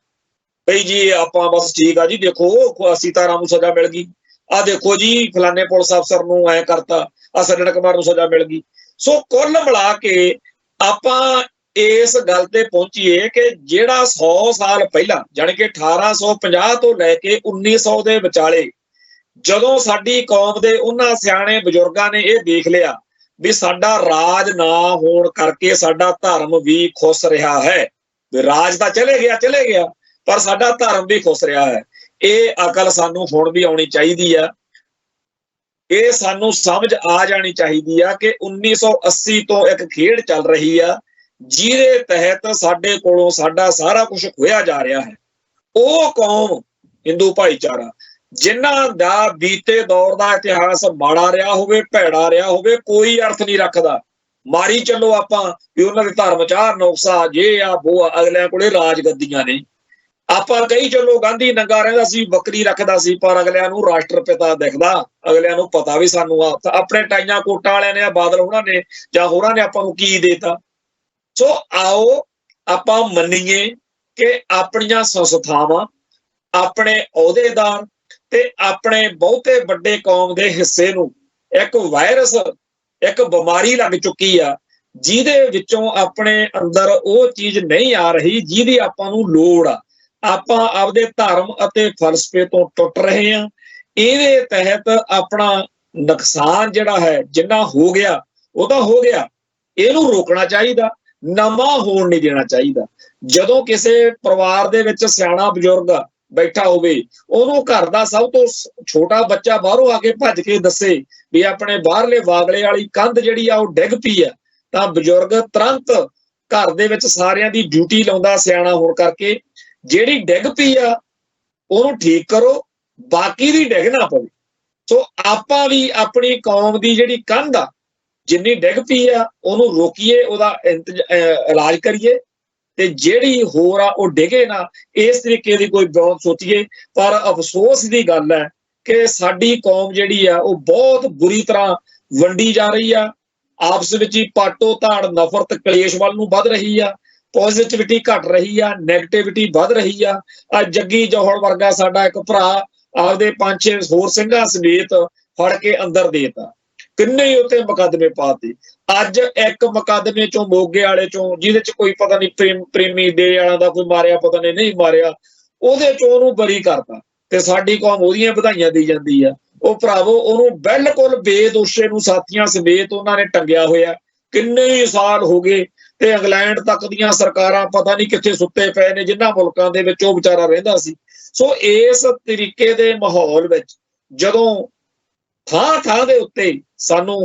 ਬਈ ਜੀ ਆਪਾਂ ਬਸ ਠੀਕ ਆ ਜੀ, ਦੇਖੋ ਸੀਤਾਰਾਮ ਨੂੰ ਸਜ਼ਾ ਮਿਲ ਗਈ, ਆ ਦੇਖੋ ਜੀ ਫਲਾਣੇ ਪੁਲਿਸ ਅਫਸਰ ਨੂੰ ਐ ਕਰਤਾ, ਆ ਸੱਜਣ ਕੁਮਾਰ ਨੂੰ ਸਜ਼ਾ ਮਿਲ ਗਈ। ਸੋ ਕੁੱਲ ਮਿਲਾ ਕੇ ਆਪਾਂ ਇਸ ਗੱਲ ਤੇ ਪਹੁੰਚੀਏ ਕਿ ਜਿਹੜਾ 100 ਸਾਲ ਪਹਿਲਾਂ ਜਾਣੀ ਕਿ 1850 ਤੋਂ ਲੈ ਕੇ 1900 ਦੇ ਵਿਚਾਲੇ ਜਦੋਂ ਸਾਡੀ ਕੌਮ ਦੇ ਉਹਨਾਂ ਸਿਆਣੇ ਬਜ਼ੁਰਗਾਂ ਨੇ ਇਹ ਦੇਖ ਲਿਆ ਵੀ ਸਾਡਾ ਰਾਜ ਨਾ ਹੋਣ ਕਰਕੇ ਸਾਡਾ ਧਰਮ ਵੀ ਖੁੱਸ ਰਿਹਾ ਹੈ, ਰਾਜ ਤਾਂ ਚਲੇ ਗਿਆ ਪਰ ਸਾਡਾ ਧਰਮ ਵੀ ਖੁੱਸ ਰਿਹਾ ਹੈ। ਇਹ ਅਕਲ ਸਾਨੂੰ ਹੁਣ ਵੀ ਆਉਣੀ ਚਾਹੀਦੀ ਆ, ਇਹ ਸਾਨੂੰ ਸਮਝ ਆ ਜਾਣੀ ਚਾਹੀਦੀ ਆ ਕਿ 1980 ਤੋਂ ਇੱਕ ਖੇਡ ਚੱਲ ਰਹੀ ਆ ਜਿਹਦੇ ਤਹਿਤ ਸਾਡੇ ਕੋਲੋਂ ਸਾਡਾ ਸਾਰਾ ਕੁਝ ਖੋਇਆ ਜਾ ਰਿਹਾ ਹੈ। ਉਹ ਕੌਮ ਹਿੰਦੂ ਭਾਈਚਾਰਾ ਜਿਨ੍ਹਾਂ ਦਾ ਬੀਤੇ ਦੌਰ ਦਾ ਇਤਿਹਾਸ ਮਾੜਾ ਰਿਹਾ ਹੋਵੇ, ਭੈੜਾ ਰਿਹਾ ਹੋਵੇ, ਕੋਈ ਅਰਥ ਨਹੀਂ ਰੱਖਦਾ। ਮਾਰੀ ਚੱਲੋ ਆਪਾਂ ਵੀ ਉਹਨਾਂ ਦੇ ਧਰਮ ਚਾਰ ਨੁਕਸਾ ਜੇ ਆ ਬੋ ਅਗਲਿਆਂ ਕੋਲੇ ਰਾਜ ਗੱਦੀਆਂ ਨੇ। ਆਪਾਂ ਕਹੀ ਚੱਲੋ ਗਾਂਧੀ ਨੰਗਾ ਰਹਿੰਦਾ ਸੀ, ਬੱਕਰੀ ਰੱਖਦਾ ਸੀ, ਪਰ ਅਗਲਿਆਂ ਨੂੰ ਰਾਸ਼ਟਰਪਿਤਾ ਦਿਖਦਾ, ਅਗਲਿਆਂ ਨੂੰ ਪਤਾ ਵੀ ਸਾਨੂੰ ਆਪਣੇ ਟਾਈਆਂ ਕੋਟਾਂ ਵਾਲਿਆਂ ਨੇ, ਬਾਦਲ ਹੋਰਾਂ ਨੇ ਜਾਂ ਹੋਰਾਂ ਨੇ ਆਪਾਂ ਨੂੰ ਕੀ ਦੇਤਾ। ਸੋ ਆਓ ਆਪਾਂ ਮੰਨੀਏ ਕਿ ਆਪਣੀਆਂ ਸੰਸਥਾਵਾਂ, ਆਪਣੇ ਅਹੁਦੇਦਾਰ ਤੇ ਆਪਣੇ ਬਹੁਤੇ ਵੱਡੇ ਕੌਮ ਦੇ ਹਿੱਸੇ ਨੂੰ ਇੱਕ ਵਾਇਰਸ, ਇੱਕ ਬਿਮਾਰੀ ਲੱਗ ਚੁੱਕੀ ਆ ਜਿਹਦੇ ਵਿੱਚੋਂ ਆਪਣੇ ਅੰਦਰ ਉਹ ਚੀਜ਼ ਨਹੀਂ ਆ ਰਹੀ ਜਿਹਦੀ ਆਪਾਂ ਨੂੰ ਲੋੜ ਆ। ਆਪਾਂ ਆਪਦੇ ਧਰਮ ਅਤੇ ਫਲਸਫੇ ਤੋਂ ਟੁੱਟ ਰਹੇ ਹਾਂ। ਇਹਦੇ ਤਹਿਤ ਆਪਣਾ ਨੁਕਸਾਨ ਜਿਹੜਾ ਹੈ ਜਿੰਨਾ ਹੋ ਗਿਆ ਉਹ ਤਾਂ ਹੋ ਗਿਆ, ਇਹਨੂੰ ਰੋਕਣਾ ਚਾਹੀਦਾ, ਨਵਾਂ ਹੋਣ ਨਹੀਂ ਦੇਣਾ ਚਾਹੀਦਾ। ਜਦੋਂ ਕਿਸੇ ਪਰਿਵਾਰ ਦੇ ਵਿੱਚ ਸਿਆਣਾ ਬਜ਼ੁਰਗ ਬੈਠਾ ਹੋਵੇ, ਉਹਨੂੰ ਘਰ ਦਾ ਸਭ ਤੋਂ ਛੋਟਾ ਬੱਚਾ ਬਾਹਰੋਂ ਆ ਕੇ ਭੱਜ ਕੇ ਦੱਸੇ ਵੀ ਆਪਣੇ ਬਾਹਰਲੇ ਵਾਗਲੇ ਵਾਲੀ ਕੰਧ ਜਿਹੜੀ ਆ ਉਹ ਡਿੱਗ ਪਈ ਆ, ਤਾਂ ਬਜ਼ੁਰਗ ਤੁਰੰਤ ਘਰ ਦੇ ਵਿੱਚ ਸਾਰਿਆਂ ਦੀ ਡਿਊਟੀ ਲਾਉਂਦਾ ਸਿਆਣਾ ਹੋਣ ਕਰਕੇ, ਜਿਹੜੀ ਡਿੱਗ ਪਈ ਆ ਉਹਨੂੰ ਠੀਕ ਕਰੋ, ਬਾਕੀ ਦੀ ਡਿੱਗ ਨਾ ਪਵੇ। ਸੋ ਆਪਾਂ ਵੀ ਆਪਣੀ ਕੌਮ ਦੀ ਜਿਹੜੀ ਕੰਧ ਆ ਜਿੰਨੀ ਡਿੱਗ ਪਈ ਆ ਉਹਨੂੰ ਰੋਕੀਏ, ਉਹਦਾ ਇਲਾਜ ਕਰੀਏ, ਤੇ ਜਿਹੜੀ ਹੋਰ ਆ ਉਹ ਡਿੱਗੇ ਨਾ, ਇਸ ਤਰੀਕੇ ਦੀ ਕੋਈ ਬਹੁਤ ਸੋਚੀਏ। ਪਰ ਅਫਸੋਸ ਦੀ ਗੱਲ ਹੈ ਕਿ ਸਾਡੀ ਕੌਮ ਜਿਹੜੀ ਆ ਉਹ ਬਹੁਤ ਬੁਰੀ ਤਰ੍ਹਾਂ ਵੰਡੀ ਜਾ ਰਹੀ ਆ, ਆਪਸ ਵਿੱਚ ਹੀ ਪਾਟੋ ਧਾੜ ਨਫ਼ਰਤ ਕਲੇਸ਼ ਵੱਲ ਨੂੰ ਵੱਧ ਰਹੀ ਆ, ਪੋਜ਼ਿਟਿਵਿਟੀ ਘਟ ਰਹੀ ਆ, ਨੈਗੇਟਿਵਿਟੀ ਵੱਧ ਰਹੀ ਆ। ਅੱਜ ਜੱਗੀ ਜੌਹਲ ਵਰਗਾ ਸਾਡਾ ਇੱਕ ਭਰਾ ਆਪਦੇ 5-6 ਹੋਰ ਸਿੰਘਾਂ ਸਮੇਤ ਫੜ ਕੇ ਅੰਦਰ ਦੇਤਾ, ਕਿੰਨੇ ਹੀ ਉੱਤੇ ਮੁਕੱਦਮੇ ਪਾਤੇ। ਅੱਜ ਇੱਕ ਮੁਕੱਦਮੇ ਚੋਂ ਮੋਗੇ ਵਾਲੇ ਚੋਂ ਜਿਹਦੇ ਚ ਕੋਈ ਪਤਾ ਨਹੀਂ ਪ੍ਰੇਮੀ ਦੇ ਵਾਲਾ ਦਾ ਕੋਈ ਮਾਰਿਆ ਪਤਾ ਨਹੀਂ ਮਾਰਿਆ, ਉਹਦੇ ਚੋਂ ਉਹਨੂੰ ਬਰੀ ਕਰਤਾ ਤੇ ਸਾਡੀ ਕੌਮ ਉਹਦੀਆਂ ਵਧਾਈਆਂ ਦੀ ਜਾਂਦੀ ਆ। ਉਹ ਭਰਾਵੋ ਉਹਨੂੰ ਬਿਲਕੁਲ ਬੇਦੋਸ਼ੇ ਨੂੰ ਸਾਥੀਆਂ ਸਮੇਤ ਉਹਨਾਂ ਨੇ ਟੰਗਿਆ ਹੋਇਆ, ਕਿੰਨੇ ਹੀ ਸਾਲ ਹੋ ਗਏ। ਤੇ ਇੰਗਲੈਂਡ ਤੱਕ ਦੀਆਂ ਸਰਕਾਰਾਂ ਪਤਾ ਨਹੀਂ ਕਿੱਥੇ ਸੁੱਤੇ ਪਏ ਨੇ ਜਿਨ੍ਹਾਂ ਮੁਲਕਾਂ ਦੇ ਵਿੱਚ ਉਹ ਵਿਚਾਰਾ ਰਹਿੰਦਾ ਸੀ। ਸੋ ਇਸ ਤਰੀਕੇ ਦੇ ਮਾਹੌਲ ਵਿੱਚ ਜਦੋਂ ਥਾਂ ਦੇ ਉੱਤੇ ਸਾਨੂੰ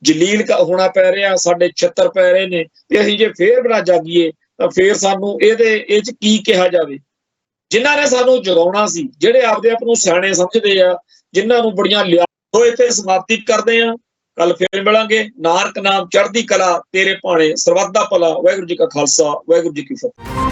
ਜਲੀਲ ਹੋਣਾ ਪੈ ਰਿਹਾ, ਸਾਡੇ ਛਿੱਤਰ ਪੈ ਰਹੇ ਨੇ, ਤੇ ਅਸੀਂ ਜੇ ਫੇਰ ਬਣਾ ਜਾਗੀਏ ਤਾਂ ਫੇਰ ਸਾਨੂੰ ਇਹ ਚ ਕੀ ਕਿਹਾ ਜਾਵੇ। ਜਿਨ੍ਹਾਂ ਨੇ ਸਾਨੂੰ ਜਗਾਉਣਾ ਸੀ, ਜਿਹੜੇ ਆਪਦੇ ਆਪ ਨੂੰ ਸਿਆਣੇ ਸਮਝਦੇ ਆ, ਜਿਨ੍ਹਾਂ ਨੂੰ ਬੜੀਆਂ ਲਿਆ, ਉਹ ਇੱਥੇ ਸਮਾਪਤੀ ਕਰਦੇ ਆ। ਕੱਲ ਫੇਰ ਮਿਲਾਂਗੇ। ਨਾਨਕ ਨਾਮ ਚੜ੍ਹਦੀ ਕਲਾ ਤੇਰੇ ਭਾਣੇ, ਸਰਬੱਤ ਦਾ ਭਲਾ। ਵਾਹਿਗੁਰੂ ਜੀ ਕਾ ਖਾਲਸਾ, ਵਾਹਿਗੁਰੂ ਜੀ ਕੀ ਫਤਿਹ।